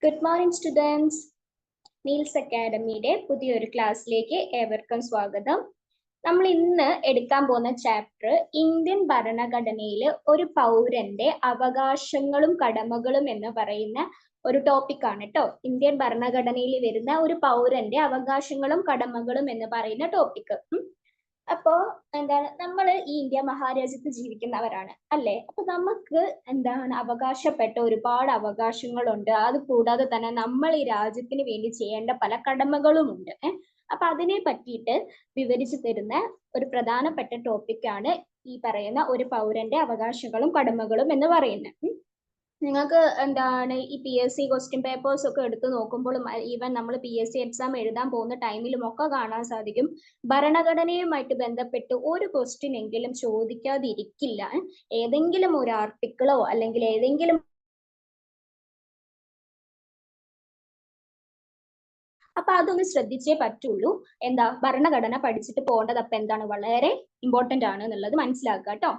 Good morning students. Niels അക്കാഡമിയുടെ പുതിയൊരു ക്ലാസ്സിലേക്ക് ഏവർക്കും സ്വാഗതം. നമ്മൾ ഇന്ന് എടുക്കാൻ പോകുന്ന ചാപ്റ്റർ ഇന്ത്യൻ ഭരണഘടനയിൽ ഒരു പൗരന്റെ അവകാശങ്ങളും കടമകളും എന്ന് പറയുന്ന ഒരു ടോപ്പിക്കാണ് കേട്ടോ. ഇന്ത്യൻ ഭരണഘടനയിൽ വരുന്ന ഒരു പൗരന്റെ അവകാശങ്ങളും കടമകളും എന്ന് പറയുന്ന ടോപ്പിക്. അപ്പോ എന്താണ്, നമ്മൾ ഈ ഇന്ത്യ മഹാരാജ്യത്ത് ജീവിക്കുന്നവരാണ് അല്ലെ. അപ്പൊ നമുക്ക് എന്താണ് അവകാശപ്പെട്ട ഒരുപാട് അവകാശങ്ങളുണ്ട്. അത് കൂടാതെ തന്നെ നമ്മൾ ഈ രാജ്യത്തിന് വേണ്ടി ചെയ്യേണ്ട പല കടമകളും ഉണ്ട്. അപ്പൊ അതിനെ പറ്റിയിട്ട് വിവരിച്ചു തരുന്ന ഒരു പ്രധാനപ്പെട്ട ടോപ്പിക്കാണ് ഈ പറയുന്ന ഒരു പൗരന്റെ അവകാശങ്ങളും കടമകളും എന്ന് പറയുന്നത്. നിങ്ങൾക്ക് എന്താണ് ഈ PSC ക്വസ്റ്റ്യൻ പേപ്പേഴ്സ് ഒക്കെ എടുത്തു നോക്കുമ്പോഴും ഈവൻ നമ്മൾ PSC എക്സാം എഴുതാൻ പോകുന്ന ടൈമിലും ഒക്കെ കാണാൻ സാധിക്കും, ഭരണഘടനയുമായിട്ട് ബന്ധപ്പെട്ട് ഒരു ക്വസ്റ്റ്യൻ എങ്കിലും ചോദിക്കാതിരിക്കില്ല. ഏതെങ്കിലും ഒരു ആർട്ടിക്കിളോ അല്ലെങ്കിൽ ഏതെങ്കിലും. അപ്പൊ അതൊന്ന് ശ്രദ്ധിച്ചേ പറ്റുള്ളൂ. എന്താ, ഭരണഘടന പഠിച്ചിട്ട് പോകേണ്ടത് അപ്പൊ എന്താണ്, വളരെ ഇമ്പോർട്ടന്റ് ആണ് എന്നുള്ളത് മനസ്സിലാക്കുക കേട്ടോ.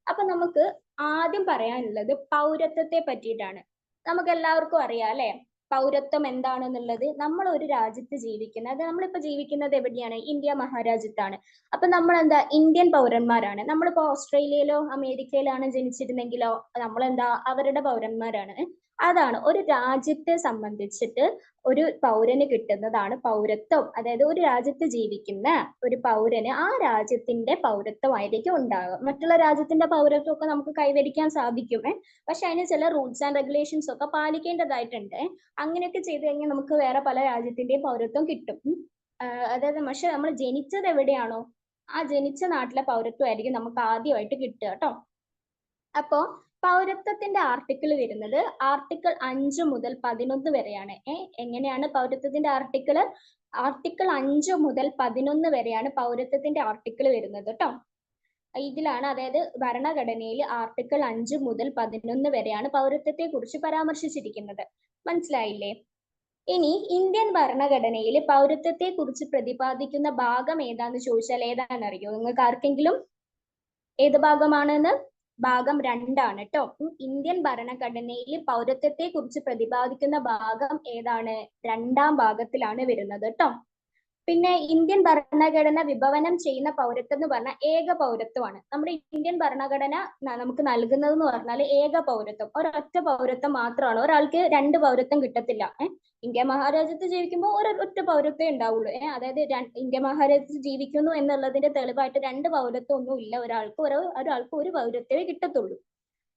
അപ്പൊ നമുക്ക് ആദ്യം പറയാനുള്ളത് പൗരത്വത്തെ പറ്റിയിട്ടാണ്. നമുക്ക് എല്ലാവർക്കും അറിയാം അല്ലെ, പൗരത്വം എന്താണെന്നുള്ളത്. നമ്മൾ ഒരു രാജ്യത്ത് ജീവിക്കുന്നത്, നമ്മളിപ്പോ ജീവിക്കുന്നത് എവിടെയാണ്, ഇന്ത്യ മഹാരാജ്യത്താണ്. അപ്പൊ നമ്മൾ എന്താ, ഇന്ത്യൻ പൗരന്മാരാണ്. നമ്മളിപ്പോ ഓസ്ട്രേലിയയിലോ അമേരിക്കയിലാണ് ജനിച്ചിരുന്നെങ്കിലോ നമ്മളെന്താ, അവരുടെ പൗരന്മാരാണ്. അതാണ് ഒരു രാജ്യത്തെ സംബന്ധിച്ചിട്ട് ഒരു പൗരന് കിട്ടുന്നതാണ് പൗരത്വം. അതായത് ഒരു രാജ്യത്ത് ജീവിക്കുന്ന ഒരു പൗരന് ആ രാജ്യത്തിന്റെ പൗരത്വമായിരിക്കും ഉണ്ടാകുക. മറ്റുള്ള രാജ്യത്തിന്റെ പൗരത്വം ഒക്കെ നമുക്ക് കൈവരിക്കാൻ സാധിക്കും. പക്ഷെ അതിന് ചില റൂൾസ് ആൻഡ് റെഗുലേഷൻസ് ഒക്കെ പാലിക്കേണ്ടതായിട്ടുണ്ട്. അങ്ങനെയൊക്കെ ചെയ്തു കഴിഞ്ഞാൽ നമുക്ക് വേറെ പല രാജ്യത്തിന്റെയും പൗരത്വം കിട്ടും. അതായത് പക്ഷെ നമ്മൾ ജനിച്ചത് എവിടെയാണോ ആ ജനിച്ച നാട്ടിലെ പൗരത്വമായിരിക്കും നമുക്ക് ആദ്യമായിട്ട് കിട്ടുക കേട്ടോ. അപ്പോ പൗരത്വത്തിന്റെ ആർട്ടിക്കിൾ വരുന്നത് ആർട്ടിക്കിൾ 5 മുതൽ 11 വരെയാണ്. എങ്ങനെയാണ് പൗരത്വത്തിന്റെ ആർട്ടിക്കിൾ 5 മുതൽ 11 വരെയാണ് പൗരത്വത്തിന്റെ ആർട്ടിക്കിൾ വരുന്നത് കേട്ടോ. ഇതിലാണ്, അതായത് ഭരണഘടനയിൽ ആർട്ടിക്കിൾ 5 മുതൽ 11 വരെയാണ് പൗരത്വത്തെ കുറിച്ച് പരാമർശിച്ചിരിക്കുന്നത്. മനസ്സിലായില്ലേ? ഇനി ഇന്ത്യൻ ഭരണഘടനയിൽ പൗരത്വത്തെ കുറിച്ച് പ്രതിപാദിക്കുന്ന ഭാഗം ഏതാന്ന് ചോദിച്ചാൽ ഏതാണെന്നറിയോ നിങ്ങൾക്ക് ആർക്കെങ്കിലും? ഏത് ഭാഗമാണെന്ന്? ഭാഗം 2 ആണ് കേട്ടോ. ഇന്ത്യൻ ഭരണഘടനയിൽ പൗരത്വത്തെ കുറിച്ച് പ്രതിപാദിക്കുന്ന ഭാഗം ഏതാണ്? 2-ാം ഭാഗത്തിലാണ് വരുന്നത് കേട്ടോ. പിന്നെ ഇന്ത്യൻ ഭരണഘടന വിഭാവനം ചെയ്യുന്ന പൗരത്വം എന്ന് പറഞ്ഞാൽ ഏക പൗരത്വമാണ്. നമ്മുടെ ഇന്ത്യൻ ഭരണഘടന നമുക്ക് നൽകുന്നത് എന്ന് പറഞ്ഞാൽ ഏക പൗരത്വം, ഒരൊറ്റ പൗരത്വം മാത്രമാണ്. ഒരാൾക്ക് 2 പൗരത്വം കിട്ടത്തില്ല. ഇന്ത്യ മഹാരാജ്യത്ത് ജീവിക്കുമ്പോൾ ഒരൊറ്റ പൗരത്വേ ഉണ്ടാവുള്ളൂ. അതായത് ഇന്ത്യ മഹാരാജ്യത്ത് ജീവിക്കുന്നു എന്നുള്ളതിന്റെ തെളിവായിട്ട് 2 പൗരത്വം ഒന്നും ഇല്ല. ഒരാൾക്ക് ഒരു പൗരത്വമേ കിട്ടത്തുള്ളൂ.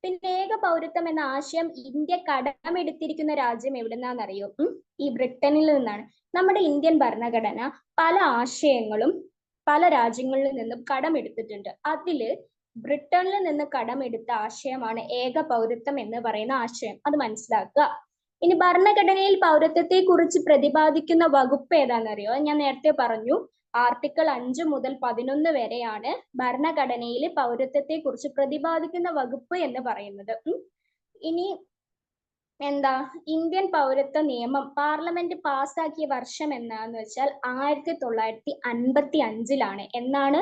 പിന്നെ ഏക പൗരത്വം എന്ന ആശയം ഇന്ത്യ കടമെടുത്തിരിക്കുന്ന രാജ്യം എവിടുന്നാന്നറിയോ? ഈ ബ്രിട്ടനിൽ നിന്നാണ്. നമ്മുടെ ഇന്ത്യൻ ഭരണഘടന പല ആശയങ്ങളും പല രാജ്യങ്ങളിൽ നിന്നും കടമെടുത്തിട്ടുണ്ട്. അതില് ബ്രിട്ടനിൽ നിന്ന് കടമെടുത്ത ആശയമാണ് ഏക പൗരത്വം എന്ന് പറയുന്ന ആശയം. അത് മനസ്സിലാക്കുക. ഇനി ഭരണഘടനയിൽ പൗരത്വത്തെ കുറിച്ച് പ്രതിപാദിക്കുന്ന വകുപ്പ് ഏതാണെന്നറിയോ? ഞാൻ നേരത്തെ പറഞ്ഞു, ആർട്ടിക്കിൾ 5 മുതൽ 11 വരെയാണ് ഭരണഘടനയിൽ പൗരത്വത്തെ കുറിച്ച് പ്രതിപാദിക്കുന്ന വകുപ്പ് എന്ന് പറയുന്നത്. ഇനി എന്താ, ഇന്ത്യൻ പൗരത്വ നിയമം പാർലമെന്റ് പാസ്സാക്കിയ വർഷം എന്നാന്ന് വെച്ചാൽ 1955-ലാണ്. എന്നാണ്?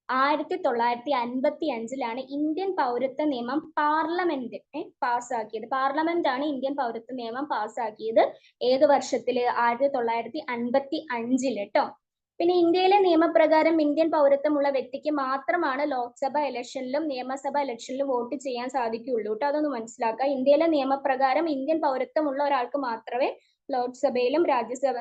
1955-ലാണ് ഇന്ത്യൻ പൗരത്വ നിയമം പാർലമെന്റ് പാസ്സാക്കിയത്. പാർലമെന്റ് ആണ് ഇന്ത്യൻ പൗരത്വ നിയമം പാസ്സാക്കിയത്. ഏത് വർഷത്തില്? 1955 കേട്ടോ. പിന്നെ ഇന്ത്യയിലെ നിയമപ്രകാരം ഇന്ത്യൻ പൗരത്വമുള്ള വ്യക്തിക്ക് മാത്രമാണ് ലോക്സഭ ഇലക്ഷനിലും നിയമസഭ ഇലക്ഷനിലും വോട്ട് ചെയ്യാൻ സാധിക്കുകയുള്ളൂ കേട്ടോ. അതൊന്ന് മനസ്സിലാക്കുക. ഇന്ത്യയിലെ നിയമപ്രകാരം ഇന്ത്യൻ പൗരത്വമുള്ള ഒരാൾക്ക് മാത്രമേ ലോക്സഭയിലും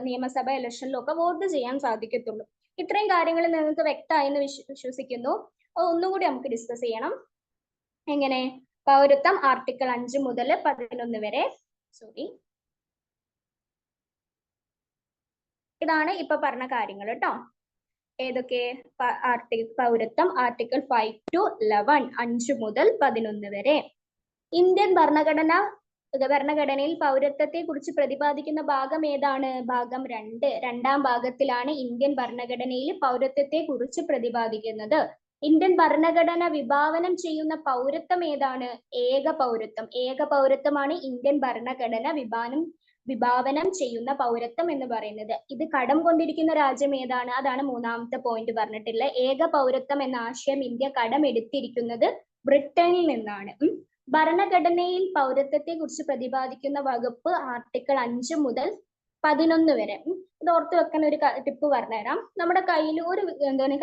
നിയമസഭ ഇലക്ഷനിലും ഒക്കെ വോട്ട് ചെയ്യാൻ സാധിക്കത്തുള്ളൂ. ഇത്രയും കാര്യങ്ങൾ നിങ്ങൾക്ക് വ്യക്തമായി എന്ന് വിശ്വസിക്കുന്നു. ഒന്നുകൂടി നമുക്ക് ഡിസ്കസ് ചെയ്യണം. എങ്ങനെ? പൗരത്വം ആർട്ടിക്കിൾ 5 മുതൽ 11 വരെ. ഇതാണ് ഇപ്പൊ പറഞ്ഞ കാര്യങ്ങൾ കേട്ടോ. ഏതൊക്കെ? പൗരത്വം ആർട്ടിക്കിൾ 5 to 11, 5 മുതൽ 11 വരെ. ഇന്ത്യൻ ഭരണഘടനയിൽ പൗരത്വത്തെ കുറിച്ച് പ്രതിപാദിക്കുന്ന ഭാഗം ഏതാണ്? ഭാഗം 2. 2-ാം ഭാഗത്തിലാണ് ഇന്ത്യൻ ഭരണഘടനയിൽ പൗരത്വത്തെ കുറിച്ച് പ്രതിപാദിക്കുന്നത്. ഇന്ത്യൻ ഭരണഘടന വിഭാവനം ചെയ്യുന്ന പൗരത്വം ഏതാണ്? ഏക പൗരത്വം. ഏക പൗരത്വമാണ് ഇന്ത്യൻ ഭരണഘടന വിഭാവനം ചെയ്യുന്ന പൗരത്വം എന്ന് പറയുന്നത്. ഇത് കടം കൊണ്ടിരിക്കുന്ന രാജ്യം ഏതാണ്? അതാണ് 3-ാമത്തെ പോയിന്റ് പറഞ്ഞിട്ടുള്ള. ഏക പൗരത്വം എന്ന ആശയം ഇന്ത്യ കടമെടുത്തിരിക്കുന്നത് ബ്രിട്ടനിൽ നിന്നാണ്. ഭരണഘടനയിൽ പൗരത്വത്തെ കുറിച്ച് പ്രതിപാദിക്കുന്ന വകുപ്പ് ആർട്ടിക്കിൾ 5 മുതൽ 11 വരെ. ഇത് ഓർത്ത് വെക്കുന്ന ഒരു ടിപ്പ് പറഞ്ഞുതരാം. നമ്മുടെ കയ്യിൽ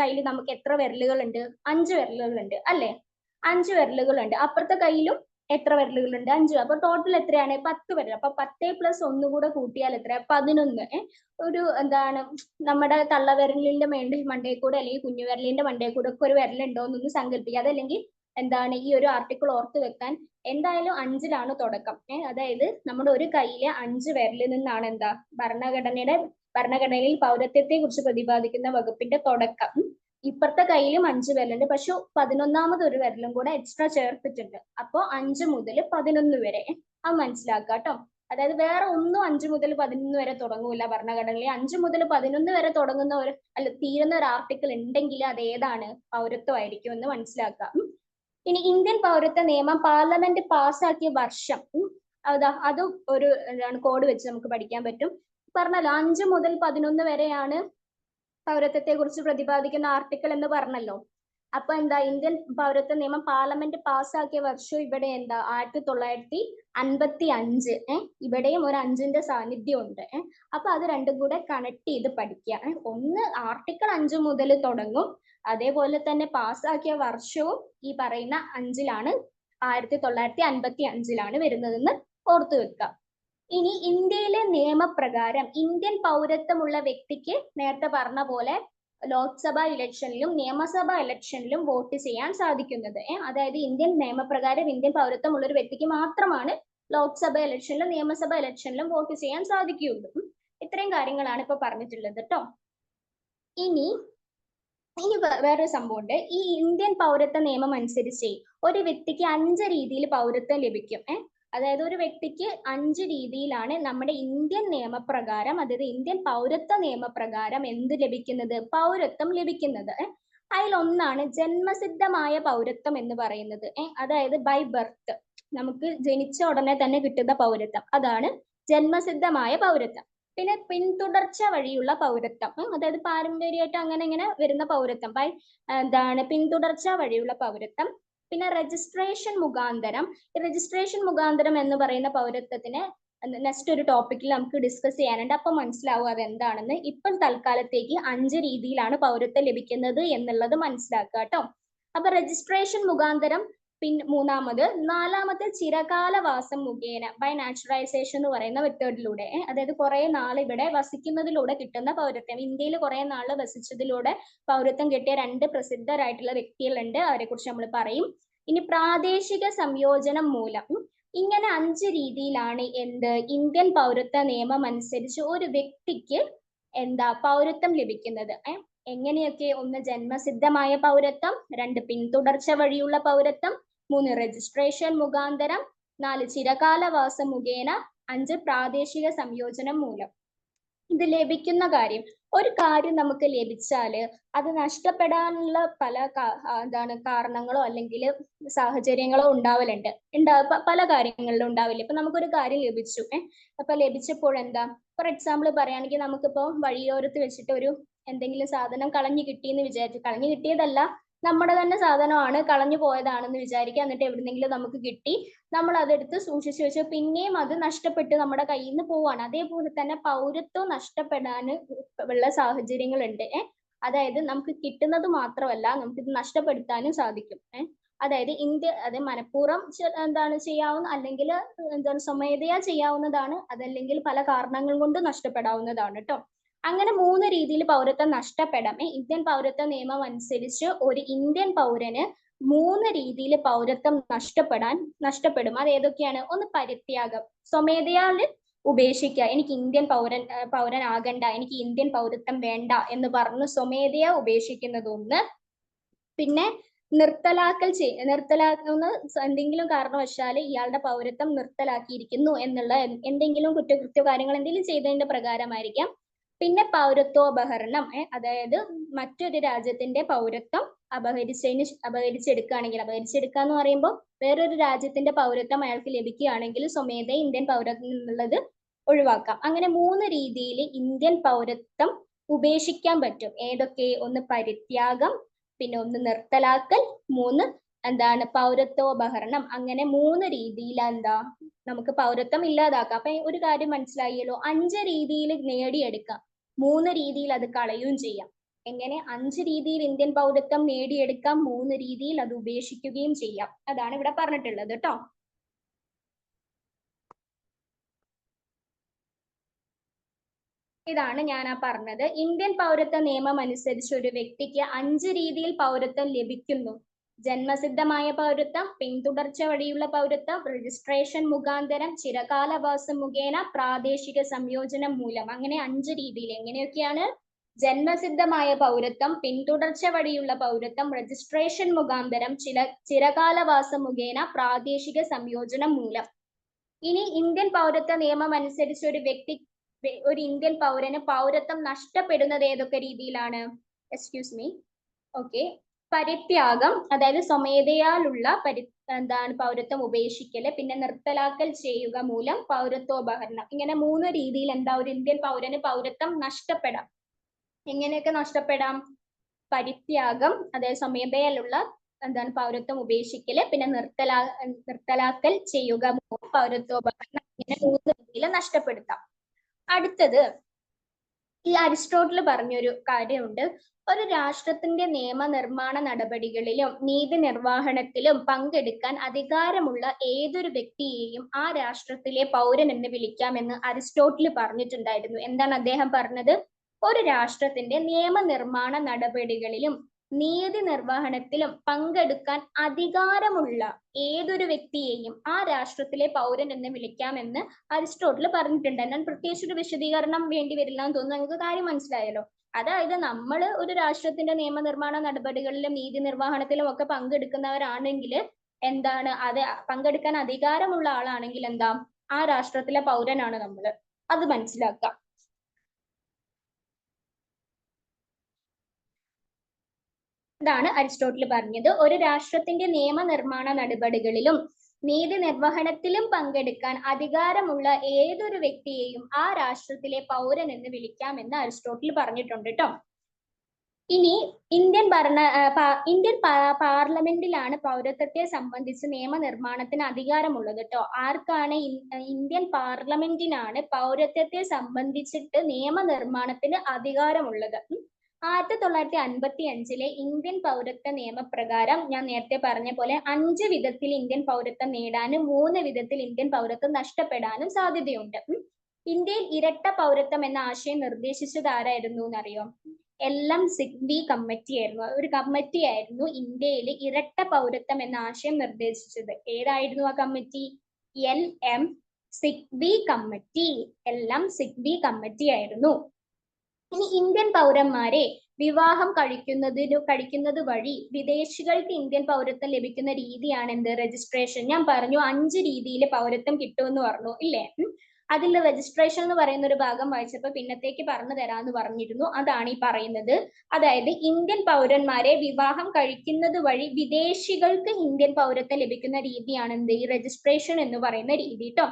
കയ്യിൽ നമുക്ക് എത്ര വിരലുകളുണ്ട്? 5 വിരലുകളുണ്ട് അല്ലെ? 5 വിരലുകളുണ്ട്. അപ്പുറത്തെ കയ്യിലും എത്ര വിരലുകളുണ്ട്? 5. അപ്പൊ ടോട്ടൽ എത്രയാണ്? 10 വിരൽ. അപ്പൊ 10+1 കൂടെ കൂട്ടിയാൽ എത്ര? 11. ഒരു നമ്മുടെ തള്ളവിരലിന്റെ മണ്ടയിൽ കൂടെ അല്ലെങ്കിൽ കുഞ്ഞുവിരലിന്റെ മണ്ടയിൽ കൂടെ ഒക്കെ ഒരു വിരലുണ്ടോ എന്നൊന്ന് സങ്കല്പിക്കുക. അതല്ലെങ്കിൽ ഈ ഒരു ആർട്ടിക്കിൾ ഓർത്ത് വെക്കാൻ എന്തായാലും 5-ലാണ് തുടക്കം. അതായത് നമ്മുടെ ഒരു കയ്യിലെ 5 വിരലിൽ നിന്നാണ് ഭരണഘടനയിൽ പൗരത്വത്തെ കുറിച്ച് പ്രതിപാദിക്കുന്ന വകുപ്പിന്റെ തുടക്കം. ഇപ്പുറത്തെ കയ്യിലും 5 വിരലുണ്ട്, പക്ഷെ 11ാമത് ഒരു വിരലും കൂടെ എക്സ്ട്രാ ചേർത്തിട്ടുണ്ട്. അപ്പോ 5 മുതൽ 11 വരെ അത് മനസ്സിലാക്കുക കേട്ടോ. അതായത് വേറെ ഒന്നും 5 മുതൽ 11 വരെ തുടങ്ങൂല ഭരണഘടനയിൽ. 5 മുതൽ 11 വരെ തുടങ്ങുന്ന തീരുന്ന ഒരു ആർട്ടിക്കിൾ ഉണ്ടെങ്കിൽ അത് ഏതാണ്? പൗരത്വമായിരിക്കും എന്ന് മനസ്സിലാക്കുക. ഇനി ഇന്ത്യൻ പൗരത്വ നിയമം പാർലമെന്റ് പാസ്സാക്കിയ വർഷം, അതും ഒരു കോഡ് വെച്ച് നമുക്ക് പഠിക്കാൻ പറ്റും. പറഞ്ഞല്ലോ 5 മുതൽ 11 വരെയാണ് പൗരത്വത്തെ കുറിച്ച് പ്രതിപാദിക്കുന്ന ആർട്ടിക്കിൾ എന്ന് പറഞ്ഞല്ലോ. അപ്പൊ ഇന്ത്യൻ പൗരത്വ നിയമം പാർലമെന്റ് പാസ്സാക്കിയ വർഷം ഇവിടെ 1955. ഇവിടെയും ഒരു 5ന്റെ സാന്നിധ്യം ഉണ്ട്. അപ്പൊ അത് രണ്ടും കൂടെ കണക്ട് ചെയ്ത് പഠിക്കുക. ഒന്ന് ആർട്ടിക്കിൾ 5 മുതൽ തുടങ്ങും, അതേപോലെ തന്നെ പാസ്സാക്കിയ വർഷവും ഈ പറയുന്ന 5-ലാണ്, 1955-ലാണ് വരുന്നതെന്ന് ഓർത്തു വെക്കുക. ഇനി ഇന്ത്യയിലെ നിയമപ്രകാരം ഇന്ത്യൻ പൗരത്വമുള്ള വ്യക്തിക്ക് നേരത്തെ പറഞ്ഞ പോലെ ലോക്സഭ ഇലക്ഷനിലും നിയമസഭ ഇലക്ഷനിലും വോട്ട് ചെയ്യാൻ സാധിക്കുന്നത്. അതായത് ഇന്ത്യൻ നിയമപ്രകാരം ഇന്ത്യൻ പൗരത്വമുള്ള ഒരു വ്യക്തിക്ക് മാത്രമാണ് ലോക്സഭ ഇലക്ഷനിലും നിയമസഭ ഇലക്ഷനിലും വോട്ട് ചെയ്യാൻ സാധിക്കുകയുള്ളൂ. ഇത്രയും കാര്യങ്ങളാണ് ഇപ്പൊ പറഞ്ഞിട്ടുള്ളത് കേട്ടോ. ഇനി വേറൊരു സംഭവമുണ്ട്. ഈ ഇന്ത്യൻ പൗരത്വ നിയമം അനുസരിച്ച് ഒരു വ്യക്തിക്ക് 5 രീതിയിൽ പൗരത്വം ലഭിക്കും. അതായത് ഒരു വ്യക്തിക്ക് 5 രീതിയിലാണ് നമ്മുടെ ഇന്ത്യൻ നിയമപ്രകാരം, അതായത് ഇന്ത്യൻ പൗരത്വ നിയമപ്രകാരം എന്ത് ലഭിക്കുന്നത്? പൗരത്വം ലഭിക്കുന്നത്. അതിലൊന്നാണ് ജന്മസിദ്ധമായ പൗരത്വം എന്ന് പറയുന്നത്. അതായത് ബൈ ബർത്ത്, നമുക്ക് ജനിച്ച ഉടനെ തന്നെ കിട്ടുന്ന പൗരത്വം, അതാണ് ജന്മസിദ്ധമായ പൗരത്വം. പിന്നെ പിന്തുടർച്ച വഴിയുള്ള പൗരത്വം, അതായത് പാരമ്പര്യമായിട്ട് അങ്ങനെ വരുന്ന പൗരത്വം, പിന്തുടർച്ച വഴിയുള്ള പൗരത്വം. പിന്നെ രജിസ്ട്രേഷൻ മുഖാന്തരം. രജിസ്ട്രേഷൻ മുഖാന്തരം എന്ന് പറയുന്ന പൗരത്വത്തിന് നെക്സ്റ്റ് ഒരു ടോപ്പിക്കിൽ നമുക്ക് ഡിസ്കസ് ചെയ്യാനുണ്ട്. അപ്പൊ മനസ്സിലാവും അതെന്താണെന്ന്. ഇപ്പം തൽക്കാലത്തേക്ക് 5 രീതിയിലാണ് പൗരത്വം ലഭിക്കുന്നത് എന്നുള്ളത് മനസ്സിലാക്കുക കേട്ടോ. അപ്പൊ രജിസ്ട്രേഷൻ മുഖാന്തരം, മൂന്നാമത്. നാലാമത്തെ ചിരകാലവാസം മുഖേന, ബൈ നാച്ചുറലൈസേഷൻ എന്ന് പറയുന്ന മെത്തേഡിലൂടെ, അതായത് കുറെ നാൾ ഇവിടെ വസിക്കുന്നതിലൂടെ കിട്ടുന്ന പൗരത്വം. ഇന്ത്യയിൽ കുറെ നാൾ വസിച്ചതിലൂടെ പൗരത്വം കിട്ടിയ 2 പ്രസിദ്ധരായിട്ടുള്ള വ്യക്തികളുണ്ട്, അവരെ കുറിച്ച് നമ്മൾ പറയും. ഇനി പ്രാദേശിക സംയോജനം മൂലം. ഇങ്ങനെ 5 രീതിയിലാണ് ഇന്ത്യൻ പൗരത്വ നിയമം അനുസരിച്ച് ഒരു വ്യക്തിക്ക് പൗരത്വം ലഭിക്കുന്നത്. എങ്ങനെയൊക്കെ? 1 ജന്മസിദ്ധമായ പൗരത്വം, 2 പിന്തുടർച്ച വഴിയുള്ള പൗരത്വം, 3 രജിസ്ട്രേഷൻ മുഖാന്തരം, 4 ചിരകാലവാസം മുഖേന, 5 പ്രാദേശിക സംയോജനം മൂലം. ഇത് ലഭിക്കുന്ന കാര്യം, ഒരു കാര്യം നമുക്ക് ലഭിച്ചാല് അത് നഷ്ടപ്പെടാനുള്ള പല കാരണങ്ങളോ അല്ലെങ്കിൽ സാഹചര്യങ്ങളോ ഉണ്ടാവലുണ്ട്. പല കാര്യങ്ങളിലും ഉണ്ടാവില്ല. ഇപ്പൊ നമുക്കൊരു കാര്യം ലഭിച്ചു. അപ്പൊ ലഭിച്ചപ്പോൾ ഫോർ എക്സാമ്പിൾ പറയുകയാണെങ്കിൽ, നമുക്കിപ്പോ വഴിയോരത്ത് വെച്ചിട്ട് എന്തെങ്കിലും സാധനം കളഞ്ഞു കിട്ടിയെന്ന് വിചാരിച്ചു. കളഞ്ഞു കിട്ടിയതല്ല, നമ്മുടെ തന്നെ സാധനമാണ്, കളഞ്ഞു പോയതാണെന്ന് വിചാരിക്കുക. എന്നിട്ട് എവിടെന്നെങ്കിലും നമുക്ക് കിട്ടി, നമ്മൾ അതെടുത്ത് സൂക്ഷിച്ചു വെച്ച് പിന്നെയും അത് നഷ്ടപ്പെട്ട് നമ്മുടെ കയ്യിൽ നിന്ന് പോവാണ്. അതേപോലെ തന്നെ പൗരത്വം നഷ്ടപ്പെടാൻ ഉള്ള സാഹചര്യങ്ങളുണ്ട്. അതായത് നമുക്ക് കിട്ടുന്നത് മാത്രമല്ല, നമുക്കിത് നഷ്ടപ്പെടുത്താനും സാധിക്കും. അതായത് അത് മനഃപൂർവ്വം ചെയ്യാവുന്ന, അല്ലെങ്കിൽ സ്വമേധയാ ചെയ്യാവുന്നതാണ്, അതല്ലെങ്കിൽ പല കാരണങ്ങൾ കൊണ്ട് നഷ്ടപ്പെടാവുന്നതാണ് കേട്ടോ. അങ്ങനെ 3 രീതിയിൽ പൗരത്വം നഷ്ടപ്പെടാം. ഇന്ത്യൻ പൗരത്വ നിയമം അനുസരിച്ച് ഒരു ഇന്ത്യൻ പൗരന് 3 രീതിയിൽ പൗരത്വം നഷ്ടപ്പെടും. അത് ഏതൊക്കെയാണ്? ഒന്ന് പരിത്യാഗം, സ്വമേധയാല് ഉപേക്ഷിക്കുക. എനിക്ക് ഇന്ത്യൻ പൗരനാകണ്ട, എനിക്ക് ഇന്ത്യൻ പൗരത്വം വേണ്ട എന്ന് പറഞ്ഞ് സ്വമേധയാ ഉപേക്ഷിക്കുന്നത് ഒന്ന്. പിന്നെ നിർത്തലാക്കുന്ന എന്തെങ്കിലും കാരണവശാൽ ഇയാളുടെ പൗരത്വം നിർത്തലാക്കിയിരിക്കുന്നു എന്നുള്ള എന്തെങ്കിലും കുറ്റകൃത്യ കാര്യങ്ങൾ എന്തെങ്കിലും ചെയ്തതിന്റെ പ്രകാരമായിരിക്കാം. പിന്നെ പൗരത്വോപഹരണം, അതായത് മറ്റൊരു രാജ്യത്തിന്റെ പൗരത്വം അപഹരിച്ചെടുക്കുകയാണെങ്കിൽ, അപഹരിച്ചെടുക്കുക എന്ന് പറയുമ്പോൾ വേറൊരു രാജ്യത്തിന്റെ പൗരത്വം അയാൾക്ക് ലഭിക്കുകയാണെങ്കിൽ സ്വമേധയാ ഇന്ത്യൻ പൗരത്വം എന്നുള്ളത് ഒഴിവാക്കാം. അങ്ങനെ 3 രീതിയിൽ ഇന്ത്യൻ പൗരത്വം ഉപേക്ഷിക്കാൻ പറ്റും. ഏതൊക്കെ? ഒന്ന് പരിത്യാഗം, പിന്നെ 1 നിർത്തലാക്കൽ, 3 എന്താണ് പൗരത്വോപഹരണം, അങ്ങനെ 3 രീതിയിൽ എന്താ നമുക്ക് പൗരത്വം ഇല്ലാതാക്കാം. അപ്പൊ ഒരു കാര്യം മനസ്സിലായല്ലോ, 5 രീതിയിൽ നേടിയെടുക്കാം, 3 രീതിയിൽ അത് കളയുകയും ചെയ്യാം. എങ്ങനെ 5 രീതിയിൽ ഇന്ത്യൻ പൗരത്വം നേടിയെടുക്കാം, 3 രീതിയിൽ അത് ഉപേക്ഷിക്കുകയും ചെയ്യാം. അതാണ് ഇവിടെ പറഞ്ഞിട്ടുള്ളത് കേട്ടോ. ഇതാണ് ഞാൻ പറഞ്ഞത്. ഇന്ത്യൻ പൗരത്വ നിയമം അനുസരിച്ച് ഒരു വ്യക്തിക്ക് 5 രീതിയിൽ പൗരത്വം ലഭിക്കുന്നു. ജന്മസിദ്ധമായ പൗരത്വം, പിന്തുടർച്ച വഴിയുള്ള പൗരത്വം, രജിസ്ട്രേഷൻ മുഖാന്തരം, ചിരകാലവാസം മുഖേന, പ്രാദേശിക സംയോജനം മൂലം. അങ്ങനെ 5 രീതിയിൽ. എങ്ങനെയൊക്കെയാണ്? ജന്മസിദ്ധമായ പൗരത്വം, പിന്തുടർച്ച വഴിയുള്ള പൗരത്വം, രജിസ്ട്രേഷൻ മുഖാന്തരം, ചിരകാലവാസം മുഖേന, പ്രാദേശിക സംയോജനം മൂലം. ഇനി ഇന്ത്യൻ പൗരത്വ നിയമം അനുസരിച്ച് ഒരു ഇന്ത്യൻ പൗരന് പൗരത്വം നഷ്ടപ്പെടുന്നത് ഏതൊക്കെ രീതിയിലാണ്? Excuse me. ഓക്കെ. പരിത്യാഗം, അതായത് സ്വമേധയാലുള്ള എന്താണ് പൗരത്വം ഉപേക്ഷിക്കല്, പിന്നെ നിർത്തലാക്കൽ ചെയ്യുക മൂലം പൗരത്വോപഹരണം. ഇങ്ങനെ 3 രീതിയിൽ എന്താ ഒരു ഇന്ത്യൻ പൗരന് പൗരത്വം നഷ്ടപ്പെടാം. എങ്ങനെയൊക്കെ നഷ്ടപ്പെടാം? പരിത്യാഗം, അതായത് സ്വമേധയാലുള്ള എന്താണ് പൗരത്വം ഉപേക്ഷിക്കല്, പിന്നെ നിർത്തലാക്കൽ ചെയ്യുക മൂലം പൗരത്വോപഹരണം. ഇങ്ങനെ 3 രീതിയിൽ നഷ്ടപ്പെടുത്താം. അടുത്തത്, ഈ അരിസ്റ്റോട്ടിൽ പറഞ്ഞൊരു കാര്യമുണ്ട്. ഒരു രാഷ്ട്രത്തിന്റെ നിയമനിർമ്മാണ നടപടികളിലും നീതി നിർവഹണത്തിലും പങ്കെടുക്കാൻ അധികാരമുള്ള ഏതൊരു വ്യക്തിയെയും ആ രാഷ്ട്രത്തിലെ പൗരൻ എന്ന് വിളിക്കാമെന്ന് അരിസ്റ്റോട്ടിൽ പറഞ്ഞിട്ടുണ്ടായിരുന്നു. എന്താണ് അദ്ദേഹം പറഞ്ഞത്? ഒരു രാഷ്ട്രത്തിന്റെ നിയമനിർമ്മാണ നടപടികളിലും നീതി നിർവഹണത്തിലും പങ്കെടുക്കാൻ അധികാരമുള്ള ഏതൊരു വ്യക്തിയെയും ആ രാഷ്ട്രത്തിലെ പൗരൻ എന്ന് വിളിക്കാമെന്ന് അരിസ്റ്റോട്ടിൽ പറഞ്ഞിട്ടുണ്ട്. ഞാൻ പ്രത്യേകിച്ച് ഒരു വിശദീകരണം വേണ്ടി വരില്ല എന്ന് തോന്നുന്നു. നിങ്ങൾക്ക് കാര്യം മനസ്സിലായല്ലോ. അതായത് നമ്മൾ ഒരു രാഷ്ട്രത്തിന്റെ നിയമനിർമ്മാണ നടപടികളിലും നീതി നിർവഹണത്തിലും ഒക്കെ പങ്കെടുക്കുന്നവരാണെങ്കിൽ എന്താണ്, അത് പങ്കെടുക്കാൻ അധികാരമുള്ള ആളാണെങ്കിൽ എന്താ, ആ രാഷ്ട്രത്തിലെ പൗരനാണ് നമ്മൾ. അത് മനസ്സിലാക്കാം. ഇതാണ് അരിസ്റ്റോട്ടിൽ പറഞ്ഞത്. ഒരു രാഷ്ട്രത്തിന്റെ നിയമനിർമ്മാണ നടപടികളിലും നീതി നിർവഹണത്തിലും പങ്കെടുക്കാൻ അധികാരമുള്ള ഏതൊരു വ്യക്തിയെയും ആ രാഷ്ട്രത്തിലെ പൗരൻ എന്ന് വിളിക്കാമെന്ന് അരിസ്റ്റോട്ടിൽ പറഞ്ഞിട്ടുണ്ട് കേട്ടോ. ഇനി ഇന്ത്യൻ പാർലമെന്റിലാണ് പൗരത്വത്തെ സംബന്ധിച്ച് നിയമനിർമ്മാണത്തിന് അധികാരമുള്ളത് കേട്ടോ. ആർക്കാണ്? ഇന്ത്യൻ പാർലമെന്റിനാണ് പൗരത്വത്തെ സംബന്ധിച്ചിട്ട് നിയമനിർമ്മാണത്തിന് അധികാരമുള്ളത്. 1955 ഇന്ത്യൻ പൗരത്വ നിയമപ്രകാരം ഞാൻ നേരത്തെ പറഞ്ഞ പോലെ 5 വിധത്തിൽ ഇന്ത്യൻ പൗരത്വം നേടാനും 3 വിധത്തിൽ ഇന്ത്യൻ പൗരത്വം നഷ്ടപ്പെടാനും സാധ്യതയുണ്ട്. ഇന്ത്യയിൽ ഇരട്ട പൗരത്വം എന്ന ആശയം നിർദ്ദേശിച്ചത് ആരായിരുന്നു എന്നറിയോ? LM സിഗ്ബി കമ്മിറ്റി ആയിരുന്നു. ഒരു കമ്മിറ്റി ആയിരുന്നു ഇന്ത്യയിൽ ഇരട്ട പൗരത്വം എന്ന ആശയം നിർദ്ദേശിച്ചത്. ഏതായിരുന്നു ആ committee? LM Zigbee committee. LM Zigbee committee ആയിരുന്നു. ഇനി ഇന്ത്യൻ പൗരന്മാരെ വിവാഹം കഴിക്കുന്നത് വഴി വിദേശികൾക്ക് ഇന്ത്യൻ പൗരത്വം ലഭിക്കുന്ന രീതിയാണ് എന്ത്? രജിസ്ട്രേഷൻ. ഞാൻ പറഞ്ഞു 5 രീതിയിൽ പൗരത്വം കിട്ടുമെന്ന് പറഞ്ഞു ഇല്ലേ? അതിൽ രജിസ്ട്രേഷൻ എന്ന് പറയുന്ന ഒരു ഭാഗം വായിച്ചപ്പോൾ പിന്നത്തേക്ക് പറഞ്ഞു തരാമെന്ന് പറഞ്ഞിരുന്നു. അതാണ് ഈ പറയുന്നത്. അതായത് ഇന്ത്യൻ പൗരന്മാരെ വിവാഹം കഴിക്കുന്നത് വഴി വിദേശികൾക്ക് ഇന്ത്യൻ പൗരത്വം ലഭിക്കുന്ന രീതിയാണ് എന്ത്? ഈ രജിസ്ട്രേഷൻ എന്ന് പറയുന്ന രീതി കേട്ടോ.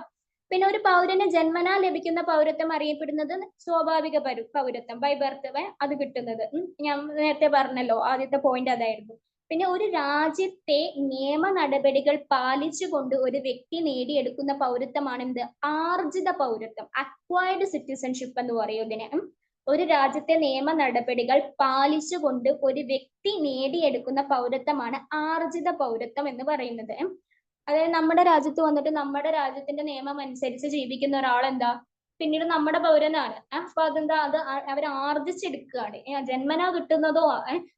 പിന്നെ ഒരു പൗരന് ജന്മനാ ലഭിക്കുന്ന പൗരത്വം അറിയപ്പെടുന്നത് സ്വാഭാവിക പൗരത്വം, ബൈ ബർത്ത് അത് കിട്ടുന്നത്. ഞാൻ നേരത്തെ പറഞ്ഞല്ലോ, ആദ്യത്തെ പോയിന്റ് അതായിരുന്നു. പിന്നെ ഒരു രാജ്യത്തെ നിയമ നടപടികൾ പാലിച്ചുകൊണ്ട് ഒരു വ്യക്തി നേടിയെടുക്കുന്ന പൗരത്വമാണ് എന്ത്? ആർജിത പൗരത്വം, അക്വയർഡ് സിറ്റിസൺഷിപ്പ് എന്ന് പറയും ഇതിനെ. ഒരു രാജ്യത്തെ നിയമ നടപടികൾ പാലിച്ചുകൊണ്ട് ഒരു വ്യക്തി നേടിയെടുക്കുന്ന പൗരത്വമാണ് ആർജിത പൗരത്വം എന്ന് പറയുന്നത്. അതായത് നമ്മുടെ രാജ്യത്ത് വന്നിട്ട് നമ്മുടെ രാജ്യത്തിന്റെ നിയമം അനുസരിച്ച് ജീവിക്കുന്ന ഒരാൾ എന്താ പിന്നീട് നമ്മുടെ പൗരനാണ്. അപ്പൊ അതെന്താ, അത് അവർ ആർജിച്ചെടുക്കുകയാണ്. ജന്മനാ കിട്ടുന്നതോ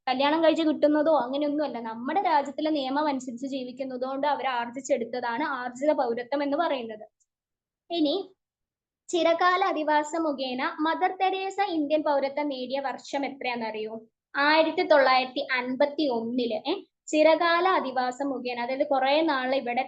കല്യാണം കഴിച്ച് കിട്ടുന്നതോ അങ്ങനെയൊന്നുമല്ല. നമ്മുടെ രാജ്യത്തിലെ നിയമം അനുസരിച്ച് ജീവിക്കുന്നതുകൊണ്ട് അവർ ആർജിച്ചെടുത്തതാണ് ആർജിത പൗരത്വം എന്ന് പറയുന്നത്. ഇനി ചിരകാല അധിവാസം മുഖേന മദർ തെരേസ ഇന്ത്യൻ പൗരത്വം നേടിയ വർഷം എത്രയാണെന്നറിയോ? 1951 ചിരകാല അധിവാസം മുഖേന, അതായത് കുറെ നാൾ ഇവിടെ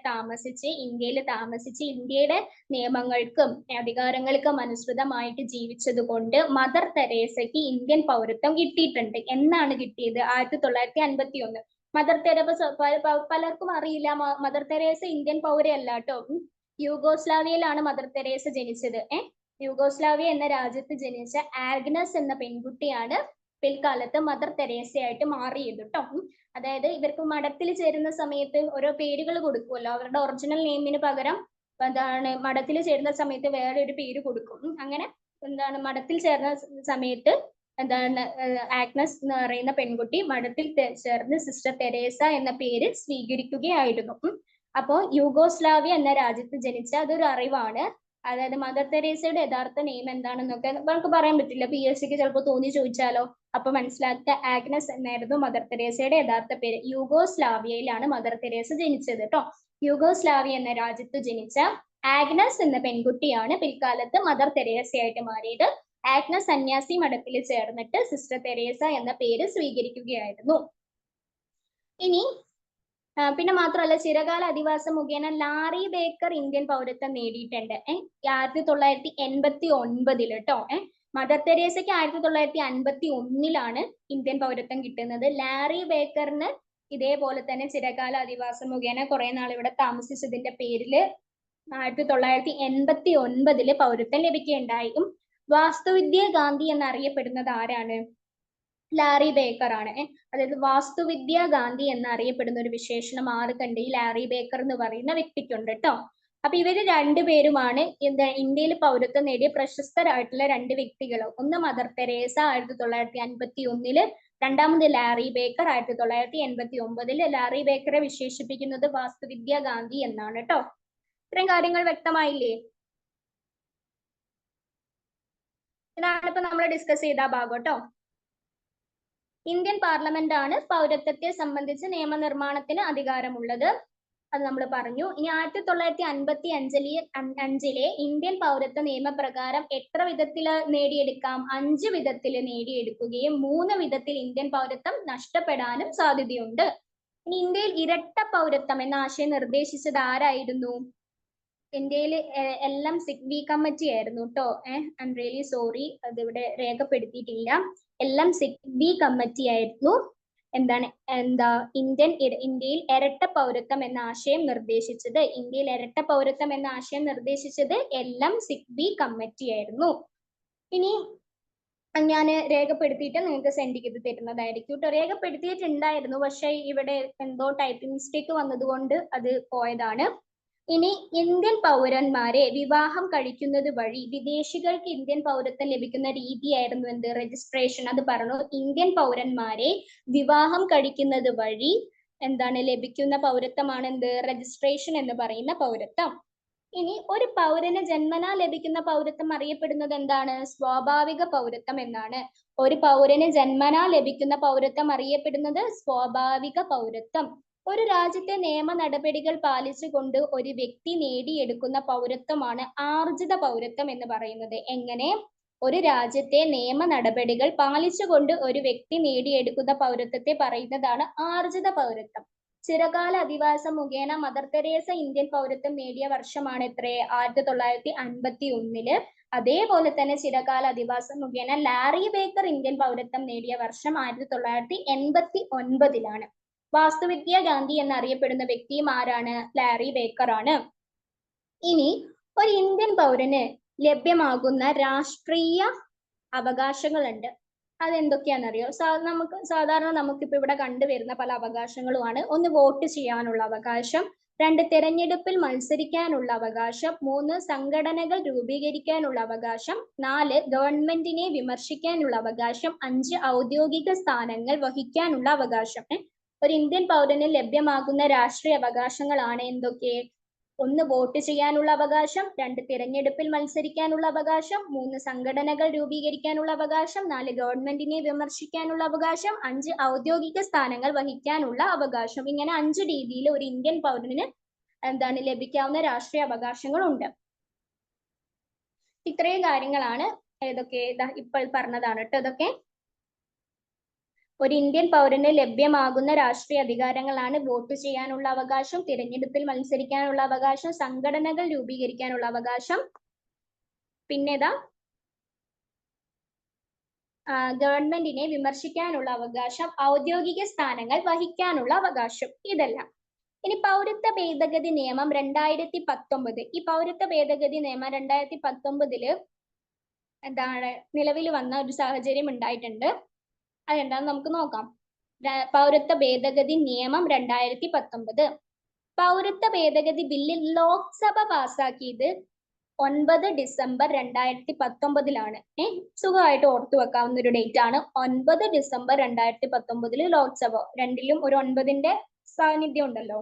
ഇന്ത്യയിൽ താമസിച്ച് ഇന്ത്യയുടെ നിയമങ്ങൾക്കും അധികാരങ്ങൾക്കും അനുസൃതമായിട്ട് ജീവിച്ചത് കൊണ്ട് മദർ തെരേസയ്ക്ക് ഇന്ത്യൻ പൗരത്വം കിട്ടിയിട്ടുണ്ട്. എന്നാണ് കിട്ടിയത്? 1951. മദർ തെരേസ പലർക്കും അറിയില്ല, മദർ തെരേസ ഇന്ത്യൻ പൗരയല്ല കേട്ടോ. യൂഗോസ്ലാവിയയിലാണ് മദർ തെരേസ ജനിച്ചത്. യൂഗോസ്ലാവിയ എന്ന രാജ്യത്ത് ജനിച്ച ആഗ്നസ് എന്ന പെൺകുട്ടിയാണ് പിൽക്കാലത്ത് മദർ തെരേസയായിട്ട് മാറിയത് കേട്ടോ. അതായത് ഇവർക്ക് മഠത്തിൽ ചേരുന്ന സമയത്ത് ഓരോ പേരുകൾ കൊടുക്കുമല്ലോ, അവരുടെ ഒറിജിനൽ നെയിമിന് പകരം എന്താണ് മഠത്തിൽ ചേരുന്ന സമയത്ത് വേറെ ഒരു പേര് കൊടുക്കും. അങ്ങനെ എന്താണ് മഠത്തിൽ ചേർന്ന സമയത്ത് എന്താണ് ആഗ്നസ് എന്ന് പറയുന്ന പെൺകുട്ടി മഠത്തിൽ ചേർന്ന് സിസ്റ്റർ തെരേസ എന്ന പേര് സ്വീകരിക്കുകയായിരുന്നു. അപ്പോ യൂഗോസ്ലാവിയ എന്ന രാജ്യത്ത് ജനിച്ച അതൊരു അറിവാണ്. അതായത് മദർ തെരേസയുടെ യഥാർത്ഥ നെയിം എന്താണെന്നൊക്കെ നമുക്ക് പറയാൻ പറ്റില്ല, PSCക്ക് ചിലപ്പോൾ തോന്നി ചോദിച്ചാലോ. അപ്പൊ മനസ്സിലാക്കുക, ആഗ്നസ് എന്നായിരുന്നു മദർ തെരേസയുടെ യഥാർത്ഥ പേര്. യൂഗോസ്ലാവിയയിലാണ് മദർ തെരേസ ജനിച്ചത് കേട്ടോ. യൂഗോസ്ലാവിയ എന്ന രാജ്യത്ത് ജനിച്ച ആഗ്നസ് എന്ന പെൺകുട്ടിയാണ് പിൽക്കാലത്ത് മദർ തെരേസയായിട്ട് മാറിയത്. ആഗ്നസ് സന്യാസി മഠത്തിൽ ചേർന്നിട്ട് സിസ്റ്റർ തെരേസ എന്ന പേര് സ്വീകരിക്കുകയായിരുന്നു. ഇനി പിന്നെ മാത്രമല്ല, ചിരകാല അധിവാസം മുഖേന ലാറി ബേക്കർ ഇന്ത്യൻ പൗരത്വം നേടിയിട്ടുണ്ട് 1989 കേട്ടോ. മദർ തെരേസയ്ക്ക് 1951 ഇന്ത്യൻ പൗരത്വം കിട്ടുന്നത്. ലാറി ബേക്കറിന് ഇതേപോലെ തന്നെ ചിരകാല അധിവാസം മുഖേന കുറെ നാൾ ഇവിടെ താമസിച്ചതിന്റെ പേരില് 1989 പൗരത്വം ലഭിക്കുകയുണ്ടായി. വാസ്തുവിദ്യ ഗാന്ധി എന്നറിയപ്പെടുന്നത് ആരാണ്? ലാറി ബേക്കർ ആണ്. അതായത് വാസ്തുവിദ്യ ഗാന്ധി എന്നറിയപ്പെടുന്ന ഒരു വിശേഷണം ആർക്കുണ്ട്? ഈ ലാറി ബേക്കർ എന്ന് പറയുന്ന വ്യക്തിക്കുണ്ട് കേട്ടോ. അപ്പൊ ഇവര് രണ്ടുപേരുമാണ് ഇന്ത്യയിൽ പൗരത്വം നേടിയ പ്രശസ്തരായിട്ടുള്ള രണ്ട് വ്യക്തികൾ. ഒന്ന് മദർ തെരേസ 1951, രണ്ടാമത് ലാറി ബേക്കർ 1989. ലാറി ബേക്കറെ വിശേഷിപ്പിക്കുന്നത് വാസ്തുവിദ്യ ഗാന്ധി എന്നാണ് കേട്ടോ. ഇത്രയും കാര്യങ്ങൾ വ്യക്തമായില്ലേ? ഇതാണ് ഇപ്പൊ നമ്മൾ ഡിസ്കസ് ചെയ്ത ഭാഗം കേട്ടോ. ഇന്ത്യൻ പാർലമെന്റ് ആണ് പൗരത്വത്തെ സംബന്ധിച്ച് നിയമനിർമ്മാണത്തിന് അധികാരമുള്ളത്. അത് നമ്മൾ പറഞ്ഞു. ഇനി 1955 ഇന്ത്യൻ പൗരത്വ നിയമപ്രകാരം എത്ര വിധത്തിൽ നേടിയെടുക്കാം? 5 വിധത്തിൽ നേടിയെടുക്കുകയും 3 വിധത്തിൽ ഇന്ത്യൻ പൗരത്വം നഷ്ടപ്പെടാനും സാധ്യതയുണ്ട്. ഇനി ഇന്ത്യയിൽ ഇരട്ട പൗരത്വം എന്ന ആശയം നിർദ്ദേശിച്ചത് ആരായിരുന്നു? ഇന്ത്യയിൽ എല്ലാം സിഗ്ബി കമ്മിറ്റി ആയിരുന്നു കേട്ടോ. ഐ എം റിയലി സോറി, അതിവിടെ രേഖപ്പെടുത്തിയിട്ടില്ല. എല്ലാം സിഗ്ബി കമ്മിറ്റി ആയിരുന്നു ഇന്ത്യയിൽ ഇരട്ട പൗരത്വം എന്ന ആശയം നിർദ്ദേശിച്ചത്. ഇന്ത്യയിൽ ഇരട്ട പൗരത്വം എന്ന ആശയം നിർദ്ദേശിച്ചത് എല്ലാം സിഗ്ബി കമ്മിറ്റി ആയിരുന്നു. ഇനി ഞാൻ രേഖപ്പെടുത്തിയിട്ട് നിങ്ങൾക്ക് സെൻഡ് ചെയ്ത് തരുന്നതായിരിക്കും കേട്ടോ. രേഖപ്പെടുത്തിയിട്ടുണ്ടായിരുന്നു, പക്ഷെ ഇവിടെ എന്തോ ടൈപ്പിംഗ് മിസ്റ്റേക്ക് വന്നതുകൊണ്ട് അത് പോയതാണ്. ഇനി ഇന്ത്യൻ പൗരന്മാരെ വിവാഹം കഴിക്കുന്നത് വഴി വിദേശികൾക്ക് ഇന്ത്യൻ പൗരത്വം ലഭിക്കുന്ന രീതിയായിരുന്നു എന്ത്? രജിസ്ട്രേഷൻ. അത് പറഞ്ഞു. ഇന്ത്യൻ പൗരന്മാരെ വിവാഹം കഴിക്കുന്നത് വഴി ലഭിക്കുന്ന പൗരത്വമാണ് എന്ത്? രജിസ്ട്രേഷൻ എന്ന് പറയുന്ന പൗരത്വം. ഇനി ഒരു പൗരന് ജന്മനാ ലഭിക്കുന്ന പൗരത്വം അറിയപ്പെടുന്നത് എന്താണ്? സ്വാഭാവിക പൗരത്വം എന്നാണ്. ഒരു പൗരന് ജന്മനാ ലഭിക്കുന്ന പൗരത്വം അറിയപ്പെടുന്നത് സ്വാഭാവിക പൗരത്വം. ഒരു രാജ്യത്തെ നിയമ നടപടികൾ പാലിച്ചുകൊണ്ട് ഒരു വ്യക്തി നേടിയെടുക്കുന്ന പൗരത്വമാണ് ആർജിത പൗരത്വം എന്ന് പറയുന്നത്. എങ്ങനെ? ഒരു രാജ്യത്തെ നിയമ നടപടികൾ പാലിച്ചുകൊണ്ട് ഒരു വ്യക്തി നേടിയെടുക്കുന്ന പൗരത്വത്തെ പറയുന്നതാണ് ആർജിത പൗരത്വം. ചിരകാല അധിവാസം മുഖേന മദർ തെരേസ ഇന്ത്യൻ പൗരത്വം നേടിയ വർഷമാണ് എത്ര? 1951. അതേപോലെ തന്നെ ചിരകാല അധിവാസം മുഖേന ലാറി ബേക്കർ ഇന്ത്യൻ പൗരത്വം നേടിയ വർഷം 1989. വാസ്തുവിദ്യ ഗാന്ധി എന്നറിയപ്പെടുന്ന വ്യക്തിയും ആരാണ്? ലാറി ബേക്കർ ആണ്. ഇനി ഒരു ഇന്ത്യൻ പൗരന് ലഭ്യമാകുന്ന രാഷ്ട്രീയ അവകാശങ്ങളുണ്ട്. അതെന്തൊക്കെയാണെന്നറിയോ? സാധാരണ നമുക്കിപ്പോ ഇവിടെ കണ്ടുവരുന്ന പല അവകാശങ്ങളുമാണ്. ഒന്ന്, വോട്ട് ചെയ്യാനുള്ള അവകാശം. 2, തെരഞ്ഞെടുപ്പിൽ മത്സരിക്കാനുള്ള അവകാശം. 3, സംഘടനകൾ രൂപീകരിക്കാനുള്ള അവകാശം. 4, ഗവൺമെന്റിനെ വിമർശിക്കാനുള്ള അവകാശം. 5, ഔദ്യോഗിക സ്ഥാനങ്ങൾ വഹിക്കാനുള്ള അവകാശം. ഒരു ഇന്ത്യൻ പൗരന് ലഭ്യമാകുന്ന രാഷ്ട്രീയ അവകാശങ്ങളാണ് എന്തൊക്കെ? 1, വോട്ട് ചെയ്യാനുള്ള അവകാശം. 2, തിരഞ്ഞെടുപ്പിൽ മത്സരിക്കാനുള്ള അവകാശം. 3, സംഘടനകൾ രൂപീകരിക്കാനുള്ള അവകാശം. 4, ഗവൺമെന്റിനെ വിമർശിക്കാനുള്ള അവകാശം. 5, ഔദ്യോഗിക സ്ഥാനങ്ങൾ വഹിക്കാനുള്ള അവകാശം. ഇങ്ങനെ 5 രീതിയിൽ ഒരു ഇന്ത്യൻ പൗരന് ലഭിക്കാവുന്ന രാഷ്ട്രീയ അവകാശങ്ങളുണ്ട്. ഇത്രയും കാര്യങ്ങളാണ് ഏതൊക്കെ ഇപ്പോൾ പറഞ്ഞതാണ് കേട്ടോ. ഇതൊക്കെ ഒരു ഇന്ത്യൻ പൗരന് ലഭ്യമാകുന്ന രാഷ്ട്രീയ അധികാരങ്ങളാണ് വോട്ട് ചെയ്യാനുള്ള അവകാശം, തിരഞ്ഞെടുപ്പിൽ മത്സരിക്കാനുള്ള അവകാശം, സംഘടനകൾ രൂപീകരിക്കാനുള്ള അവകാശം, പിന്നെതാ ഗവൺമെന്റിനെ വിമർശിക്കാനുള്ള അവകാശം, ഔദ്യോഗിക സ്ഥാനങ്ങൾ വഹിക്കാനുള്ള അവകാശം. ഇതെല്ലാം. ഇനി പൗരത്വ ഭേദഗതി നിയമം 2019. ഈ പൗരത്വ ഭേദഗതി നിയമം 2019 നിലവിൽ വന്ന ഒരു സാഹചര്യം ഉണ്ടായിട്ടുണ്ട്. അതെന്താന്ന് നമുക്ക് നോക്കാം. പൗരത്വ ഭേദഗതി നിയമം 2019. പൗരത്വ ഭേദഗതി ബില്ല് ലോക്സഭ പാസാക്കിയത് 9 ഡിസംബർ 2019 സുഖമായിട്ട് ഓർത്തു വെക്കാവുന്ന ഒരു ഡേറ്റ് ആണ്. 9 ഡിസംബർ 2019 ലോക്സഭ. രണ്ടിലും ഒരു 9ന്റെ സാന്നിധ്യം ഉണ്ടല്ലോ.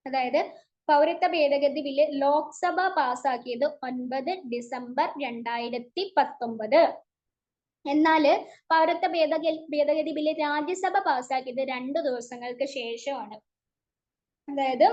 അതായത് പൗരത്വ ഭേദഗതി ബില്ല് ലോക്സഭ പാസാക്കിയത് 9 ഡിസംബർ 2019. എന്നാല് പൗരത്വ ഭേദഗതി ബില്ല് രാജ്യസഭ പാസാക്കിയത് 2 ദിവസങ്ങൾക്ക് ശേഷമാണ്. അതായത്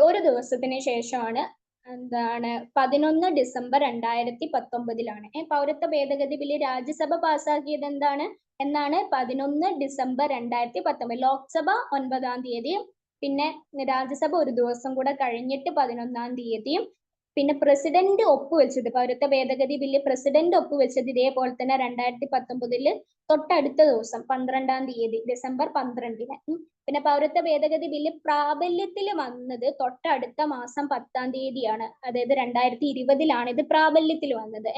ഒരു ദിവസത്തിന് ശേഷമാണ്. എന്താണ് 11 ഡിസംബർ 2019 പൗരത്വ ഭേദഗതി ബില്ല് രാജ്യസഭ പാസാക്കിയത് എന്നാണ് 11 ഡിസംബർ 2019. ലോക്സഭ 9-ാം തീയതിയും പിന്നെ രാജ്യസഭ ഒരു ദിവസം കൂടെ കഴിഞ്ഞിട്ട് 11-ാം തീയതിയും പിന്നെ പ്രസിഡന്റ് ഒപ്പുവെച്ചത് പൗരത്വ ഭേദഗതി ബില്ല് പ്രസിഡന്റ് ഒപ്പുവെച്ചത് ഇതേപോലെ തന്നെ 2019 തൊട്ടടുത്ത ദിവസം 12-ാം തീയതി ഡിസംബർ 12-ന്. പിന്നെ പൗരത്വ ഭേദഗതി ബില്ല് പ്രാബല്യത്തിൽ വന്നത് തൊട്ടടുത്ത മാസം 10-ാം തീയതിയാണ്. അതായത് 2020 ഇത് പ്രാബല്യത്തിൽ വന്നത്.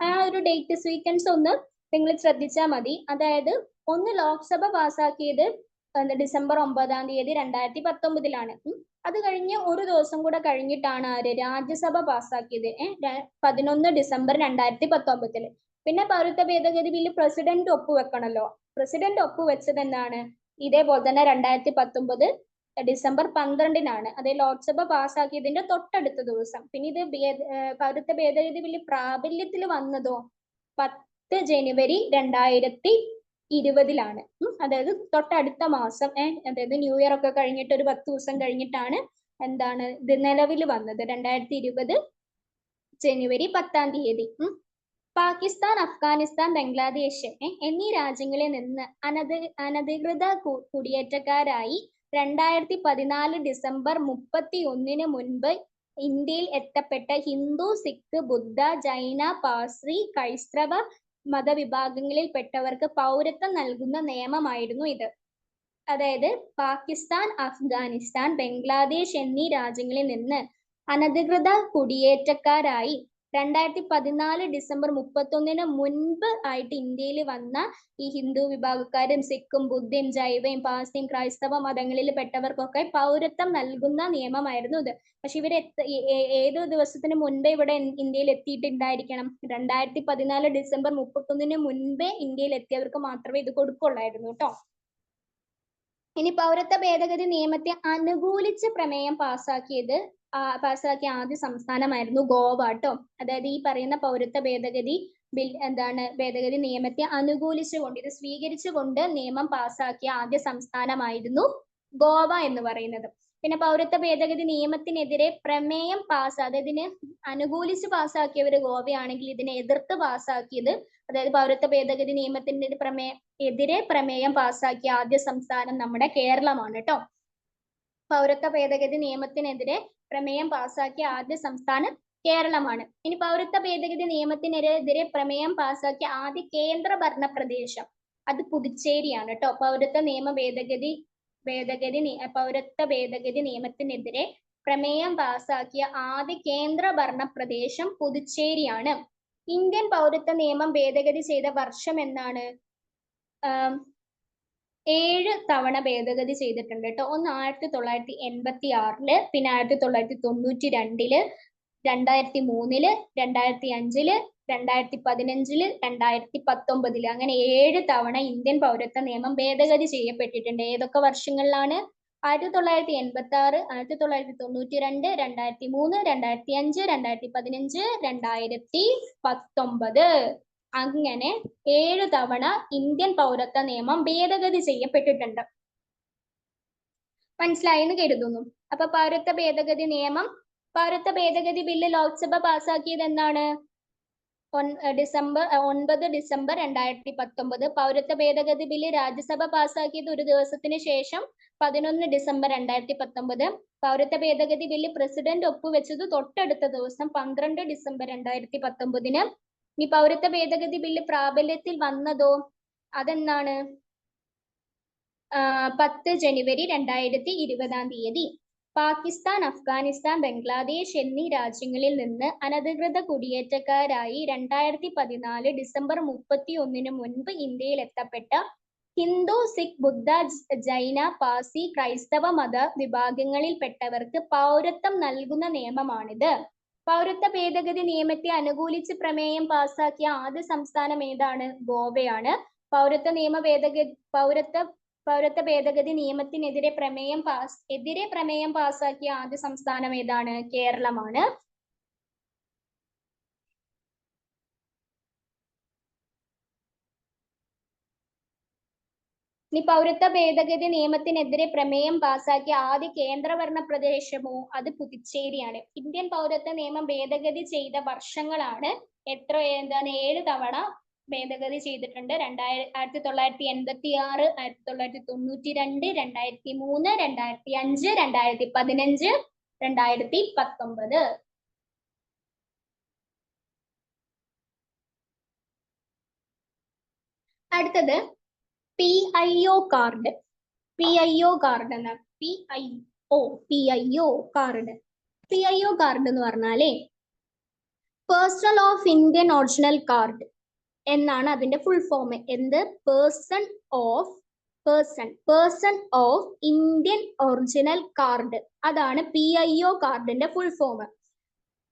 ആ ഒരു ഡേറ്റ് സീക്വൻസ് ഒന്ന് നിങ്ങൾ ശ്രദ്ധിച്ചാൽ മതി. അതായത് ഒന്ന് ലോക്സഭ പാസാക്കിയത് ഡിസംബർ 9-ാം തീയതി 2019. അത് കഴിഞ്ഞ് ഒരു ദിവസം കൂടെ കഴിഞ്ഞിട്ടാണ് രാജ്യസഭ പാസാക്കിയത് 11 ഡിസംബർ 2019. പിന്നെ പൗരത്വ ഭേദഗതി ബില്ല് പ്രസിഡന്റ് ഒപ്പുവെക്കണല്ലോ. പ്രസിഡന്റ് ഒപ്പുവെച്ചത് എന്നാണ് ഇതേപോലെ തന്നെ 2019 ഡിസംബർ 12-നാണ്. അതേ ലോക്സഭ പാസാക്കിയതിന്റെ തൊട്ടടുത്ത ദിവസം. പിന്നെ ഇത് പൗരത്വ ഭേദഗതി ബില്ല് പ്രാബല്യത്തിൽ വന്നതോ 10 ജനുവരി 2020. അതായത് തൊട്ടടുത്ത മാസം അതായത് ന്യൂ ഇയർ ഒക്കെ കഴിഞ്ഞിട്ട് ഒരു 10 ദിവസം കഴിഞ്ഞിട്ടാണ് ഇത് നിലവിൽ വന്നത്. 2020 ജനുവരി 10-ാം തീയതി. പാകിസ്ഥാൻ, അഫ്ഗാനിസ്ഥാൻ, ബംഗ്ലാദേശ് എന്നീ രാജ്യങ്ങളിൽ നിന്ന് അനധികൃത കുടിയേറ്റക്കാരായി 2014 ഡിസംബർ 31-ന് മുൻപ് ഇന്ത്യയിൽ എത്തപ്പെട്ട ഹിന്ദു, സിഖ്, ബുദ്ധ, ജൈന, പാർസി, ക്രൈസ്തവ മതവിഭാഗങ്ങളിൽ പെട്ടവർക്ക് പൗരത്വം നൽകുന്ന നിയമമായിരുന്നു ഇത്. അതായത് പാകിസ്ഥാൻ, അഫ്ഗാനിസ്ഥാൻ, ബംഗ്ലാദേശ് എന്നീ രാജ്യങ്ങളിൽ നിന്ന് അനധികൃത കുടിയേറ്റക്കാരായി 2014 ഡിസംബർ 31-ന് മുൻപ് ആയിട്ട് ഇന്ത്യയിൽ വന്ന ഈ ഹിന്ദു വിഭാഗക്കാരും സിഖും ബുദ്ധയും ജൈവയും പാർസിയും ക്രൈസ്തവ മതങ്ങളിൽ പെട്ടവർക്കൊക്കെ പൗരത്വം നൽകുന്ന നിയമമായിരുന്നു ഇത്. പക്ഷെ ഇവർ ഏത് ദിവസത്തിന് മുൻപേ ഇവിടെ ഇന്ത്യയിൽ എത്തിയിട്ടുണ്ടായിരിക്കണം? 2014 ഡിസംബർ 31-ന് മുൻപേ ഇന്ത്യയിൽ എത്തിയവർക്ക് മാത്രമേ ഇത് കൊടുക്കുള്ളായിരുന്നു കേട്ടോ. ഇനി പൗരത്വ ഭേദഗതി നിയമത്തെ അനുകൂലിച്ച് പ്രമേയം പാസാക്കിയ ആദ്യ സംസ്ഥാനമായിരുന്നു ഗോവ കേട്ടോ. അതായത് ഈ പറയുന്ന പൗരത്വ ഭേദഗതി ഭേദഗതി നിയമത്തെ അനുകൂലിച്ചുകൊണ്ട് ഇത് സ്വീകരിച്ചുകൊണ്ട് നിയമം പാസാക്കിയ ആദ്യ സംസ്ഥാനമായിരുന്നു ഗോവ എന്ന് പറയുന്നത്. പിന്നെ പൗരത്വ ഭേദഗതി നിയമത്തിനെതിരെ പ്രമേയം ഇതിനെ അനുകൂലിച്ച് പാസാക്കിയവർ ഗോവയാണെങ്കിൽ ഇതിനെ എതിർത്ത് പാസാക്കിയത് അതായത് പൗരത്വ ഭേദഗതി നിയമത്തിന്റെ എതിരെ പ്രമേയം പാസാക്കിയ ആദ്യ സംസ്ഥാനം നമ്മുടെ കേരളമാണ് കേട്ടോ. പൗരത്വ ഭേദഗതി നിയമത്തിനെതിരെ പ്രമേയം പാസാക്കിയ ആദ്യ സംസ്ഥാനം കേരളമാണ്. ഇനി പൗരത്വ ഭേദഗതി നിയമത്തിനെതിരെ പ്രമേയം പാസാക്കിയ ആദ്യ കേന്ദ്ര ഭരണ പ്രദേശം അത് പുതുച്ചേരിയാണ് കേട്ടോ. പൗരത്വ ഭേദഗതി നിയമത്തിനെതിരെ പ്രമേയം പാസാക്കിയ ആദ്യ കേന്ദ്ര ഭരണ പ്രദേശം പുതുച്ചേരിയാണ്. ഇന്ത്യൻ പൗരത്വ നിയമം ഭേദഗതി ചെയ്ത വർഷം എന്നാണ്? 7 തവണ ഭേദഗതി ചെയ്തിട്ടുണ്ട് കേട്ടോ. ഒന്ന് 1986, പിന്നെ 1992, 2003, 2005, 2015, 2019 അങ്ങനെ 7 തവണ ഇന്ത്യൻ പൗരത്വ നിയമം ഭേദഗതി ചെയ്യപ്പെട്ടിട്ടുണ്ട്. ഏതൊക്കെ വർഷങ്ങളിലാണ്? 1986, 1992, 2003, 2005, 2015, 2019 അങ്ങനെ 7 തവണ ഇന്ത്യൻ പൗരത്വ നിയമം ഭേദഗതി ചെയ്യപ്പെട്ടിട്ടുണ്ട്. മനസ്സിലായി എന്ന് കരുതുന്നു. അപ്പൊ പൗരത്വ ഭേദഗതി ബില്ല് ലോക്സഭ പാസാക്കിയത് എന്നാണ്? 9 ഡിസംബർ 2019. പൗരത്വ ഭേദഗതി ബില്ല് രാജ്യസഭ പാസാക്കിയത് ഒരു ദിവസത്തിന് ശേഷം 11 ഡിസംബർ 2019. പൗരത്വ ഭേദഗതി ബില്ല് പ്രസിഡന്റ് ഒപ്പുവെച്ചത് തൊട്ടടുത്ത ദിവസം 12 ഡിസംബർ 2019. ഈ പൗരത്വ ഭേദഗതി ബില്ല് പ്രാബല്യത്തിൽ വന്നതോ അതെന്നാണ്? 10 ജനുവരി 2020 പാകിസ്ഥാൻ, അഫ്ഗാനിസ്ഥാൻ, ബംഗ്ലാദേശ് എന്നീ രാജ്യങ്ങളിൽ നിന്ന് അനധികൃത കുടിയേറ്റക്കാരായി 2014 ഡിസംബർ 31 മുൻപ് ഇന്ത്യയിൽ എത്തപ്പെട്ട ഹിന്ദു, സിഖ്, ബുദ്ധ, ജൈന, പാസി, ക്രൈസ്തവ മത വിഭാഗങ്ങളിൽപ്പെട്ടവർക്ക് പൗരത്വം നൽകുന്ന നിയമമാണിത്. പൗരത്വ ഭേദഗതി നിയമത്തെ അനുകൂലിച്ച് പ്രമേയം പാസാക്കിയ ആദ്യ സംസ്ഥാനം ഏതാണ്? ഗോവയാണ്. പൗരത്വ ഭേദഗതി നിയമത്തിനെതിരെ പ്രമേയം പാസാക്കിയ ആദ്യ സംസ്ഥാനം ഏതാണ്? കേരളമാണ്. ഇനി പൗരത്വ ഭേദഗതി നിയമത്തിനെതിരെ പ്രമേയം പാസാക്കിയ ആദ്യ കേന്ദ്രഭരണ പ്രദേശമോ? അത് പുതുച്ചേരിയാണ്. ഇന്ത്യൻ പൗരത്വ നിയമം ഭേദഗതി ചെയ്ത വർഷങ്ങളാണ് എന്താണ് 7 തവണ ഭേദഗതി ചെയ്തിട്ടുണ്ട്. 1986, 1992, 2003, 2005, 2015, 2019. അടുത്തത് PIO കാർഡ്. PIO കാർഡ് എന്ന് പറഞ്ഞാലേ personal of Indian original card എന്നാണ് അതിന്റെ ഫുൾ ഫോം. എന്ത്? Person of Indian original card. അതാണ് PIO കാർഡിന്റെ full form.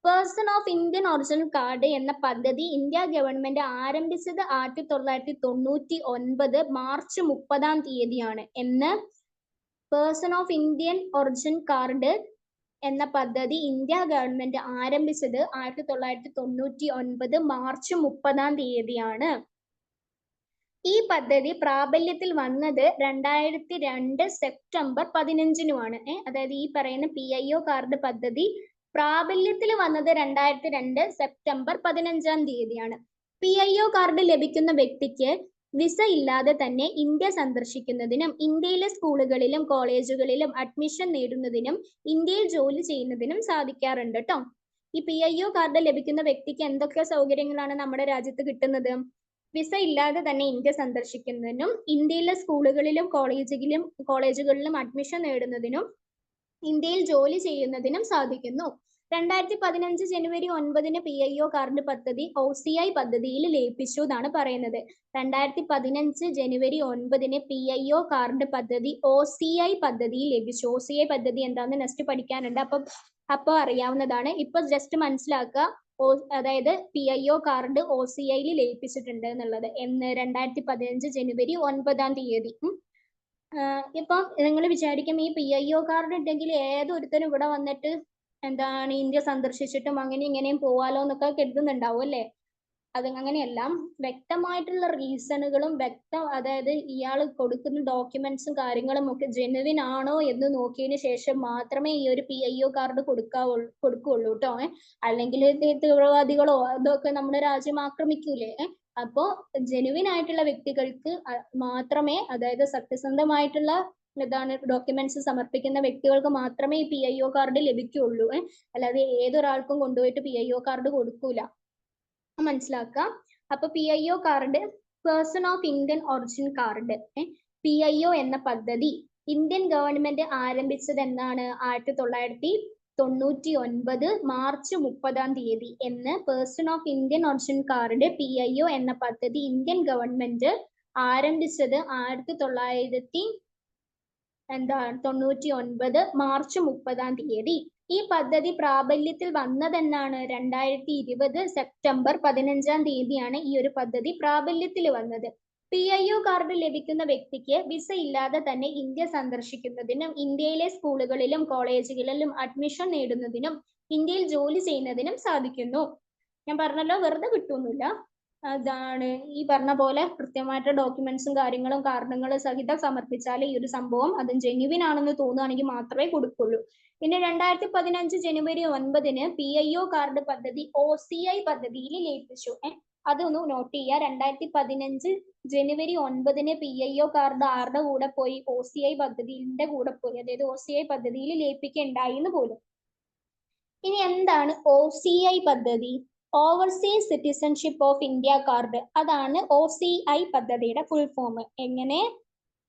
Person of Indian original card എന്ന പദ്ധതി ഇന്ത്യ ഗവൺമെന്റ് ആരംഭിച്ചത് 1999 മാർച്ച് 30 എന്ന് person of Indian origin card എന്ന പദ്ധതി ഇന്ത്യ ഗവൺമെന്റ് ആരംഭിച്ചത് 1999 മാർച്ച് 30 ഈ പദ്ധതി പ്രാബല്യത്തിൽ വന്നത് 2002 സെപ്റ്റംബർ 15 അതായത് ഈ പറയുന്ന PIO കാർഡ് പദ്ധതി പ്രാബല്യത്തിൽ വന്നത് 2002 സെപ്റ്റംബർ 15 PIO കാർഡ് ലഭിക്കുന്ന വ്യക്തിക്ക് വിസ ഇല്ലാതെ തന്നെ ഇന്ത്യ സന്ദർശിക്കുന്നതിനും ഇന്ത്യയിലെ സ്കൂളുകളിലും കോളേജുകളിലും അഡ്മിഷൻ നേടുന്നതിനും ഇന്ത്യയിൽ ജോലി ചെയ്യുന്നതിനും സാധിക്കാറുണ്ട് കേട്ടോ. ഈ PIO കാർഡ് ലഭിക്കുന്ന വ്യക്തിക്ക് എന്തൊക്കെ സൗകര്യങ്ങളാണ് നമ്മുടെ രാജ്യത്ത് കിട്ടുന്നത്? വിസ ഇല്ലാതെ തന്നെ ഇന്ത്യ സന്ദർശിക്കുന്നതിനും ഇന്ത്യയിലെ സ്കൂളുകളിലും കോളേജുകളിലും അഡ്മിഷൻ നേടുന്നതിനും ഇന്ത്യയിൽ ജോലി ചെയ്യുന്നതിനും സാധിക്കുന്നു. 2015 ജനുവരി 9 PIO കാർഡ് പദ്ധതി OCI പദ്ധതിയിൽ ലയിപ്പിച്ചു എന്നാണ് പറയുന്നത്. 2015 ജനുവരി 9 PIO കാർഡ് പദ്ധതി OCI പദ്ധതിയിൽ ലഭിച്ചു. OCI പദ്ധതി എന്താണെന്ന് നെക്സ്റ്റ് പഠിക്കാനുണ്ട്. അപ്പൊ അറിയാവുന്നതാണ്. ഇപ്പൊ ജസ്റ്റ് മനസ്സിലാക്കുക. അതായത് PIO കാർഡ് OCIയിൽ ലയിപ്പിച്ചിട്ടുണ്ട് എന്നുള്ളത്. എന്ന് 2015 ജനുവരി 9 ഇപ്പം നിങ്ങൾ വിചാരിക്കും ഈ PIO കാർഡ് ഉണ്ടെങ്കിൽ ഏതൊരുത്തരും ഇവിടെ വന്നിട്ട് എന്താണ് ഇന്ത്യ സന്ദർശിച്ചിട്ടും അങ്ങനെ ഇങ്ങനെയും പോവാലോ എന്നൊക്കെ കരുതുന്നുണ്ടാവും അല്ലേ? അത് അങ്ങനെയല്ല. വ്യക്തമായിട്ടുള്ള റീസണുകളും അതായത് ഇയാൾ കൊടുക്കുന്ന ഡോക്യുമെന്റ്സും കാര്യങ്ങളും ഒക്കെ ജെനുവിൻ ആണോ എന്ന് നോക്കിയതിന് ശേഷം മാത്രമേ ഈ ഒരു PIO കാർഡ് കൊടുക്കുള്ളൂ കേട്ടോ. അല്ലെങ്കിൽ തീവ്രവാദികളോ അതൊക്കെ നമ്മുടെ രാജ്യം ആക്രമിക്കൂലേ? അപ്പോ ജെനുവിൻ ആയിട്ടുള്ള വ്യക്തികൾക്ക് മാത്രമേ, അതായത് സത്യസന്ധമായിട്ടുള്ള ഡോക്യുമെന്റ്സ് സമർപ്പിക്കുന്ന വ്യക്തികൾക്ക് മാത്രമേ ഈ PIO കാർഡ് ലഭിക്കുള്ളൂ. അല്ലാതെ ഏതൊരാൾക്കും കൊണ്ടുപോയിട്ട് PIO കാർഡ് കൊടുക്കൂല. മനസ്സിലാക്കുക. അപ്പൊ PIO card person of Indian origin card PIO എന്ന പദ്ധതി ഇന്ത്യൻ ഗവൺമെന്റ് ആരംഭിച്ചത് എന്നാണ് 1999 മാർച്ച് 30 എന്ന് person of Indian origin card PIO എന്ന പദ്ധതി ഇന്ത്യൻ ഗവൺമെന്റ് ആരംഭിച്ചത് 1999 മാർച്ച് 30 ഈ പദ്ധതി പ്രാബല്യത്തിൽ വന്നതെന്നാണ് 2020 സെപ്റ്റംബർ 15 ഈ ഒരു പദ്ധതി പ്രാബല്യത്തിൽ വന്നത്. PIO കാർഡ് ലഭിക്കുന്ന വ്യക്തിക്ക് വിസ ഇല്ലാതെ തന്നെ ഇന്ത്യ സന്ദർശിക്കുന്നതിനും ഇന്ത്യയിലെ സ്കൂളുകളിലും കോളേജുകളിലും അഡ്മിഷൻ നേടുന്നതിനും ഇന്ത്യയിൽ ജോലി ചെയ്യുന്നതിനും സാധിക്കുന്നു. ഞാൻ പറഞ്ഞല്ലോ, വെറുതെ കിട്ടുന്നില്ല. അതാണ് ഈ പറഞ്ഞ പോലെ കൃത്യമായിട്ട് ഡോക്യുമെന്റ്സും കാര്യങ്ങളും കാരണങ്ങളും സഹിതം സമർപ്പിച്ചാൽ ഈ ഒരു സംഭവം അത് ജെന്യുവിൻ ആണെന്ന് തോന്നുകയാണെങ്കിൽ മാത്രമേ കൊടുക്കുള്ളൂ. പിന്നെ 2015 ജനുവരി 9 PIO കാർഡ് പദ്ധതി OCI പദ്ധതിയിൽ ലയിപ്പിച്ചു. അതൊന്ന് നോട്ട് ചെയ്യുക. 2015 ജനുവരി 9 PIO കാർഡ് ആരുടെ കൂടെ പോയി? OCI പദ്ധതിയുടെ കൂടെ പോയി. അതായത് OCI പദ്ധതിയിൽ ലയിപ്പിക്കുകയുണ്ടായിന്ന് പോലും. ഇനി എന്താണ് OCI പദ്ധതി? Overseas citizenship of India card. അതാണ് OCI പദ്ധതിയുടെ ഫുൾ ഫോം. എങ്ങനെ?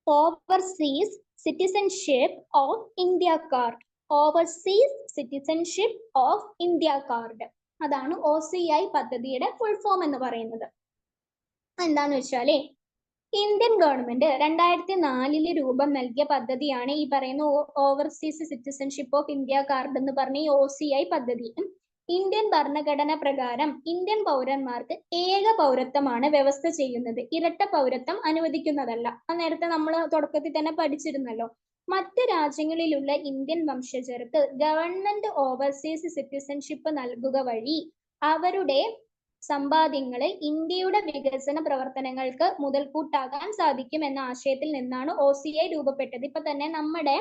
Overseas citizenship of India card. Overseas citizenship of India card. അതാണ് OCI പദ്ധതിയുടെ ഫുൾ ഫോം എന്ന് പറയുന്നത്. എന്താന്ന് വെച്ചാലേ ഇന്ത്യൻ ഗവൺമെന്റ് 2004 രൂപം നൽകിയ പദ്ധതിയാണ് ഈ പറയുന്ന overseas citizenship of India card എന്ന് പറഞ്ഞ ഈ OCI പദ്ധതി. ഇന്ത്യൻ ഭരണഘടന പ്രകാരം ഇന്ത്യൻ പൗരന്മാർക്ക് ഏക പൗരത്വമാണ് വ്യവസ്ഥ ചെയ്യുന്നത്. ഇരട്ട പൗരത്വം അനുവദിക്കുന്നതല്ല. നേരത്തെ നമ്മൾ തുടക്കത്തിൽ തന്നെ പഠിച്ചിരുന്നല്ലോ. മറ്റ് രാജ്യങ്ങളിലുള്ള ഇന്ത്യൻ വംശജർക്ക് ഗവൺമെന്റ് ഓവർസീസ് സിറ്റിസൺഷിപ്പ് നൽകുക വഴി അവരുടെ സമ്പാദ്യങ്ങള് ഇന്ത്യയുടെ വികസന പ്രവർത്തനങ്ങൾക്ക് മുതൽക്കൂട്ടാകാൻ സാധിക്കും എന്ന ആശയത്തിൽ നിന്നാണ് OCI രൂപപ്പെട്ടത്. ഇപ്പൊ തന്നെ നമ്മുടെ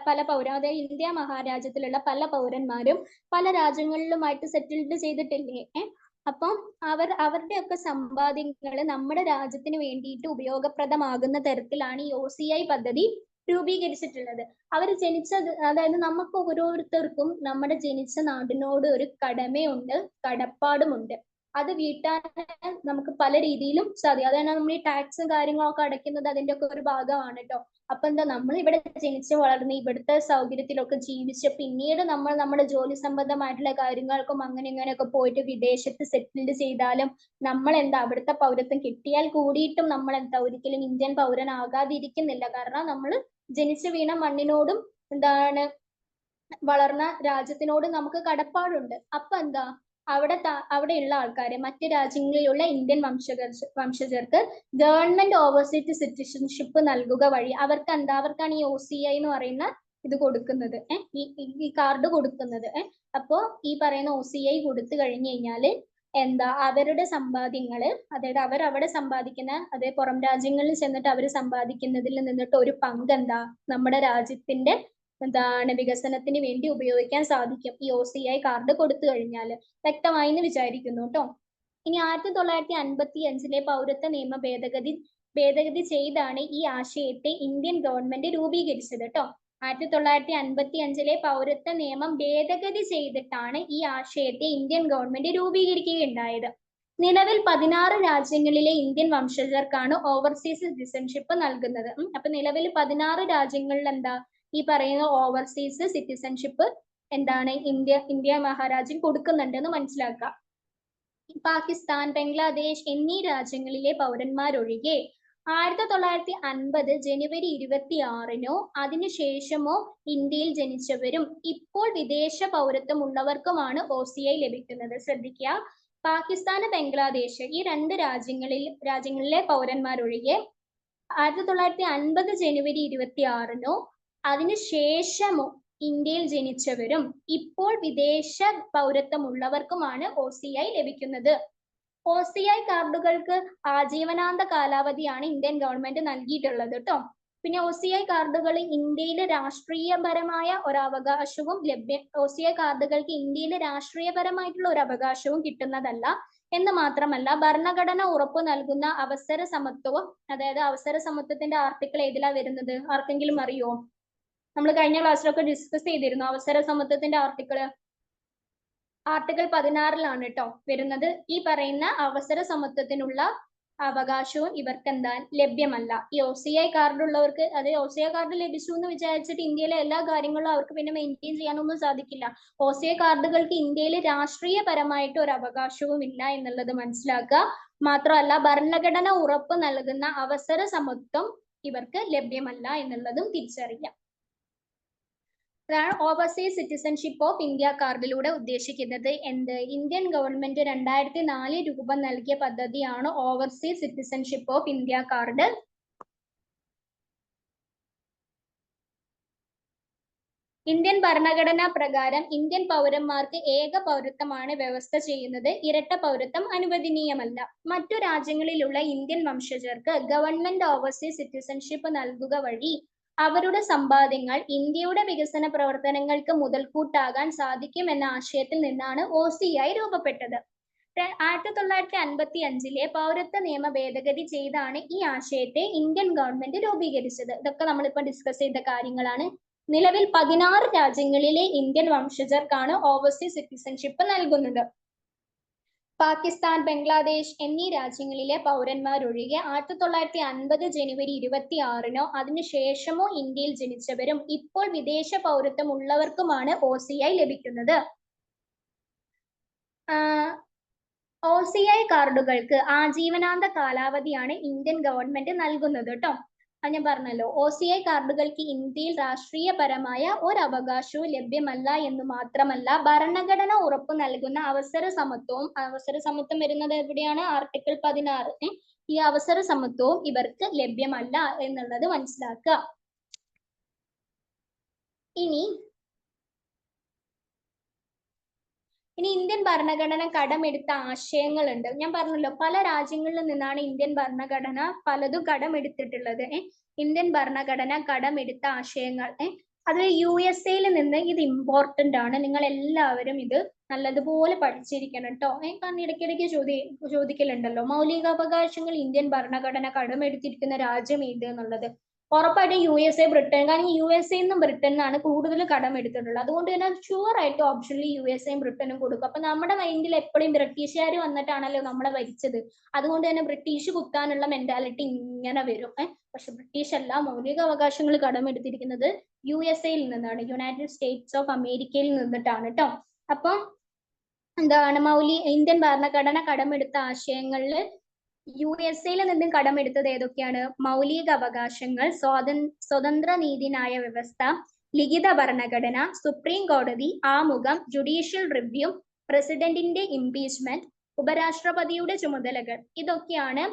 പല അതായത് ഇന്ത്യ മഹാരാജ്യത്തിലുള്ള പല പൗരന്മാരും പല രാജ്യങ്ങളിലുമായിട്ട് സെറ്റിൽഡ് ചെയ്തിട്ടില്ലേ. അപ്പം അവരുടെയൊക്കെ സമ്പാദ്യങ്ങൾ നമ്മുടെ രാജ്യത്തിന് വേണ്ടിയിട്ട് ഉപയോഗപ്രദമാകുന്ന തരത്തിലാണ് ഈ OCI പദ്ധതി രൂപീകരിച്ചിട്ടുള്ളത്. അവർ ജനിച്ചത്, അതായത് നമുക്ക് ഓരോരുത്തർക്കും നമ്മുടെ ജനിച്ച നാടിനോട് ഒരു കടമയുണ്ട്, കടപ്പാടുമുണ്ട്. അത് വീട്ടാൻ നമുക്ക് പല രീതിയിലും സാധിക്കും. അതാണ് നമ്മൾ ഈ ടാക്സും കാര്യങ്ങളൊക്കെ അടയ്ക്കുന്നത് അതിന്റെ ഒക്കെ ഒരു ഭാഗമാണ് കേട്ടോ. അപ്പൊ നമ്മൾ ഇവിടെ ജനിച്ച് വളർന്ന് ഇവിടുത്തെ സൗകര്യത്തിലൊക്കെ ജീവിച്ച് പിന്നീട് നമ്മൾ നമ്മുടെ ജോലി സംബന്ധമായിട്ടുള്ള കാര്യങ്ങൾക്കും അങ്ങനെ ഇങ്ങനെയൊക്കെ പോയിട്ട് വിദേശത്ത് സെറ്റിൽഡ് ചെയ്താലും നമ്മൾ അവിടുത്തെ പൗരത്വം കിട്ടിയാൽ കൂടിയിട്ടും നമ്മൾ ഒരിക്കലും ഇന്ത്യൻ പൗരനാകാതിരിക്കുന്നില്ല. കാരണം നമ്മൾ ജനിച്ചു വീണ മണ്ണിനോടും വളർന്ന രാജ്യത്തിനോടും നമുക്ക് കടപ്പാടുണ്ട്. അപ്പൊ അവിടെയുള്ള ആൾക്കാരെ, മറ്റ് രാജ്യങ്ങളിലുള്ള ഇന്ത്യൻ വംശജർക്ക് ഗവൺമെന്റ് ഓവർസീസ് സിറ്റിസൺഷിപ്പ് നൽകുക വഴി അവർക്കാണ് ഈ OCI എന്ന് പറയുന്ന ഇത് കൊടുക്കുന്നത്, ഈ കാർഡ് കൊടുക്കുന്നത്. അപ്പോ ഈ പറയുന്ന OCI കൊടുത്തു കഴിഞ്ഞു കഴിഞ്ഞാല് അവരുടെ സമ്പാദ്യങ്ങള്, അതായത് അവിടെ സമ്പാദിക്കുന്ന പുറം രാജ്യങ്ങളിൽ ചെന്നിട്ട് അവർ സമ്പാദിക്കുന്നതിൽ നിന്നിട്ട് ഒരു പങ്ക് നമ്മുടെ രാജ്യത്തിന്റെ വികസനത്തിന് വേണ്ടി ഉപയോഗിക്കാൻ സാധിക്കും ഈ OCI കാർഡ് കൊടുത്തു കഴിഞ്ഞാൽ. വ്യക്തമായി എന്ന് വിചാരിക്കുന്നു കേട്ടോ. ഇനി 1955 പൗരത്വ നിയമ ഭേദഗതി ചെയ്താണ് ഈ ആശയത്തെ ഇന്ത്യൻ ഗവൺമെന്റ് രൂപീകരിച്ചത് കേട്ടോ. 1955 പൗരത്വ നിയമം ഭേദഗതി ചെയ്തിട്ടാണ് ഈ ആശയത്തെ ഇന്ത്യൻ ഗവൺമെന്റ് രൂപീകരിക്കുകയുണ്ടായത്. നിലവിൽ 16 രാജ്യങ്ങളിലെ ഇന്ത്യൻ വംശജർക്കാണ് ഓവർസീസ് സിറ്റിസൺഷിപ്പ് നൽകുന്നത്. അപ്പൊ നിലവിൽ 16 രാജ്യങ്ങളിൽ ഈ പറയുന്ന ഓവർസീസ് സിറ്റിസൺഷിപ്പ് ഇന്ത്യ മഹാരാജ്യം കൊടുക്കുന്നുണ്ടെന്ന് മനസ്സിലാക്കുക. പാകിസ്ഥാൻ, ബംഗ്ലാദേശ് എന്നീ രാജ്യങ്ങളിലെ പൗരന്മാരൊഴികെ 1950 ജനുവരി 26 അതിനുശേഷമോ ഇന്ത്യയിൽ ജനിച്ചവരും ഇപ്പോൾ വിദേശ പൗരത്വം ഉള്ളവർക്കുമാണ് OCI ലഭിക്കുന്നത്. ശ്രദ്ധിക്കുക, പാകിസ്ഥാന്, ബംഗ്ലാദേശ് ഈ രണ്ട് രാജ്യങ്ങളിലെ പൗരന്മാരൊഴികെ 1950 ജനുവരി 26 അതിനുശേഷമോ ഇന്ത്യയിൽ ജനിച്ചവരും ഇപ്പോൾ വിദേശ പൗരത്വമുള്ളവർക്കുമാണ് OCI ലഭിക്കുന്നത്. OCI കാർഡുകൾക്ക് ആജീവനാന്ത കാലാവധിയാണ് ഇന്ത്യൻ ഗവൺമെന്റ് നൽകിയിട്ടുള്ളത് കേട്ടോ. പിന്നെ OCI കാർഡുകൾ ഇന്ത്യയിലെ രാഷ്ട്രീയപരമായ ഒരു അവകാശവും OCI കാർഡുകൾക്ക് ഇന്ത്യയിലെ രാഷ്ട്രീയപരമായിട്ടുള്ള ഒരു അവകാശവും കിട്ടുന്നതല്ല എന്ന് മാത്രമല്ല, ഭരണഘടന ഉറപ്പു നൽകുന്ന അവസര സമത്വവും, അതായത് അവസര സമത്വത്തിന്റെ ആർട്ടിക്കിൾ ഏതിലാ വരുന്നത്? ആർക്കെങ്കിലും അറിയോ? നമ്മൾ കഴിഞ്ഞ ക്ലാസ്സിലൊക്കെ ഡിസ്കസ് ചെയ്തിരുന്നു അവസര സമത്വത്തിന്റെ ആർട്ടിക്കിൾ 16 കേട്ടോ വരുന്നത്. ഈ പറയുന്ന അവസര സമത്വത്തിനുള്ള അവകാശവും ഇവർക്ക് ലഭ്യമല്ല. ഈ OCI കാർഡ് ഉള്ളവർക്ക്, അത് OCI കാർഡ് ലഭിച്ചു എന്ന് വിചാരിച്ചിട്ട് ഇന്ത്യയിലെ എല്ലാ കാര്യങ്ങളും അവർക്ക് പിന്നെ മെയിൻറ്റെയിൻ ചെയ്യാനൊന്നും സാധിക്കില്ല. OCI കാർഡുകൾക്ക് ഇന്ത്യയിൽ രാഷ്ട്രീയപരമായിട്ട് ഒരു അവകാശവും ഇല്ല എന്നുള്ളത് മനസ്സിലാക്കുക. മാത്രമല്ല, ഭരണഘടന ഉറപ്പ് നൽകുന്ന അവസര സമത്വം ഇവർക്ക് ലഭ്യമല്ല എന്നുള്ളതും തിരിച്ചറിയാം. അതാണ് ഓവർസീസ് സിറ്റിസൺഷിപ്പ് ഓഫ് ഇന്ത്യ കാർഡിലൂടെ ഉദ്ദേശിക്കുന്നത്. ഇന്ത്യൻ ഗവൺമെന്റ് 2004 രൂപം നൽകിയ പദ്ധതിയാണ് overseas citizenship of India card. Indian ഭരണഘടനാ പ്രകാരം ഇന്ത്യൻ പൗരന്മാർക്ക് ഏക പൗരത്വമാണ് വ്യവസ്ഥ ചെയ്യുന്നത്. ഇരട്ട പൗരത്വം അനുവദനീയമല്ല. മറ്റു രാജ്യങ്ങളിലുള്ള ഇന്ത്യൻ വംശജർക്ക് ഗവൺമെന്റ് ഓവർസീസ് സിറ്റിസൺഷിപ്പ് നൽകുക വഴി അവരുടെ സമ്പാദ്യങ്ങൾ ഇന്ത്യയുടെ വികസന പ്രവർത്തനങ്ങൾക്ക് മുതൽക്കൂട്ടാകാൻ സാധിക്കും എന്ന ആശയത്തിൽ നിന്നാണ് OCI രൂപപ്പെട്ടത്. 1955 പൗരത്വ നിയമ ഭേദഗതി ചെയ്താണ് ഈ ആശയത്തെ ഇന്ത്യൻ ഗവൺമെന്റ് രൂപീകരിച്ചത്. ഇതൊക്കെ നമ്മളിപ്പോ ഡിസ്കസ് ചെയ്ത കാര്യങ്ങളാണ്. നിലവിൽ 16 രാജ്യങ്ങളിലെ ഇന്ത്യൻ വംശജർക്കാണ് ഓവർസീസ് സിറ്റിസൺഷിപ്പ് നൽകുന്നത്. പാകിസ്ഥാൻ, ബംഗ്ലാദേശ് എന്നീ രാജ്യങ്ങളിലെ പൗരന്മാരൊഴികെ 1950 ജനുവരി 26-നോ അതിനുശേഷമോ ഇന്ത്യയിൽ ജനിച്ചവരും ഇപ്പോൾ വിദേശ പൗരത്വം ഉള്ളവർക്കുമാണ് OCI ലഭിക്കുന്നത്. OCI കാർഡുകൾക്ക് ആജീവനാന്ത കാലാവധിയാണ് ഇന്ത്യൻ ഗവൺമെന്റ് നൽകുന്നത് കേട്ടോ. അത് ഞാൻ പറഞ്ഞല്ലോ, OCI കാർഡുകൾക്ക് ഇന്ത്യയിൽ രാഷ്ട്രീയപരമായ ഒരു അവകാശവും ലഭ്യമല്ല എന്ന് മാത്രമല്ല, ഭരണഘടന ഉറപ്പു നൽകുന്ന അവസര സമത്വം വരുന്നത് എവിടെയാണ്? ആർട്ടിക്കിൾ 16. ഈ അവസര സമത്വവും ഇവർക്ക് ലഭ്യമല്ല എന്നുള്ളത് മനസ്സിലാക്കുക. ഇനി ഇന്ത്യൻ ഭരണഘടന കടമെടുത്ത ആശയങ്ങളുണ്ട്. ഞാൻ പറഞ്ഞല്ലോ, പല രാജ്യങ്ങളിൽ നിന്നാണ് ഇന്ത്യൻ ഭരണഘടന പലതും കടമെടുത്തിട്ടുള്ളത്. ഇന്ത്യൻ ഭരണഘടന കടമെടുത്ത ആശയങ്ങൾ അത് USA നിന്ന് ഇത് ഇമ്പോർട്ടന്റ് ആണ്. നിങ്ങൾ എല്ലാവരും ഇത് നല്ലതുപോലെ പഠിച്ചിരിക്കണം കേട്ടോ. കാരണം ഇടയ്ക്കിടയ്ക്ക് ചോദിക്കലുണ്ടല്ലോ, മൗലികാവകാശങ്ങൾ ഇന്ത്യൻ ഭരണഘടന കടമെടുത്തിരിക്കുന്ന രാജ്യം ഏത് എന്നുള്ളത്. ഉറപ്പായിട്ടും USA, ബ്രിട്ടൻ. കാരണം USA നിന്നും ബ്രിട്ടനാണ് കൂടുതൽ കടമെടുത്തിട്ടുള്ളത്. അതുകൊണ്ട് തന്നെ ഷുവർ ആയിട്ട് ഓപ്ഷനിൽ USAയും ബ്രിട്ടനും കൊടുക്കും. അപ്പൊ നമ്മുടെ മൈൻഡിൽ എപ്പോഴും ബ്രിട്ടീഷുകാർ വന്നിട്ടാണല്ലോ നമ്മളെ ഭരിച്ചത്. അതുകൊണ്ട് തന്നെ ബ്രിട്ടീഷ് കുത്താനുള്ള മെന്റാലിറ്റി ഇങ്ങനെ വരും. പക്ഷെ ബ്രിട്ടീഷ് അല്ല, മൗലിക അവകാശങ്ങൾ കടമെടുത്തിരിക്കുന്നത് USAയിൽ നിന്നാണ്, യുണൈറ്റഡ് സ്റ്റേറ്റ്സ് ഓഫ് അമേരിക്കയിൽ നിന്നിട്ടാണ് കേട്ടോ. അപ്പം എന്താണ് ഇന്ത്യൻ ഭരണഘടന കടമെടുത്ത ആശയങ്ങളിൽ USA നിന്നും കടമെടുത്തത് ഏതൊക്കെയാണ്? മൗലിക അവകാശങ്ങൾ, സ്വതന്ത്ര നീതിന്യായ വ്യവസ്ഥ, ലിഖിത ഭരണഘടന, സുപ്രീം കോടതി, ആമുഖം, ജുഡീഷ്യൽ റിവ്യൂ, പ്രസിഡന്റിന്റെ ഇംപീച്ച്മെന്റ്, ഉപരാഷ്ട്രപതിയുടെ ചുമതലകൾ. ഇതൊക്കെയാണ്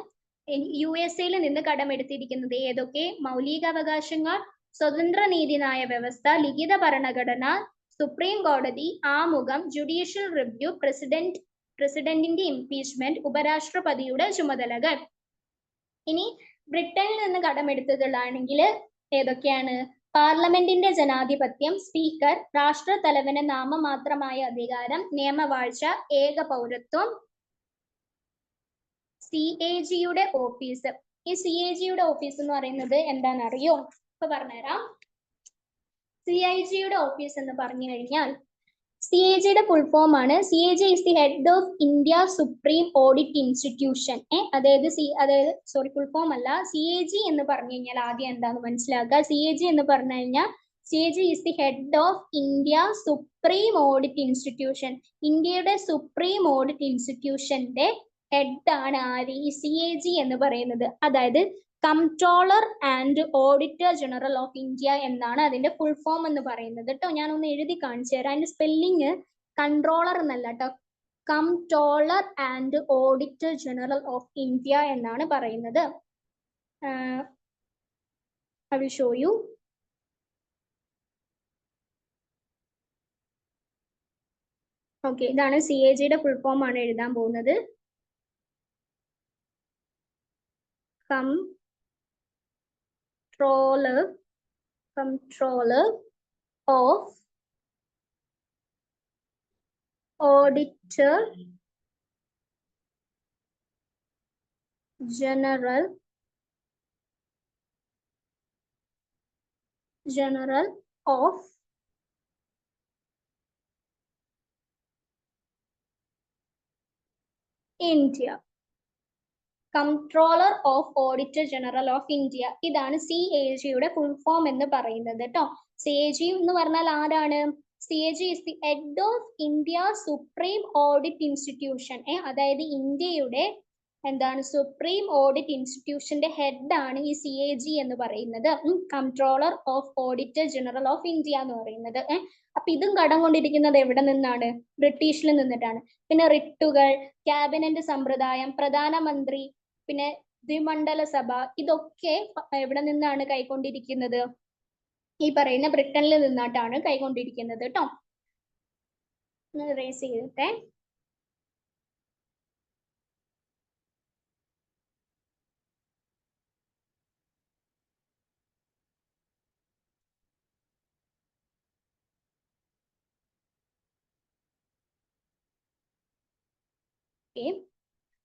USA നിന്ന് കടമെടുത്തിരിക്കുന്നത്. ഏതൊക്കെ? മൗലിക അവകാശങ്ങൾ, സ്വതന്ത്ര നീതിന്യായ വ്യവസ്ഥ, ലിഖിത ഭരണഘടന, സുപ്രീം കോടതി, ആമുഖം, ജുഡീഷ്യൽ റിവ്യൂ, പ്രസിഡന്റിന്റെ ഇംപീച്ച്മെന്റ്, ഉപരാഷ്ട്രപതിയുടെ ചുമതലകൾ. ഇനി ബ്രിട്ടനിൽ നിന്ന് കടമെടുത്തതാണെങ്കിൽ ഏതൊക്കെയാണ്? പാർലമെന്റിന്റെ ജനാധിപത്യം, സ്പീക്കർ, രാഷ്ട്രത്തലവന് നാമമാത്രമായ അധികാരം, നിയമവാഴ്ച, ഏക പൗരത്വം, CAGയുടെ ഓഫീസ്. ഈ CAGയുടെ ഓഫീസ് എന്ന് പറയുന്നത് എന്താണെന്നറിയോ? ഇപ്പൊ പറഞ്ഞുതരാം. CIGയുടെ ഓഫീസ് എന്ന് പറഞ്ഞു കഴിഞ്ഞാൽ CAGയുടെ ഫുൾ ഫോം ആണ് CAG is the head of India supreme audit institution. Full form അല്ല. CAG എന്ന് പറഞ്ഞു കഴിഞ്ഞാൽ ആദ്യം എന്താന്ന് മനസ്സിലാക്കുക. CAG എന്ന് പറഞ്ഞു കഴിഞ്ഞാൽ CAG is the head of India supreme audit institution. ഇന്ത്യയുടെ സുപ്രീം ഓഡിറ്റ് ഇൻസ്റ്റിറ്റ്യൂഷന്റെ ഹെഡ് ആണ് ആര്? ഈ CAG എന്ന് പറയുന്നത്. അതായത് comptroller and auditor general of India എന്നാണ് അതിന്റെ ഫുൾ ഫോം എന്ന് പറയുന്നത് കേട്ടോ. ഞാനൊന്ന് എഴുതി കാണിച്ചു തരാം. അതിന്റെ സ്പെല്ലിങ് കൺട്രോളർ എന്നല്ല കേട്ടോ, comptroller and auditor general of India എന്നാണ് പറയുന്നത്. I will show you. Okay, ഇതാണ് CAGയുടെ ഫുൾ ഫോം ആണ് എഴുതാൻ പോകുന്നത്. Controller of Auditor General of India. Comptroller of auditor general of India. ഇതാണ് CAGയുടെ ഫുൾ ഫോം എന്ന് പറയുന്നത് കേട്ടോ. CAG എന്ന് പറഞ്ഞാൽ ആരാണ്? CAG is the head of India supreme audit institution. അതായത് ഇന്ത്യയുടെ സുപ്രീം ഓഡിറ്റ് ഇൻസ്റ്റിറ്റ്യൂഷന്റെ ഹെഡ് ആണ് ഈ CAG എന്ന് പറയുന്നത്. Comptroller of auditor general of India എന്ന് പറയുന്നത്. അപ്പൊ ഇതും കടം കൊണ്ടിരിക്കുന്നത് എവിടെ നിന്നാണ്? ബ്രിട്ടീഷിൽ നിന്നിട്ടാണ്. പിന്നെ റിട്ടുകൾ, ക്യാബിനറ്റ് സമ്പ്രദായം, പ്രധാനമന്ത്രി, പിന്നെ ദ്വിമണ്ഡല സഭ, ഇതൊക്കെ എവിടെ നിന്നാണ് കൈക്കൊണ്ടിരിക്കുന്നത്? ഈ പറയുന്ന ബ്രിട്ടനിൽ നിന്നിട്ടാണ് കൈക്കൊണ്ടിരിക്കുന്നത് കേട്ടോ. റേസ് ചെയ്തിട്ടെ.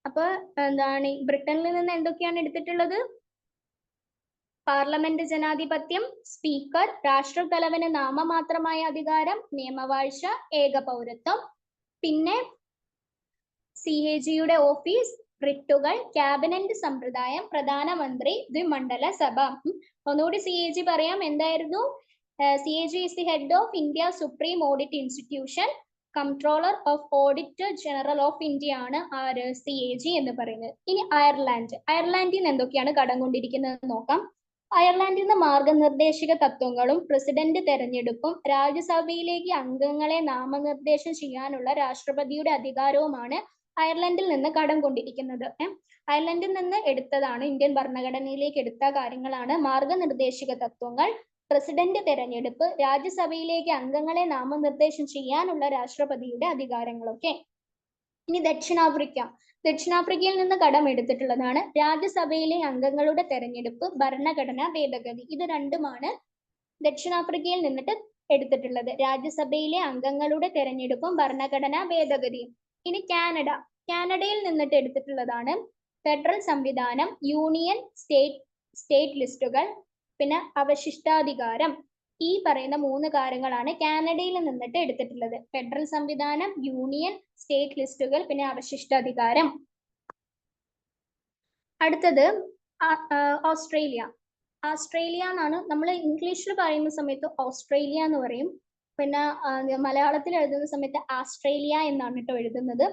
അപ്പൊ ബ്രിട്ടനിൽ നിന്ന് എന്തൊക്കെയാണ് എടുത്തിട്ടുള്ളത്? പാർലമെന്റ് ജനാധിപത്യം, സ്പീക്കർ, രാഷ്ട്രത്തലവന് നാമമാത്രമായ അധികാരം, നിയമവാഴ്ച, ഏക പൗരത്വം. പിന്നെ CAG-യുടെ ഓഫീസ്, റിട്ടുകൾ, ക്യാബിനറ്റ് സമ്പ്രദായം, പ്രധാനമന്ത്രി, ദ്വിമണ്ഡല സഭ. ഒന്നുകൂടി CAG പറയാം, എന്തായിരുന്നു? CAG is the head of India Supreme Audit Institution. Controller of auditor general of India ആണ് ആര്? CAG എന്ന് പറയുന്നത്. ഇനി അയർലാൻഡിൽ നിന്ന് എന്തൊക്കെയാണ് കടം കൊണ്ടിരിക്കുന്നത് നോക്കാം. അയർലാൻഡിൽ നിന്ന് മാർഗനിർദ്ദേശക തത്വങ്ങളും പ്രസിഡന്റ് തെരഞ്ഞെടുപ്പും രാജ്യസഭയിലേക്ക് അംഗങ്ങളെ നാമനിർദ്ദേശം ചെയ്യാനുള്ള രാഷ്ട്രപതിയുടെ അധികാരവുമാണ് അയർലൻഡിൽ നിന്ന് കടം കൊണ്ടിരിക്കുന്നത്. അയർലൻഡിൽ നിന്ന് എടുത്തതാണ്, ഇന്ത്യൻ ഭരണഘടനയിലേക്ക് എടുത്ത കാര്യങ്ങളാണ് മാർഗനിർദ്ദേശക തത്വങ്ങൾ, പ്രസിഡന്റ് തെരഞ്ഞെടുപ്പ്, രാജ്യസഭയിലേക്ക് അംഗങ്ങളെ നാമനിർദ്ദേശം ചെയ്യാനുള്ള രാഷ്ട്രപതിയുടെ അധികാരങ്ങളൊക്കെ. ഇനി ദക്ഷിണാഫ്രിക്കയിൽ നിന്ന് കടം എടുത്തിട്ടുള്ളതാണ് രാജ്യസഭയിലെ അംഗങ്ങളുടെ തെരഞ്ഞെടുപ്പ്, ഭരണഘടനാ ഭേദഗതി. ഇത് രണ്ടുമാണ് ദക്ഷിണാഫ്രിക്കയിൽ നിന്നിട്ട് എടുത്തിട്ടുള്ളത്, രാജ്യസഭയിലെ അംഗങ്ങളുടെ തെരഞ്ഞെടുപ്പും ഭരണഘടനാ ഭേദഗതിയും. ഇനി കാനഡയിൽ നിന്നിട്ട് എടുത്തിട്ടുള്ളതാണ് ഫെഡറൽ സംവിധാനം, യൂണിയൻ, സ്റ്റേറ്റ് ലിസ്റ്റുകൾ, പിന്നെ അവശിഷ്ടാധികാരം. ഈ പറയുന്ന 3 കാര്യങ്ങളാണ് കാനഡയിൽ നിന്നിട്ട് എടുത്തിട്ടുള്ളത്. ഫെഡറൽ സംവിധാനം, യൂണിയൻ, സ്റ്റേറ്റ് ലിസ്റ്റുകൾ, പിന്നെ അവശിഷ്ടാധികാരം. അടുത്തത് ഓസ്ട്രേലിയ എന്നാണ് നമ്മൾ ഇംഗ്ലീഷിൽ പറയുന്ന സമയത്ത് ഓസ്ട്രേലിയ എന്ന് പറയും. പിന്നെ മലയാളത്തിൽ എഴുതുന്ന സമയത്ത് ആസ്ട്രേലിയ എന്നാണ് കേട്ടോ എഴുതുന്നത്.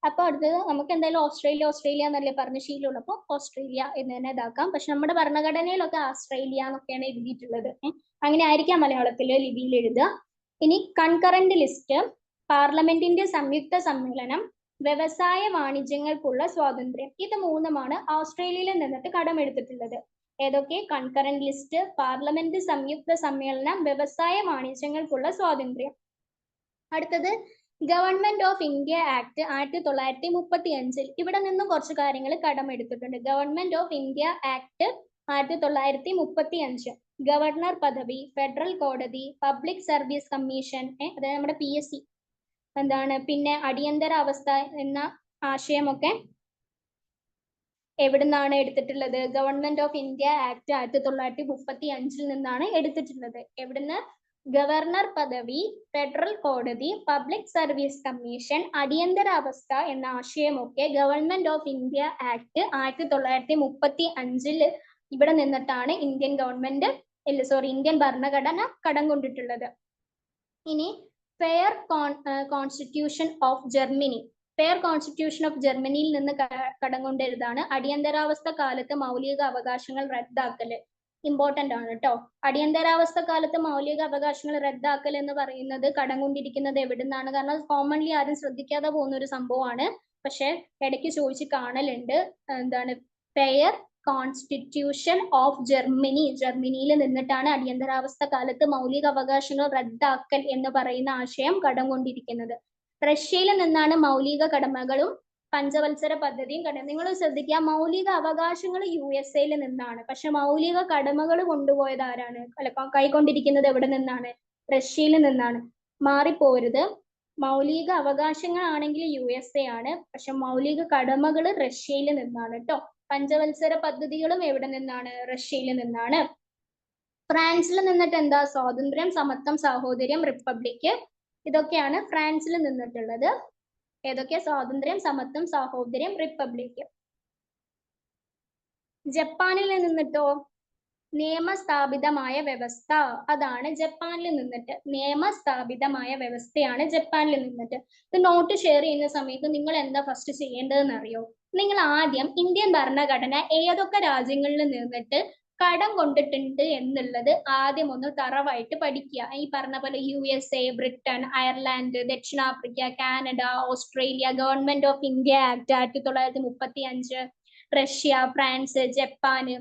അപ്പൊ അടുത്തത് നമുക്ക് എന്തായാലും ഓസ്ട്രേലിയ എന്നല്ലേ പറഞ്ഞ ശീലമുള്ളപ്പോൾ ഓസ്ട്രേലിയ എന്ന് തന്നെ ഇതാക്കാം. പക്ഷെ നമ്മുടെ ഭരണഘടനയിലൊക്കെ ആസ്ട്രേലിയ എന്നൊക്കെയാണ് എഴുതിയിട്ടുള്ളത്. അങ്ങനെ ആയിരിക്കാം മലയാളത്തിലെ ലിപിയിൽ എഴുതുക. ഇനി കൺകറന്റ് ലിസ്റ്റ്, പാർലമെന്റിന്റെ സംയുക്ത സമ്മേളനം, വ്യവസായ വാണിജ്യങ്ങൾക്കുള്ള സ്വാതന്ത്ര്യം. ഇത് 3 ഓസ്ട്രേലിയയിൽ നിന്നിട്ട് കടമെടുത്തിട്ടുള്ളത്. ഏതൊക്കെ? കൺകറന്റ് ലിസ്റ്റ്, പാർലമെന്റ് സംയുക്ത സമ്മേളനം, വ്യവസായ വാണിജ്യങ്ങൾക്കുള്ള സ്വാതന്ത്ര്യം. അടുത്തത് ഗവൺമെന്റ് ഓഫ് ഇന്ത്യ ആക്ട് 1935. ഇവിടെ നിന്നും കുറച്ച് കാര്യങ്ങൾ കടമെടുത്തിട്ടുണ്ട്. Government of India act 1935. Governor പദവി, ഫെഡറൽ കോടതി, പബ്ലിക് സർവീസ് കമ്മീഷൻ, അതായത് നമ്മുടെ PSC എന്താണ്, പിന്നെ അടിയന്തരാവസ്ഥ എന്ന ആശയമൊക്കെ എവിടുന്നാണ് എടുത്തിട്ടുള്ളത്? ഗവൺമെന്റ് ഓഫ് ഇന്ത്യ ആക്ട് 1935 നിന്നാണ് എടുത്തിട്ടുള്ളത്. എവിടുന്ന്? ഗവർണർ പദവി, ഫെഡറൽ കോടതി, പബ്ലിക് സർവീസ് കമ്മീഷൻ, അടിയന്തരാവസ്ഥ എന്ന ആശയമൊക്കെ ഗവൺമെന്റ് ഓഫ് ഇന്ത്യ ആക്ട് 1935 ഇവിടെ നിന്നിട്ടാണ് ഇന്ത്യൻ ഭരണഘടന കടം കൊണ്ടിട്ടുള്ളത്. ഇനി fair constitution of Germany. Fair constitution of ജർമ്മനിയിൽ നിന്ന് കടം കൊണ്ടതാണ് അടിയന്തരാവസ്ഥ കാലത്ത് മൗലിക അവകാശങ്ങൾ റദ്ദാക്കല്. ഇമ്പോർട്ടന്റ് ആണ് കേട്ടോ. അടിയന്തരാവസ്ഥ കാലത്ത് മൗലിക അവകാശങ്ങൾ റദ്ദാക്കൽ എന്ന് പറയുന്നത് കടം കൊണ്ടിരിക്കുന്നത് എവിടുന്നാണ്? കാരണം കോമൺലി ആരും ശ്രദ്ധിക്കാതെ പോകുന്ന ഒരു സംഭവമാണ്. പക്ഷെ ഇടയ്ക്ക് ചോദിച്ച് കാണലുണ്ട്. എന്താണ്? Fair constitution of Germany. ജർമ്മനിയിൽ നിന്നിട്ടാണ് അടിയന്തരാവസ്ഥ കാലത്ത് മൗലിക അവകാശങ്ങൾ റദ്ദാക്കൽ എന്ന് പറയുന്ന ആശയം കടം കൊണ്ടിരിക്കുന്നത്. റഷ്യയിൽ നിന്നാണ് മൗലിക കടമകളും പഞ്ചവത്സര പദ്ധതിയും നിങ്ങൾ ശ്രദ്ധിക്കുക. മൗലിക അവകാശങ്ങൾ USA നിന്നാണ്, പക്ഷെ മൗലിക കടമകൾ കൊണ്ടുപോയത് ആരാണ്? അല്ല, കൈക്കൊണ്ടിരിക്കുന്നത് എവിടെ നിന്നാണ്? റഷ്യയിൽ നിന്നാണ്. മാറിപ്പോരുത്. മൗലിക അവകാശങ്ങളാണെങ്കിൽ USA ആണ്, പക്ഷെ മൗലിക കടമകൾ റഷ്യയിൽ നിന്നാണ് കേട്ടോ. പഞ്ചവത്സര പദ്ധതികളും എവിടെ നിന്നാണ്? റഷ്യയിൽ നിന്നാണ്. ഫ്രാൻസിൽ നിന്നിട്ട് എന്താ? സ്വാതന്ത്ര്യം, സമത്വം, സാഹോദര്യം, റിപ്പബ്ലിക്. ഇതൊക്കെയാണ് ഫ്രാൻസിൽ നിന്നിട്ടുള്ളത്. ഏതൊക്കെ? സ്വാതന്ത്ര്യം, സമത്വം, സാഹോദര്യം, റിപ്പബ്ലിക്. ജപ്പാനിൽ നിന്നിട്ടോ? നിയമസ്ഥാപിതമായ വ്യവസ്ഥ. അതാണ് ജപ്പാനിൽ നിന്നിട്ട്. നിയമസ്ഥാപിതമായ വ്യവസ്ഥയാണ് ജപ്പാനിൽ നിന്നിട്ട്. ഇത് നോട്ട് ഷെയർ ചെയ്യുന്ന സമയത്ത് നിങ്ങൾ എന്താ ഫസ്റ്റ് ചെയ്യേണ്ടതെന്ന് അറിയോ? നിങ്ങൾ ആദ്യം ഇന്ത്യൻ ഭരണഘടന ഏതൊക്കെ രാജ്യങ്ങളിൽ നിന്നിട്ട് കടം കൊണ്ടിട്ടുണ്ട് എന്നുള്ളത് ആദ്യം ഒന്ന് തറവായിട്ട് പഠിക്കുക. ഈ പറഞ്ഞ പോലെ USA, ബ്രിട്ടൻ, അയർലാൻഡ്, ദക്ഷിണാഫ്രിക്ക, Canada, Australia, government of India act 1935, Russia, France, ജപ്പാന്,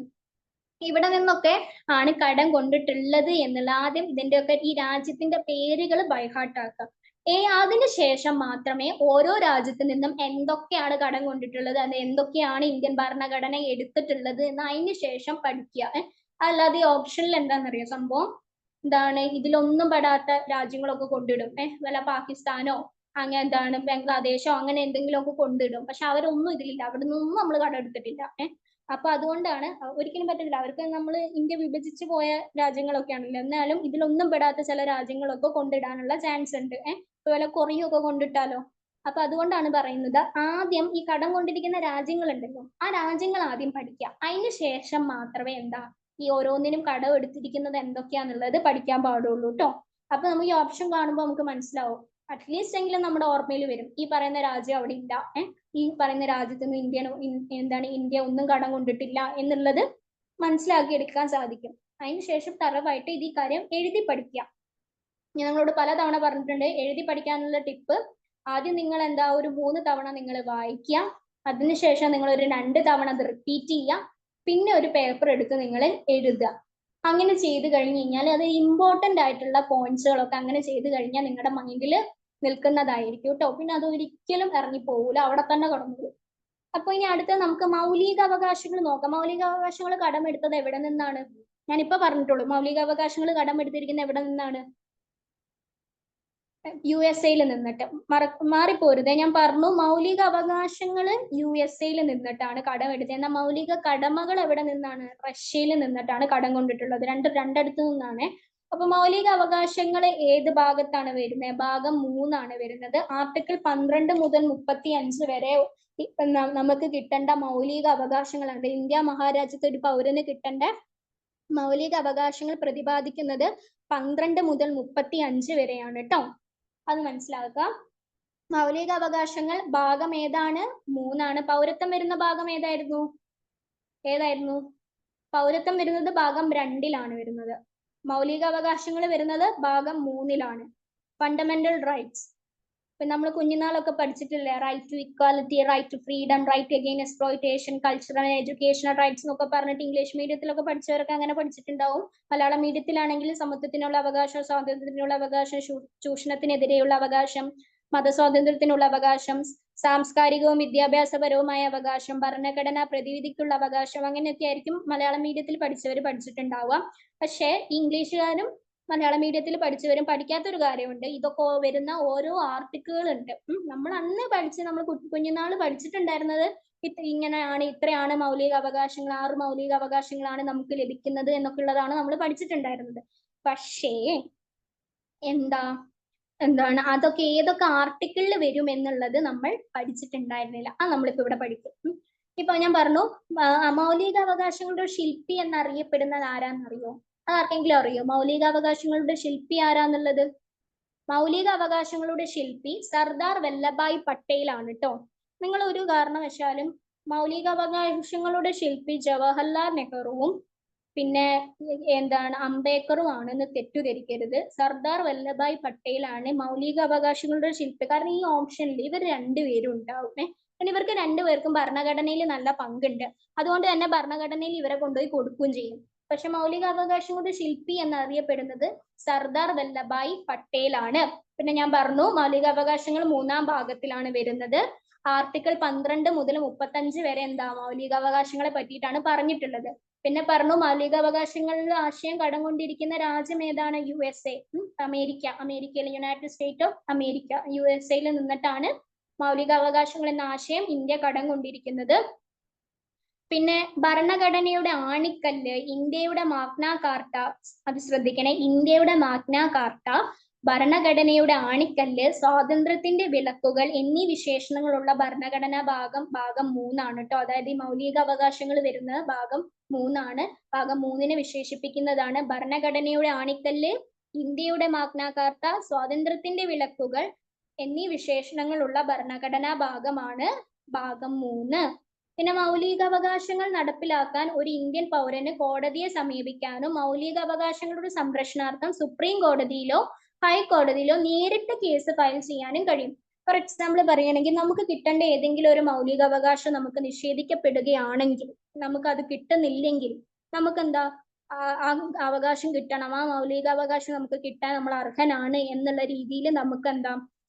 ഇവിടെ നിന്നൊക്കെ ആണ് കടം കൊണ്ടിട്ടുള്ളത് എന്നുള്ള ആദ്യം ഇതിന്റെയൊക്കെ ഈ രാജ്യത്തിന്റെ പേരുകൾ ബൈഹാർട്ടാക്കുക. അതിനുശേഷം മാത്രമേ ഓരോ രാജ്യത്തു നിന്നും എന്തൊക്കെയാണ് കടം കൊണ്ടിട്ടുള്ളത്, അത് എന്തൊക്കെയാണ് ഇന്ത്യൻ ഭരണഘടന എടുത്തിട്ടുള്ളത് എന്ന് അതിന് ശേഷം പഠിക്കുക. അല്ലാതെ ഓപ്ഷനിൽ എന്താണെന്നറിയോ സംഭവം? എന്താണ്? ഇതിലൊന്നും പെടാത്ത രാജ്യങ്ങളൊക്കെ കൊണ്ടിടും. വല്ല പാകിസ്ഥാനോ അങ്ങനെ എന്താണ് ബംഗ്ലാദേശോ അങ്ങനെ എന്തെങ്കിലുമൊക്കെ കൊണ്ടിടും. പക്ഷെ അവരൊന്നും ഇതിലില്ല, അവിടെ നിന്നൊന്നും നമ്മൾ കടം എടുത്തിട്ടില്ല. അപ്പൊ അതുകൊണ്ടാണ് ഒരിക്കലും പറ്റില്ല. അവർക്ക് നമ്മൾ ഇന്ത്യ വിഭജിച്ചു പോയ രാജ്യങ്ങളൊക്കെ ആണല്ലോ, എന്നാലും ഇതിലൊന്നും പെടാത്ത ചില രാജ്യങ്ങളൊക്കെ കൊണ്ടിടാനുള്ള ചാൻസ് ഉണ്ട്. ഇപ്പൊ വല്ല കൊറിയൊക്കെ കൊണ്ടിട്ടാലോ? അപ്പൊ അതുകൊണ്ടാണ് പറയുന്നത് ആദ്യം ഈ കടം കൊണ്ടിരിക്കുന്ന രാജ്യങ്ങളുണ്ടല്ലോ, ആ രാജ്യങ്ങൾ ആദ്യം പഠിക്കുക. അതിന് ശേഷം മാത്രമേ എന്താ ഈ ഓരോന്നിനും കടം എടുത്തിരിക്കുന്നത് എന്തൊക്കെയാന്നുള്ളത് പഠിക്കാൻ പാടുള്ളൂ കേട്ടോ. അപ്പൊ നമുക്ക് ഈ ഓപ്ഷൻ കാണുമ്പോൾ നമുക്ക് മനസ്സിലാവും, അറ്റ്ലീസ്റ്റ് എങ്കിലും നമ്മുടെ ഓർമ്മയിൽ വരും ഈ പറയുന്ന രാജ്യം അവിടെ ഇല്ല, ഈ പറയുന്ന രാജ്യത്ത് നിന്ന് ഇന്ത്യ ഒന്നും കടം കൊണ്ടിട്ടില്ല എന്നുള്ളത് മനസ്സിലാക്കി എടുക്കാൻ സാധിക്കും. അതിനുശേഷം തറവായിട്ട് ഇത് ഈ കാര്യം എഴുതി പഠിക്കുക. ഞാൻ നിങ്ങളോട് പലതവണ പറഞ്ഞിട്ടുണ്ട്, എഴുതി പഠിക്കാനുള്ള ടിപ്പ് ആദ്യം നിങ്ങൾ എന്താ ഒരു 3 തവണ നിങ്ങൾ വായിക്കുക, അതിനുശേഷം നിങ്ങൾ ഒരു 2 തവണ അത് റിപ്പീറ്റ് ചെയ്യുക, പിന്നെ ഒരു പേപ്പർ എടുത്ത് നിങ്ങൾ എഴുതുക. അങ്ങനെ ചെയ്ത് കഴിഞ്ഞ് കഴിഞ്ഞാൽ അത് ഇമ്പോർട്ടന്റ് ആയിട്ടുള്ള പോയിന്റ്സുകളൊക്കെ അങ്ങനെ ചെയ്ത് കഴിഞ്ഞാൽ നിങ്ങളുടെ മൈൻഡിൽ നിൽക്കുന്നതായിരിക്കും കേട്ടോ. പിന്നെ അത് ഒരിക്കലും ഇറങ്ങി പോകൂല, അവിടെ തന്നെ കടന്നു. അപ്പൊ ഇനി അടുത്ത നമുക്ക് മൗലിക അവകാശങ്ങൾ നോക്കാം. മൗലിക അവകാശങ്ങൾ കടമെടുത്തത് എവിടെ നിന്നാണ്? ഞാനിപ്പോ പറഞ്ഞിട്ടുള്ളൂ, മൗലിക അവകാശങ്ങൾ കടമെടുത്തിരിക്കുന്നത് എവിടെ നിന്നാണ്? USA നിന്നിട്ട്. മാറിപ്പോരുത്, ഞാൻ പറഞ്ഞു മൗലിക അവകാശങ്ങൾ USA നിന്നിട്ടാണ് കടം എടുത്തത്. എന്നാൽ മൗലിക കടമകൾ എവിടെ നിന്നാണ്? റഷ്യയിൽ നിന്നിട്ടാണ് കടം കൊണ്ടിട്ടുള്ളത്. രണ്ടടുത്ത് നിന്നാണ്. അപ്പൊ മൗലിക അവകാശങ്ങൾ ഏത് ഭാഗത്താണ് വരുന്നത്? ഭാഗം 3 വരുന്നത്. ആർട്ടിക്കിൾ 12 മുതൽ 35 വരെ നമുക്ക് കിട്ടേണ്ട മൗലിക അവകാശങ്ങളുണ്ട്. ഇന്ത്യ മഹാരാജ്യത്ത് ഒരു പൗരന് കിട്ടേണ്ട മൗലിക അവകാശങ്ങൾ പ്രതിപാദിക്കുന്നത് 12 മുതൽ 35 വരെയാണ് കേട്ടോ. അത് മനസ്സിലാക്കുക. മൗലിക അവകാശങ്ങൾ ഭാഗം ഏതാണ്? 3. പൗരത്വം വരുന്ന ഭാഗം ഏതായിരുന്നു? പൗരത്വം വരുന്നത് ഭാഗം 2 വരുന്നത്. മൗലിക അവകാശങ്ങൾ വരുന്നത് ഭാഗം 3. ഫണ്ടമെന്റൽ റൈറ്റ്സ്, ഇപ്പൊ നമ്മൾ കുഞ്ഞുനാളൊക്കെ പഠിച്ചിട്ടില്ലേ, right to equality, right to freedom, right again exploitation, cultural educational rights എന്നൊക്കെ പറഞ്ഞിട്ട് ഇംഗ്ലീഷ് മീഡിയത്തിലൊക്കെ പഠിച്ചവരൊക്കെ അങ്ങനെ പഠിച്ചിട്ടുണ്ടാവും. മലയാളം മീഡിയത്തിലാണെങ്കിൽ സമത്വത്തിനുള്ള അവകാശം, സ്വാതന്ത്ര്യത്തിനുള്ള അവകാശം, ചൂഷണത്തിനെതിരെയുള്ള അവകാശം, മതസ്വാതന്ത്ര്യത്തിനുള്ള അവകാശം, സാംസ്കാരികവും വിദ്യാഭ്യാസപരവുമായ അവകാശം, ഭരണഘടനാ പ്രതിവിധിക്കുള്ള അവകാശം, അങ്ങനെയൊക്കെ ആയിരിക്കും മലയാളം മീഡിയത്തിൽ പഠിച്ചവർ പഠിച്ചിട്ടുണ്ടാവുക. പക്ഷേ ഇംഗ്ലീഷുകാരും മലയാളം മീഡിയത്തിൽ പഠിച്ചവരും പഠിക്കാത്തൊരു കാര്യമുണ്ട്, ഇതൊക്കെ വരുന്ന ഓരോ ആർട്ടിക്കിളുകൾ ഉണ്ട്. നമ്മൾ അന്ന് നമ്മൾ കുഞ്ഞുനാള് പഠിച്ചിട്ടുണ്ടായിരുന്നത് ഇങ്ങനെയാണ്, ഇത്രയാണ് മൗലിക അവകാശങ്ങൾ, 6 മൗലിക അവകാശങ്ങളാണ് നമുക്ക് ലഭിക്കുന്നത് എന്നൊക്കെ ഉള്ളതാണ് നമ്മൾ പഠിച്ചിട്ടുണ്ടായിരുന്നത്. പക്ഷേ എന്താണ് അതൊക്കെ ഏതൊക്കെ ആർട്ടിക്കിളിൽ വരും എന്നുള്ളത് നമ്മൾ പഠിച്ചിട്ടുണ്ടായിരുന്നില്ല. അത് നമ്മളിപ്പോ ഇവിടെ പഠിക്കും. ഇപ്പൊ ഞാൻ പറഞ്ഞു മൗലിക അവകാശങ്ങളുടെ ശില്പി എന്നറിയപ്പെടുന്നത് ആരാന്നറിയോ? ആർക്കെങ്കിലും അറിയോ മൗലികാവകാശങ്ങളുടെ ശില്പി ആരാന്നുള്ളത്? മൗലിക അവകാശങ്ങളുടെ ശില്പി സർദാർ വല്ലഭായ് പട്ടേൽ ആണ് കേട്ടോ. നിങ്ങൾ ഒരു കാരണവശാലും മൗലികാവകാശങ്ങളുടെ ശില്പി ജവഹർലാൽ നെഹ്റുവും പിന്നെ അംബേദ്കറും ആണെന്ന് തെറ്റിദ്ധരിക്കരുത്. സർദാർ വല്ലഭായ് പട്ടേൽ ആണ് മൗലിക അവകാശങ്ങളുടെ ശില്പി. കാരണം ഈ ഓപ്ഷനിൽ ഇവർ 2 പേരും ഉണ്ടാവും. ഇവർക്ക് 2 പേർക്കും ഭരണഘടനയിൽ നല്ല പങ്കുണ്ട്. അതുകൊണ്ട് തന്നെ ഭരണഘടനയിൽ ഇവരെ കൊണ്ടുപോയി കൊടുക്കുകയും ചെയ്യും. പക്ഷെ മൗലിക അവകാശങ്ങളുടെ ശില്പി എന്നറിയപ്പെടുന്നത് സർദാർ വല്ലഭായ് പട്ടേൽ ആണ്. പിന്നെ ഞാൻ പറഞ്ഞു മൗലിക അവകാശങ്ങൾ 3-ാം ഭാഗത്തിലാണ് വരുന്നത്. ആർട്ടിക്കിൾ 12 മുതൽ 35 വരെ മൗലികാവകാശങ്ങളെ പറ്റിയിട്ടാണ് പറഞ്ഞിട്ടുള്ളത്. പിന്നെ പറഞ്ഞു മൗലികാവകാശങ്ങളിൽ ആശയം കടം കൊണ്ടിരിക്കുന്ന രാജ്യം ഏതാണ്? USA, അമേരിക്കയിലെ United state of America, USA നിന്നിട്ടാണ് മൗലികാവകാശങ്ങൾ എന്ന ആശയം ഇന്ത്യ കടം കൊണ്ടിരിക്കുന്നത്. പിന്നെ ഭരണഘടനയുടെ ആണിക്കല്ല് ഇന്ത്യയുടെ മാഗ്ന കാർട്ട, അത് ശ്രദ്ധിക്കണേ, ഇന്ത്യയുടെ മാഗ്ന കാർട്ട, ഭരണഘടനയുടെ ആണിക്കല്ല്, സ്വാതന്ത്ര്യത്തിന്റെ വിളക്കുകൾ എന്നീ വിശേഷണങ്ങളുള്ള ഭരണഘടനാ ഭാഗം 3 കേട്ടോ. അതായത് ഈ മൗലിക അവകാശങ്ങൾ വരുന്നത് ഭാഗം 3. ഭാഗം 3 വിശേഷിപ്പിക്കുന്നതാണ് ഭരണഘടനയുടെ ആണിക്കല്ല്, ഇന്ത്യയുടെ മാഗ്ന കാർട്ട, സ്വാതന്ത്ര്യത്തിന്റെ വിളക്കുകൾ എന്നീ വിശേഷണങ്ങളുള്ള ഭരണഘടനാ ഭാഗമാണ് ഭാഗം 3. പിന്നെ മൗലികാവകാശങ്ങൾ നടപ്പിലാക്കാൻ ഒരു ഇന്ത്യൻ പൗരന് കോടതിയെ സമീപിക്കാനും മൗലികാവകാശങ്ങളുടെ സംരക്ഷണാർത്ഥം സുപ്രീം കോടതിയിലോ ഹൈക്കോടതിയിലോ നേരിട്ട് കേസ് ഫയൽ ചെയ്യാനും കഴിയും. ഫോർ എക്സാമ്പിൾ പറയുകയാണെങ്കിൽ നമുക്ക് കിട്ടേണ്ട ഏതെങ്കിലും ഒരു മൗലികാവകാശം നമുക്ക് നിഷേധിക്കപ്പെടുകയാണെങ്കിൽ, നമുക്ക് അത് കിട്ടുന്നില്ലെങ്കിൽ നമുക്ക് ആ അവകാശം കിട്ടണം, ആ മൗലികാവകാശം നമുക്ക് കിട്ടാൻ നമ്മൾ അർഹനാണ് എന്നുള്ള രീതിയിൽ നമുക്ക്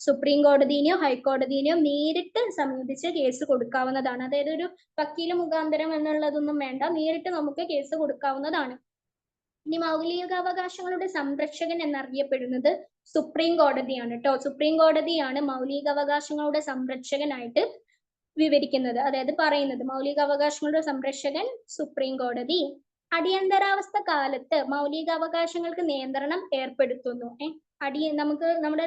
സുപ്രീം കോടതിനെയോ ഹൈക്കോടതിനെയോ നേരിട്ട് സമീപിച്ച് കേസ് കൊടുക്കാവുന്നതാണ്. അതായത് ഒരു വക്കീല് മുഖാന്തരം എന്നുള്ളതൊന്നും വേണ്ട, നേരിട്ട് നമുക്ക് കേസ് കൊടുക്കാവുന്നതാണ്. ഇനി മൗലികാവകാശങ്ങളുടെ സംരക്ഷകൻ എന്നറിയപ്പെടുന്നത് സുപ്രീം കോടതിയാണ് കേട്ടോ. സുപ്രീം കോടതിയാണ് മൗലികാവകാശങ്ങളുടെ സംരക്ഷകനായിട്ട് വിവരിക്കുന്നത്, അതായത് പറയുന്നത് മൗലികാവകാശങ്ങളുടെ സംരക്ഷകൻ സുപ്രീം കോടതി. അടിയന്തരാവസ്ഥ കാലത്ത് മൗലികാവകാശങ്ങൾക്ക് നിയന്ത്രണം ഏർപ്പെടുത്തുന്നു. നമുക്ക് നമ്മുടെ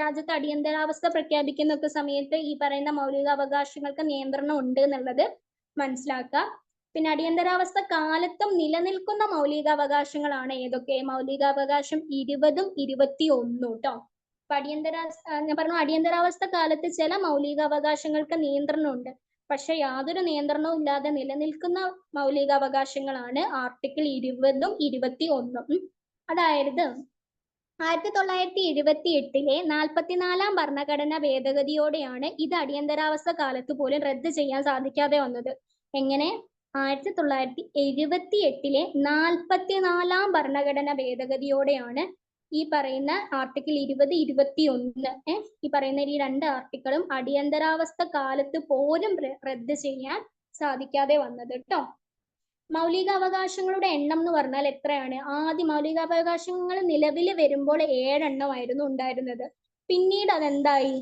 രാജ്യത്ത് അടിയന്തരാവസ്ഥ പ്രഖ്യാപിക്കുന്ന സമയത്ത് ഈ പറയുന്ന മൗലികാവകാശങ്ങൾക്ക് നിയന്ത്രണം ഉണ്ട് എന്നുള്ളത് മനസ്സിലാക്കുക. പിന്നെ അടിയന്തരാവസ്ഥ കാലത്തും നിലനിൽക്കുന്ന മൗലികാവകാശങ്ങളാണ് ഏതൊക്കെ? മൗലികാവകാശം 20ഉം 21ഉം കേട്ടോ. അപ്പൊ ഞാൻ പറഞ്ഞു അടിയന്തരാവസ്ഥ കാലത്ത് ചില മൗലികാവകാശങ്ങൾക്ക് നിയന്ത്രണമുണ്ട്, പക്ഷെ യാതൊരു നിയന്ത്രണവും ഇല്ലാതെ നിലനിൽക്കുന്ന മൗലികാവകാശങ്ങളാണ് ആർട്ടിക്കിൾ 20ഉം 21ഉം. അതായത് 1978 44-ാം ഭരണഘടനാ ഭേദഗതിയോടെയാണ് ഇത് അടിയന്തരാവസ്ഥ കാലത്ത് പോലും റദ്ദ് ചെയ്യാൻ സാധിക്കാതെ വന്നത്. എങ്ങനെ? 1978 44-ാം ഭരണഘടനാ ഭേദഗതിയോടെയാണ് ഈ പറയുന്ന ആർട്ടിക്കിൾ 20, 21 ഈ പറയുന്ന ഈ 2 ആർട്ടിക്കിളും അടിയന്തരാവസ്ഥ കാലത്ത് പോലും റദ്ദ് ചെയ്യാൻ സാധിക്കാതെ വന്നത് കേട്ടോ. മൗലികാവകാശങ്ങളുടെ എണ്ണം എന്ന് പറഞ്ഞാൽ എത്രയാണ്? ആദ്യം മൗലികാവകാശങ്ങൾ നിലവിൽ വരുമ്പോൾ 7 എണ്ണമായിരുന്നു ഉണ്ടായിരുന്നത്. പിന്നീട് അതെന്തായി?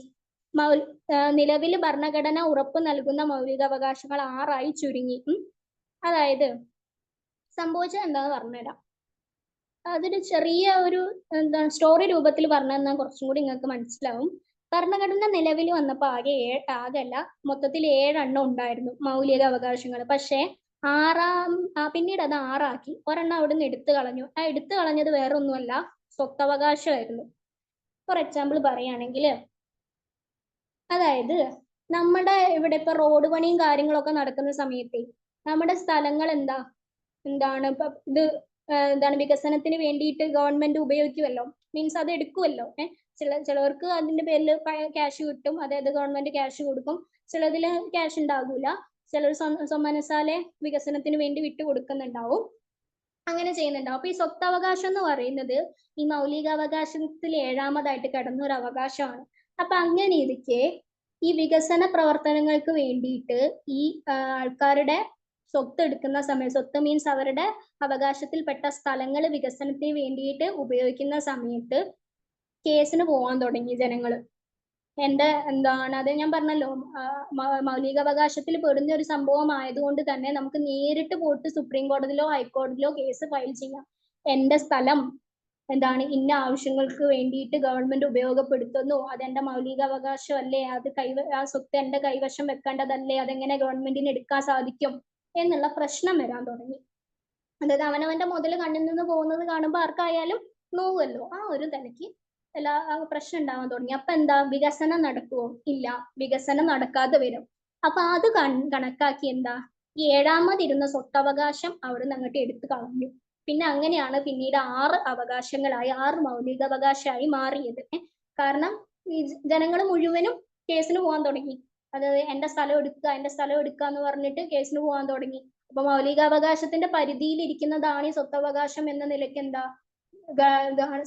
നിലവിൽ ഭരണഘടന ഉറപ്പ് നൽകുന്ന മൗലികാവകാശങ്ങൾ 6ആയി ചുരുങ്ങി. അതായത് സംഭവിച്ചത് എന്താന്ന് പറഞ്ഞുതരാം. അതൊരു ചെറിയ ഒരു സ്റ്റോറി രൂപത്തിൽ പറഞ്ഞു തന്നാൽ കുറച്ചും കൂടി നിങ്ങൾക്ക് മനസ്സിലാവും. ഭരണഘടന നിലവിൽ വന്നപ്പോൾ ആകെയല്ല മൊത്തത്തിൽ 7 എണ്ണം ഉണ്ടായിരുന്നു മൗലികാവകാശങ്ങൾ. പക്ഷേ പിന്നീട് അത് 6ആക്കി. ഒരെണ്ണം അവിടെ നിന്ന് എടുത്തു കളഞ്ഞു. ആ എടുത്തു കളഞ്ഞത് വേറെ ഒന്നുമല്ല, സ്വത്തവകാശമായിരുന്നു. ഫോർ എക്സാമ്പിൾ പറയുകയാണെങ്കിൽ, അതായത് നമ്മുടെ ഇവിടെ ഇപ്പൊ റോഡ് പണിയും കാര്യങ്ങളൊക്കെ നടക്കുന്ന സമയത്ത് നമ്മുടെ സ്ഥലങ്ങൾ എന്താണ് വികസനത്തിന് വേണ്ടിയിട്ട് ഗവൺമെന്റ് ഉപയോഗിക്കുമല്ലോ, മീൻസ് അത് എടുക്കുമല്ലോ. ചിലവർക്ക് അതിന്റെ പേരിൽ ക്യാഷ് കിട്ടും, അതായത് ഗവൺമെന്റ് ക്യാഷ് കൊടുക്കും. ചിലതിൽ ക്യാഷ് ഉണ്ടാകൂല, ചിലർ സ്വമനസാലെ വികസനത്തിന് വേണ്ടി വിട്ടുകൊടുക്കുന്നുണ്ടാവും, അങ്ങനെ ചെയ്യുന്നുണ്ടാവും. അപ്പൊ ഈ സ്വത്തവകാശം എന്ന് പറയുന്നത് ഈ മൗലികാവകാശത്തിൽ 7ാമതായിട്ട് കിടന്ന ഒരു അവകാശമാണ്. അപ്പൊ അങ്ങനെ ഇരിക്കെ ഈ വികസന പ്രവർത്തനങ്ങൾക്ക് വേണ്ടിയിട്ട് ഈ ആൾക്കാരുടെ സ്വത്ത് എടുക്കുന്ന സമയം, സ്വത്ത് മീൻസ് അവരുടെ അവകാശത്തിൽപ്പെട്ട സ്ഥലങ്ങൾ വികസനത്തിന് വേണ്ടിയിട്ട് ഉപയോഗിക്കുന്ന സമയത്ത് കേസിന് പോകാൻ തുടങ്ങി ജനങ്ങള്. അത് ഞാൻ പറഞ്ഞല്ലോ, മൗലികാവകാശത്തിൽ പെടുന്ന ഒരു സംഭവം ആയതുകൊണ്ട് തന്നെ നമുക്ക് നേരിട്ട് പോയിട്ട് സുപ്രീം കോടതിയിലോ ഹൈക്കോടതിയിലോ കേസ് ഫയൽ ചെയ്യാം. എന്റെ സ്ഥലം ഇന്ന ആവശ്യങ്ങൾക്ക് വേണ്ടിയിട്ട് ഗവൺമെന്റ് ഉപയോഗപ്പെടുത്തുന്നു, അതെന്റെ മൗലികാവകാശം അല്ലേ, ആ സ്വത്ത് എന്റെ കൈവശം വെക്കേണ്ടതല്ലേ, അതെങ്ങനെ ഗവൺമെന്റിന് എടുക്കാൻ സാധിക്കും എന്നുള്ള പ്രശ്നം വരാൻ തുടങ്ങി. അതായത് അവനവന്റെ മുതൽ കണ്ണിൽ നിന്ന് പോകുന്നത് കാണുമ്പോൾ ആർക്കായാലും നോവുമല്ലോ. ആ ഒരു തലയ്ക്ക് എല്ലാ പ്രശ്നം ഉണ്ടാവാൻ തുടങ്ങി. അപ്പൊ വികസനം നടക്കുമോ? ഇല്ല, വികസനം നടക്കാതെ വരും. അപ്പൊ അത് കണക്കാക്കി ഈ 7ാമതിരുന്ന സ്വത്തവകാശം അവിടെ നിന്ന് അങ്ങോട്ട് എടുത്തു കളഞ്ഞു. പിന്നെ അങ്ങനെയാണ് പിന്നീട് 6 അവകാശങ്ങളായി, 6 മൗലികാവകാശമായി മാറിയത്. കാരണം ഈ ജനങ്ങൾ മുഴുവനും കേസിന് പോകാൻ തുടങ്ങി. അതായത് എന്റെ സ്ഥലം എടുക്കുക എന്ന് പറഞ്ഞിട്ട് കേസിന് പോകാൻ തുടങ്ങി. അപ്പൊ മൗലികാവകാശത്തിന്റെ പരിധിയിൽ ഇരിക്കുന്നതാണ് ഈ സ്വത്തവകാശം എന്ന നിലയ്ക്ക്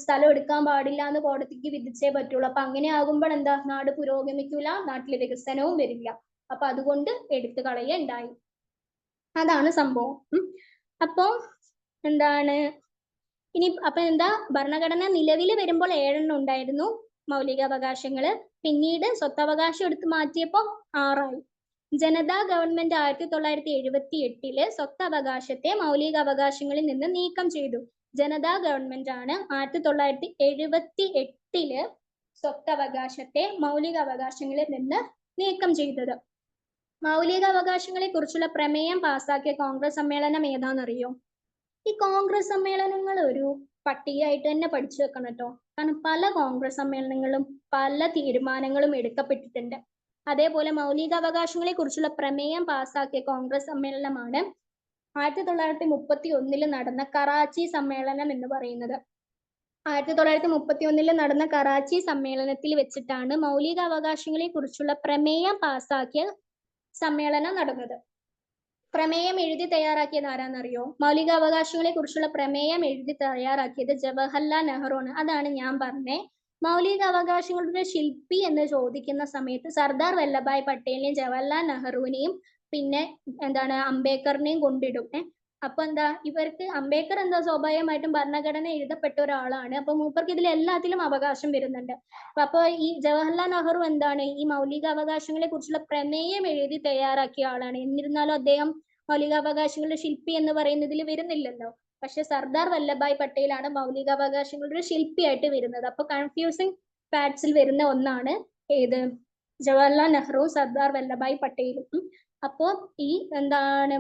സ്ഥലം എടുക്കാൻ പാടില്ല എന്ന് കോടതിക്ക് വിധിച്ചേ പറ്റുള്ളൂ. അപ്പൊ അങ്ങനെ ആകുമ്പോൾ നാട് പുരോഗമിക്കൂല, നാട്ടിലെ വികസനവും വരില്ല. അപ്പൊ അതുകൊണ്ട് എടുത്തു കളയുണ്ടായി. അതാണ് സംഭവം. അപ്പോ ഇനി ഭരണഘടന നിലവിൽ വരുമ്പോൾ 7 എണ്ണം ഉണ്ടായിരുന്നു മൗലികാവകാശങ്ങള്. പിന്നീട് സ്വത്തവകാശം എടുത്തു മാറ്റിയപ്പോൾ 6ആയി. ജനതാ ഗവൺമെന്റ് 1978 സ്വത്തവകാശത്തെ മൗലികാവകാശങ്ങളിൽ നിന്ന് നീക്കം ചെയ്തു. ജനതാ ഗവൺമെന്റ് ആണ് 1978 സ്വത്തവകാശത്തെ മൗലികാവകാശങ്ങളിൽ നിന്ന് നീക്കം ചെയ്തത്. മൗലികാവകാശങ്ങളെ കുറിച്ചുള്ള പ്രമേയം പാസാക്കിയ കോൺഗ്രസ് സമ്മേളനം ഏതാണെന്നറിയോ? ഈ കോൺഗ്രസ് സമ്മേളനങ്ങൾ ഒരു പട്ടികയായിട്ട് തന്നെ പഠിച്ചു വെക്കണം കേട്ടോ. കാരണം പല കോൺഗ്രസ് സമ്മേളനങ്ങളും പല തീരുമാനങ്ങളും എടുക്കപ്പെട്ടിട്ടുണ്ട്. അതേപോലെ മൗലികാവകാശങ്ങളെ കുറിച്ചുള്ള പ്രമേയം പാസാക്കിയ കോൺഗ്രസ് സമ്മേളനമാണ് 1931 നടന്ന കറാച്ചി സമ്മേളനം എന്ന് പറയുന്നത്. 1931 നടന്ന കറാച്ചി സമ്മേളനത്തിൽ വെച്ചിട്ടാണ് മൗലികാവകാശങ്ങളെ കുറിച്ചുള്ള പ്രമേയം പാസാക്കിയ സമ്മേളനം നടന്നത്. പ്രമേയം എഴുതി തയ്യാറാക്കിയത് ആരാന്നറിയോ? മൗലികാവകാശങ്ങളെ കുറിച്ചുള്ള പ്രമേയം എഴുതി തയ്യാറാക്കിയത് ജവഹർലാൽ നെഹ്റു ആണ്. അതാണ് ഞാൻ പറഞ്ഞേ, മൗലികാവകാശങ്ങളുടെ ശില്പി എന്ന് ചോദിക്കുന്ന സമയത്ത് സർദാർ വല്ലഭായ് പട്ടേലിനെയും ജവഹർലാൽ നെഹ്റുവിനെയും പിന്നെ അംബേദ്കറിനെയും കൊണ്ടിടും. അപ്പൊ ഇവർക്ക് അംബേദ്കർ സ്വാഭാവികമായിട്ടും ഭരണഘടന എഴുതപ്പെട്ട ഒരാളാണ്. അപ്പൊ മൂപ്പർക്ക് ഇതിൽ എല്ലാത്തിലും അവകാശം വരുന്നുണ്ട്. അപ്പൊ ഈ ജവഹർലാൽ നെഹ്റു ഈ മൗലികാവകാശങ്ങളെ കുറിച്ചുള്ള പ്രമേയം എഴുതി തയ്യാറാക്കിയ ആളാണ്. എന്നിരുന്നാലും അദ്ദേഹം മൗലികാവകാശങ്ങളുടെ ശില്പി എന്ന് പറയുന്നതിൽ വരുന്നില്ലല്ലോ. പക്ഷെ സർദാർ വല്ലഭായ് പട്ടേലാണ് മൗലികാവകാശങ്ങളുടെ ശില്പിയായിട്ട് വരുന്നത്. അപ്പൊ കൺഫ്യൂസിങ് ഫാക്ട്സിൽ വരുന്ന ഒന്നാണ് ഏത്, ജവഹർലാൽ നെഹ്റു സർദാർ വല്ലഭായ് പട്ടേലും. അപ്പോ ഈ എന്താണ്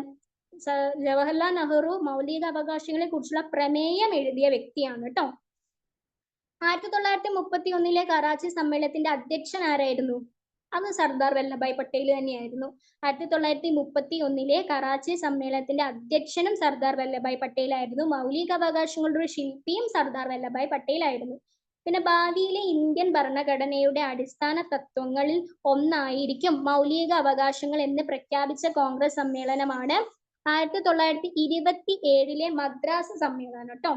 ജവഹർലാൽ നെഹ്റു മൗലിക അവകാശങ്ങളെ കുറിച്ചുള്ള പ്രമേയം എഴുതിയ വ്യക്തിയാണ് കേട്ടോ. 1931 കറാച്ചി സമ്മേളനത്തിന്റെ അധ്യക്ഷൻ ആരായിരുന്നു? അത് സർദാർ വല്ലഭായ് പട്ടേൽ തന്നെയായിരുന്നു. 1931 കറാച്ചി സമ്മേളനത്തിന്റെ അധ്യക്ഷനും സർദാർ വല്ലഭായ് പട്ടേൽ ആയിരുന്നു. മൗലിക അവകാശങ്ങളുടെ ശില്പിയും സർദാർ വല്ലഭായ് പട്ടേൽ ആയിരുന്നു. പിന്നെ ഭാവിയിലെ ഇന്ത്യൻ ഭരണഘടനയുടെ അടിസ്ഥാന തത്വങ്ങളിൽ ഒന്നായിരിക്കും മൗലിക അവകാശങ്ങൾ എന്ന് പ്രഖ്യാപിച്ച കോൺഗ്രസ് സമ്മേളനമാണ് 1927 മദ്രാസ് സമ്മേളനം കേട്ടോ.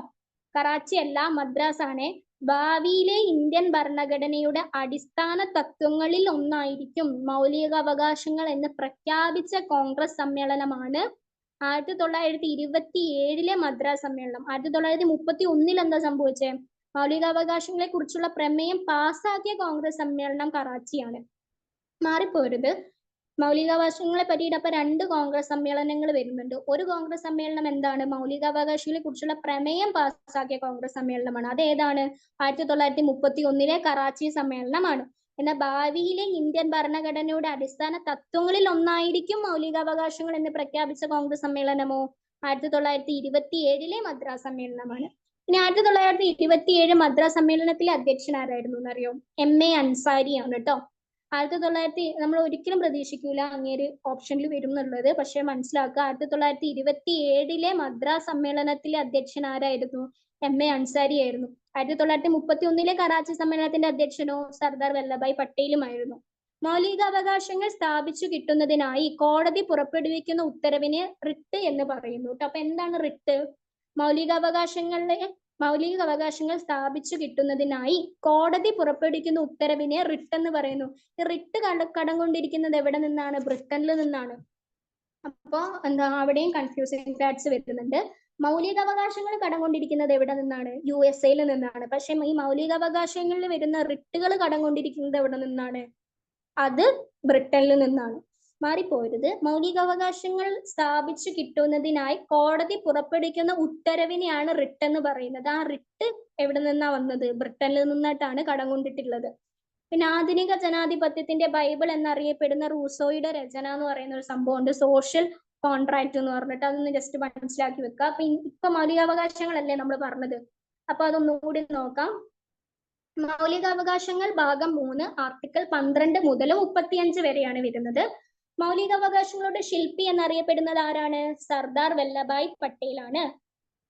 കറാച്ചി അല്ല, മദ്രാസ് ആണ്. ഭാവിയിലെ ഇന്ത്യൻ ഭരണഘടനയുടെ അടിസ്ഥാന തത്വങ്ങളിൽ ഒന്നായിരിക്കും മൗലിക അവകാശങ്ങൾ എന്ന് പ്രഖ്യാപിച്ച കോൺഗ്രസ് സമ്മേളനമാണ് 1927 മദ്രാസ് സമ്മേളനം. 1931 എന്താ സംഭവിച്ചേ? മൗലികാവകാശങ്ങളെ കുറിച്ചുള്ള പ്രമേയം പാസ്സാക്കിയ കോൺഗ്രസ് സമ്മേളനം കറാച്ചിയാണ്. മാറിപ്പോരുത്. മൗലികാവകാശങ്ങളെ പറ്റിയിട്ട് അപ്പൊ 2 കോൺഗ്രസ് സമ്മേളനങ്ങൾ വരുന്നുണ്ട്. ഒരു കോൺഗ്രസ് സമ്മേളനം എന്താണ്? മൗലികാവകാശങ്ങളെ കുറിച്ചുള്ള പ്രമേയം പാസ്സാക്കിയ കോൺഗ്രസ് സമ്മേളനമാണ്. അത് ഏതാണ്? 1931 കറാച്ചി സമ്മേളനമാണ്. എന്നാൽ ഭാവിയിലെ ഇന്ത്യൻ ഭരണഘടനയുടെ അടിസ്ഥാന തത്വങ്ങളിൽ ഒന്നായിരിക്കും മൗലികാവകാശങ്ങൾ എന്ന് പ്രഖ്യാപിച്ച കോൺഗ്രസ് സമ്മേളനമോ 1927 മദ്രാസ് സമ്മേളനമാണ്. ഇനി 1927 മദ്രാസ് സമ്മേളനത്തിലെ അധ്യക്ഷൻ ആരായിരുന്നു എന്നറിയോ? MA അൻസാരിയാണ് കേട്ടോ. 1900 നമ്മൾ ഒരിക്കലും പ്രതീക്ഷിക്കൂല അങ്ങേര് ഓപ്ഷനിൽ വരും എന്നുള്ളത്. പക്ഷെ മനസ്സിലാക്കുക, 1927 മദ്രാസ് സമ്മേളനത്തിലെ അധ്യക്ഷൻ ആരായിരുന്നു? MA അൻസാരി ആയിരുന്നു. 1931 കറാച്ചി സമ്മേളനത്തിന്റെ അധ്യക്ഷനോ സർദാർ വല്ലഭായ് പട്ടേലുമായിരുന്നു. മൗലികാവകാശങ്ങൾ സ്ഥാപിച്ചു കിട്ടുന്നതിനായി കോടതി പുറപ്പെടുവിക്കുന്ന ഉത്തരവിനെ റിട്ട് എന്ന് പറയുന്നു. അപ്പൊ എന്താണ് റിട്ട്? മൗലികാവകാശങ്ങൾ സ്ഥാപിച്ചു കിട്ടുന്നതിനായി കോടതി പുറപ്പെടുവിക്കുന്ന ഉത്തരവിനെ റിട്ട് എന്ന് പറയുന്നു. ഈ റിട്ട് കടം കൊണ്ടിരിക്കുന്നത് എവിടെ നിന്നാണ്? ബ്രിട്ടനിൽ നിന്നാണ്. അപ്പോ എന്താ അവിടെയും കൺഫ്യൂസിങ് ഫാക്ട്സ് വരുന്നുണ്ട്. മൗലികാവകാശങ്ങൾ കടം കൊണ്ടിരിക്കുന്നത് എവിടെ നിന്നാണ്? USA നിന്നാണ്. പക്ഷെ ഈ മൗലികാവകാശങ്ങളിൽ വരുന്ന റിട്ടുകൾ കടം കൊണ്ടിരിക്കുന്നത് എവിടെ നിന്നാണ്? അത് ബ്രിട്ടനിൽ നിന്നാണ്. മാറിപ്പോരുത്. മൗലികാവകാശങ്ങൾ സ്ഥാപിച്ചു കിട്ടുന്നതിനായി കോടതി പുറപ്പെടുവിക്കുന്ന ഉത്തരവിനെയാണ് റിട്ട് എന്ന് പറയുന്നത്. ആ റിട്ട് എവിടെ നിന്നാ വന്നത്? ബ്രിട്ടനിൽ നിന്നിട്ടാണ് കടം കൊണ്ടിട്ടുള്ളത്. പിന്നെ ആധുനിക ജനാധിപത്യത്തിന്റെ ബൈബിൾ എന്നറിയപ്പെടുന്ന റൂസോയുടെ രചന എന്ന് പറയുന്ന ഒരു സംഭവമുണ്ട്, സോഷ്യൽ കോൺട്രാക്ട് എന്ന് പറഞ്ഞിട്ട്. അതൊന്ന് ജസ്റ്റ് മനസ്സിലാക്കി വെക്കുക. അപ്പൊ ഇപ്പൊ മൗലികാവകാശങ്ങളല്ലേ നമ്മൾ പറഞ്ഞത്, അപ്പൊ അതൊന്നും കൂടി നോക്കാം. മൗലികാവകാശങ്ങൾ ഭാഗം 3 ആർട്ടിക്കിൾ 12 മുതൽ 35 വരെയാണ് വരുന്നത്. മൗലികാവകാശങ്ങളുടെ ശില്പി എന്നറിയപ്പെടുന്നത് ആരാണ്? സർദാർ വല്ലഭായ് പട്ടേലാണ്.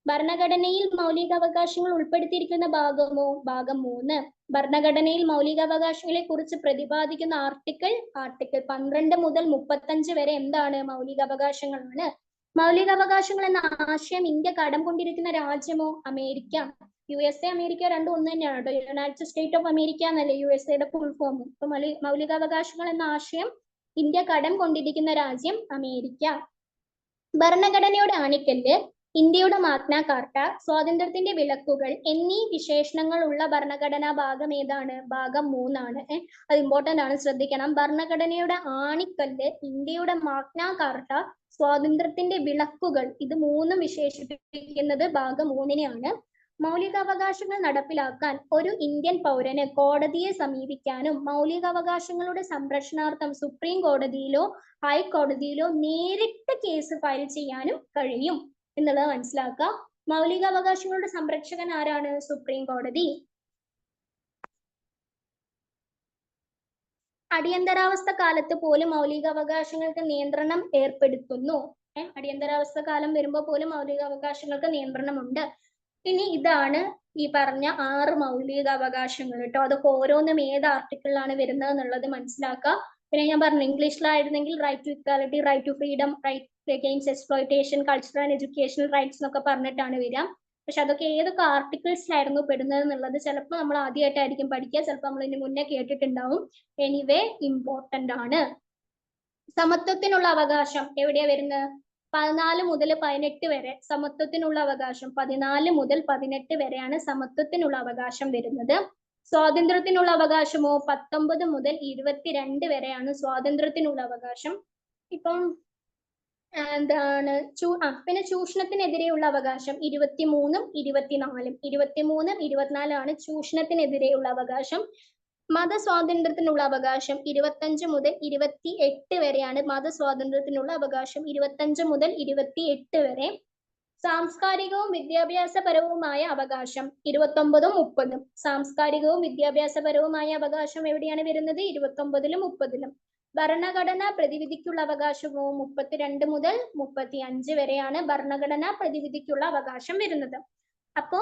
ഭരണഘടനയിൽ മൗലികാവകാശങ്ങൾ ഉൾപ്പെടുത്തിയിരിക്കുന്ന ഭാഗമോ? ഭാഗം 3. ഭരണഘടനയിൽ മൗലികാവകാശങ്ങളെ കുറിച്ച് പ്രതിപാദിക്കുന്ന ആർട്ടിക്കിൾ 12 മുതൽ 35 വരെ എന്താണ്? മൗലികാവകാശങ്ങളാണ്. മൗലികാവകാശങ്ങൾ എന്ന ആശയം ഇന്ത്യ കടം കൊണ്ടിരിക്കുന്ന രാജ്യമോ? അമേരിക്ക. USA അമേരിക്ക രണ്ടും ഒന്ന് തന്നെയാണ് കേട്ടോ. യുണൈറ്റഡ് സ്റ്റേറ്റ് ഓഫ് അമേരിക്ക എന്നല്ലേ USAയുടെ ഫുൾ ഫോം. ഇപ്പൊ മൗലികാവകാശങ്ങൾ എന്ന ആശയം ഇന്ത്യ കടം കൊണ്ടിരിക്കുന്ന രാജ്യം അമേരിക്ക. ഭരണഘടനയുടെ ആണിക്കല്ല്, ഇന്ത്യയുടെ മാഗ്ന കാർട്ട, സ്വാതന്ത്ര്യത്തിന്റെ വിലക്കുകൾ എന്നീ വിശേഷണങ്ങൾ ഉള്ള ഭരണഘടനാ ഭാഗം ഏതാണ്? ഭാഗം 3 ആണ്. അത് ഇമ്പോർട്ടന്റ് ആണ്, ശ്രദ്ധിക്കണം. ഭരണഘടനയുടെ ആണിക്കല്ല്, ഇന്ത്യയുടെ മാഗ്ന കാർട്ട, സ്വാതന്ത്ര്യത്തിന്റെ വിളക്കുകൾ, ഇത് മൂന്നും വിശേഷിപ്പിക്കുന്നത് ഭാഗം 3-നെയാണ്. മൗലികാവകാശങ്ങൾ നടപ്പിലാക്കാൻ ഒരു ഇന്ത്യൻ പൗരന് കോടതിയെ സമീപിക്കാനും മൗലികാവകാശങ്ങളുടെ സംരക്ഷണാർത്ഥം സുപ്രീം കോടതിയിലോ ഹൈക്കോടതിയിലോ നേരിട്ട് കേസ് ഫയൽ ചെയ്യാനും കഴിയും എന്നുള്ളത് മനസ്സിലാക്കുക. മൗലികാവകാശങ്ങളുടെ സംരക്ഷകൻ ആരാണ്? സുപ്രീം കോടതി. അടിയന്തരാവസ്ഥ കാലത്ത് പോലും മൗലികാവകാശങ്ങൾക്ക് നിയന്ത്രണം ഏർപ്പെടുത്തുന്നു. അടിയന്തരാവസ്ഥ കാലം വരുമ്പോൾ പോലും മൗലികാവകാശങ്ങൾക്ക് നിയന്ത്രണമുണ്ട്. ഇനി ഇതാണ് ഈ പറഞ്ഞ 6 മൗലികാവകാശങ്ങൾ കേട്ടോ. അതൊക്കെ ഓരോന്നും ഏത് ആർട്ടിക്കിളിലാണ് വരുന്നത് എന്നുള്ളത് മനസ്സിലാക്കുക. പിന്നെ ഞാൻ പറഞ്ഞു, ഇംഗ്ലീഷിലായിരുന്നെങ്കിൽ right to equality, right to freedom, right against exploitation, cultural and educational rights എന്നൊക്കെ പറഞ്ഞിട്ടാണ് വരിക. പക്ഷെ അതൊക്കെ ഏതൊക്കെ ആർട്ടിക്കിൾസിലായിരുന്നു പെടുന്നത് എന്നുള്ളത് ചിലപ്പോൾ നമ്മൾ ആദ്യമായിട്ടായിരിക്കും പഠിക്കുക, ചിലപ്പോൾ നമ്മൾ ഇതിന് മുന്നേ കേട്ടിട്ടുണ്ടാവും. എനിവേ ഇമ്പോർട്ടന്റ് ആണ്. സമത്വത്തിനുള്ള അവകാശം എവിടെയാ വരുന്നത്? 14 മുതൽ 18 വരെ സമത്വത്തിനുള്ള അവകാശം. 14 മുതൽ 18 വരെയാണ് സമത്വത്തിനുള്ള അവകാശം വരുന്നത്. സ്വാതന്ത്ര്യത്തിനുള്ള അവകാശമോ 19 മുതൽ 22 വരെയാണ് സ്വാതന്ത്ര്യത്തിനുള്ള അവകാശം. ഇപ്പം എന്താണ് പിന്നെ ചൂഷണത്തിനെതിരെയുള്ള അവകാശം 23ഉം 24ഉം 23ഉം 24ആണ് ചൂഷണത്തിനെതിരെയുള്ള അവകാശം. മതസ്വാതന്ത്ര്യത്തിനുള്ള അവകാശം 25 മുതൽ 28 വരെയാണ് മതസ്വാതന്ത്ര്യത്തിനുള്ള അവകാശം. 25 മുതൽ 28 വരെ. സാംസ്കാരികവും വിദ്യാഭ്യാസപരവുമായ അവകാശം 29ഉം 30ഉം. സാംസ്കാരികവും വിദ്യാഭ്യാസപരവുമായ അവകാശം എവിടെയാണ് വരുന്നത്? 29ലും 30ലും. ഭരണഘടനാ പ്രതിവിധിക്കുള്ള അവകാശവും 32 മുതൽ 35 വരെയാണ് ഭരണഘടനാ പ്രതിവിധിക്കുള്ള അവകാശം വരുന്നത്. അപ്പോ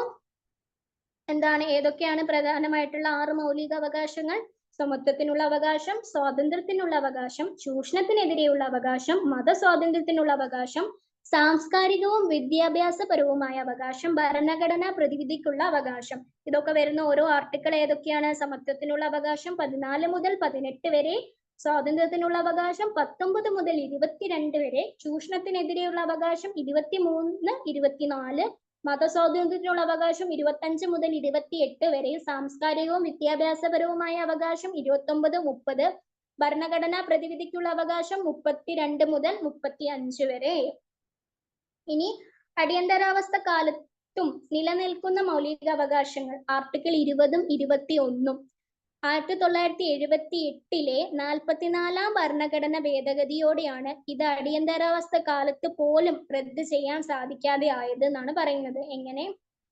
എന്താണ്, ഏതൊക്കെയാണ് പ്രധാനമായിട്ടുള്ള 6 മൗലിക അവകാശങ്ങൾ? സമത്വത്തിനുള്ള അവകാശം, സ്വാതന്ത്ര്യത്തിനുള്ള അവകാശം, ചൂഷണത്തിനെതിരെയുള്ള അവകാശം, മതസ്വാതന്ത്ര്യത്തിനുള്ള അവകാശം, സാംസ്കാരികവും വിദ്യാഭ്യാസപരവുമായ അവകാശം, ഭരണഘടനാ പ്രതിവിധിക്കുള്ള അവകാശം. ഇതൊക്കെ വരുന്ന ഓരോ ആർട്ടിക്കിൾ ഏതൊക്കെയാണ്? സമത്വത്തിനുള്ള അവകാശം 14 മുതൽ 18 വരെ, സ്വാതന്ത്ര്യത്തിനുള്ള അവകാശം 19 മുതൽ 22 വരെ, ചൂഷണത്തിനെതിരെയുള്ള അവകാശം 23, 24, മതസ്വാതന്ത്ര്യത്തിനുള്ള അവകാശം 25 മുതൽ 28 വരെ, സാംസ്കാരികവും വിദ്യാഭ്യാസപരവുമായ അവകാശം 29, 30, ഭരണഘടനാ പ്രതിവിധിക്കുള്ള അവകാശം 32 മുതൽ 35 വരെ. ഇനി അടിയന്തരാവസ്ഥ കാലത്തും നിലനിൽക്കുന്ന മൗലിക അവകാശങ്ങൾ ആർട്ടിക്കിൾ 20ഉം 21ഉം. 1978 44-ാം ഭരണഘടന ഭേദഗതിയോടെയാണ് ഇത് അടിയന്തരാവസ്ഥ കാലത്ത് പോലും റദ്ദ് ചെയ്യാൻ സാധിക്കാതെ ആയത് എന്നാണ് പറയുന്നത്. എങ്ങനെ?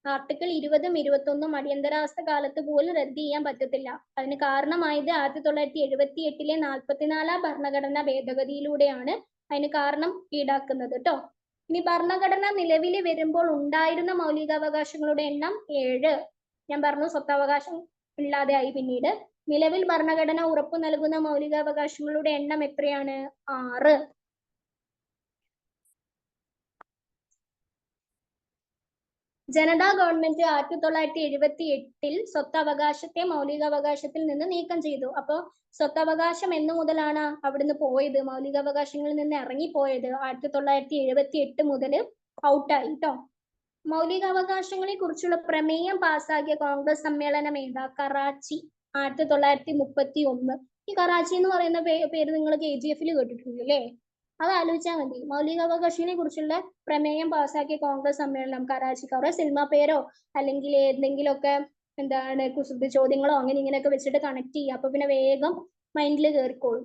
ആർട്ടിക്കിൾ 20ഉം 21ഉം അടിയന്തരാവസ്ഥ കാലത്ത് പോലും റദ്ദ് ചെയ്യാൻ പറ്റത്തില്ല. അതിന് കാരണമായത് 1978 44-ാം ഭരണഘടന ഭേദഗതിയിലൂടെയാണ് അതിന് കാരണം ഈടാക്കുന്നത് കേട്ടോ. ഇനി ഭരണഘടന നിലവിൽ വരുമ്പോൾ ഉണ്ടായിരുന്ന മൗലികാവകാശങ്ങളുടെ എണ്ണം 7. ഞാൻ പറഞ്ഞു സ്വത്തവകാശം ഇല്ലാതെയായി പിന്നീട്. നിലവിൽ ഭരണഘടന ഉറപ്പു നൽകുന്ന മൗലികാവകാശങ്ങളുടെ എണ്ണം എത്രയാണ്? 6. ജനതാ ഗവൺമെന്റ് 1978 സ്വത്തവകാശത്തെ മൗലികാവകാശത്തിൽ നിന്ന് നീക്കം ചെയ്തു. അപ്പോ സ്വത്തവകാശം എന്നു മുതലാണ് അവിടുന്ന് പോയത്? മൗലികാവകാശങ്ങളിൽ നിന്ന് ഇറങ്ങിപ്പോയത് 1978 മുതൽ ഔട്ടായി കേട്ടോ. മൗലികാവകാശങ്ങളെ കുറിച്ചുള്ള പ്രമേയം പാസാക്കിയ കോൺഗ്രസ് സമ്മേളനം ഏതാ? കറാച്ചി 1931. ഈ കറാച്ചി എന്ന് പറയുന്ന പേര് നിങ്ങൾ KGF കേട്ടിട്ടുണ്ട് അല്ലേ? അത് ആലോചിച്ചാൽ മതി. മൗലികാവകാശങ്ങളെ കുറിച്ചുള്ള പ്രമേയം പാസാക്കിയ കോൺഗ്രസ് സമ്മേളനം കറാച്ചി. കുറെ സിനിമ പേരോ അല്ലെങ്കിൽ എന്തെങ്കിലുമൊക്കെ എന്താണ് കുസൃതി ചോദ്യങ്ങളോ അങ്ങനെ ഇങ്ങനെയൊക്കെ വെച്ചിട്ട് കണക്ട് ചെയ്യുക. അപ്പൊ പിന്നെ വേഗം മൈൻഡിൽ കയറിക്കോളും.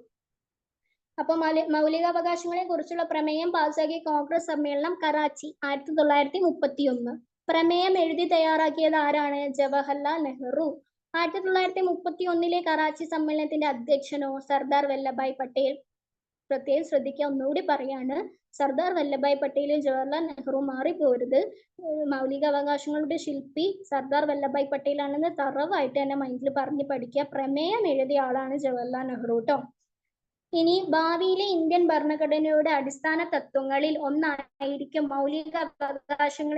അപ്പൊ മൗലികാവകാശങ്ങളെ കുറിച്ചുള്ള പ്രമേയം പാസാക്കിയ കോൺഗ്രസ് സമ്മേളനം കറാച്ചി 1931. പ്രമേയം എഴുതി തയ്യാറാക്കിയത് ആരാണ്? ജവഹർലാൽ നെഹ്റു. 1931 കറാച്ചി സമ്മേളനത്തിന്റെ അധ്യക്ഷനോ? സർദാർ വല്ലഭായ് പട്ടേൽ. പ്രത്യേകം ശ്രദ്ധിക്കുക, ഒന്നുകൂടി പറയാണ്, സർദാർ വല്ലഭായ് പട്ടേലും ജവഹർലാൽ നെഹ്റു മാറിപ്പോരുത്. മൗലികാവകാശങ്ങളുടെ ശില്പി സർദാർ വല്ലഭായ് പട്ടേൽ ആണെന്ന് തറവായിട്ട് തന്നെ മൈൻഡിൽ പറഞ്ഞ് പഠിക്കുക. പ്രമേയം എഴുതിയ ആളാണ് ജവഹർലാൽ നെഹ്റു കേട്ടോ. ഇനി ഭാവിയിലെ ഇന്ത്യൻ ഭരണഘടനയുടെ അടിസ്ഥാന തത്വങ്ങളിൽ ഒന്നായിരിക്കും മൗലിക അവകാശങ്ങൾ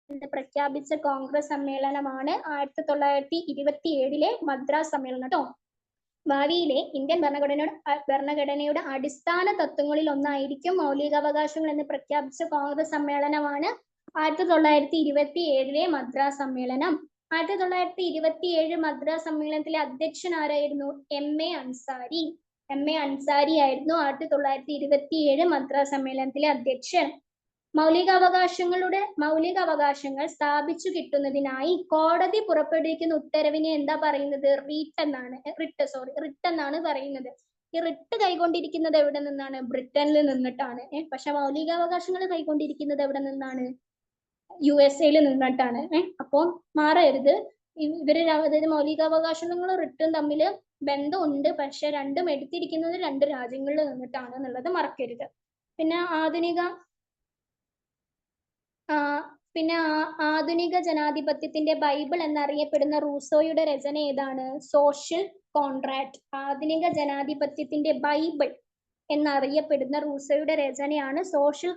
എന്ന് പ്രഖ്യാപിച്ച കോൺഗ്രസ് സമ്മേളനമാണ് 1927 മദ്രാസ് സമ്മേളനം കേട്ടോ. ഭാവിയിലെ ഇന്ത്യൻ ഭരണഘടനയുടെ അടിസ്ഥാന തത്വങ്ങളിൽ ഒന്നായിരിക്കും മൗലികാവകാശങ്ങൾ എന്ന് പ്രഖ്യാപിച്ച കോൺഗ്രസ് സമ്മേളനമാണ് 1927 മദ്രാസ് സമ്മേളനം. 1927 മദ്രാസ് സമ്മേളനത്തിലെ അധ്യക്ഷൻ ആരായിരുന്നു? MA അൻസാരി. MA അൻസാരി ആയിരുന്നു 1927 മദ്രാസ് സമ്മേളനത്തിലെ അധ്യക്ഷൻ. മൗലികാവകാശങ്ങൾ സ്ഥാപിച്ചു കിട്ടുന്നതിനായി കോടതി പുറപ്പെടുവിക്കുന്ന ഉത്തരവിനെ എന്താ പറയുന്നത്? റിട്ട് എന്നാണ് പറയുന്നത്. ഈ റിട്ട് കൈക്കൊണ്ടിരിക്കുന്നത് എവിടെ നിന്നാണ്? ബ്രിട്ടനിൽ നിന്നിട്ടാണ്. പക്ഷെ മൗലികാവകാശങ്ങൾ കൈക്കൊണ്ടിരിക്കുന്നത് എവിടെ നിന്നാണ്? USA നിന്നിട്ടാണ്. അപ്പൊ മാറരുത്. അതായത് മൗലികാവകാശങ്ങൾ റിട്ടും തമ്മിൽ ബന്ധമുണ്ട്, പക്ഷെ രണ്ടും എടുത്തിരിക്കുന്നത് 2 രാജ്യങ്ങളിൽ നിന്നിട്ടാണ് എന്നുള്ളത് മറക്കരുത്. പിന്നെ ആധുനിക ജനാധിപത്യത്തിന്റെ ബൈബിൾ എന്നറിയപ്പെടുന്ന റൂസോയുടെ രചന ഏതാണ്? Social contract. ആധുനിക ജനാധിപത്യത്തിന്റെ ബൈബിൾ എന്നറിയപ്പെടുന്ന റൂസോയുടെ രചനയാണ് സോഷ്യൽ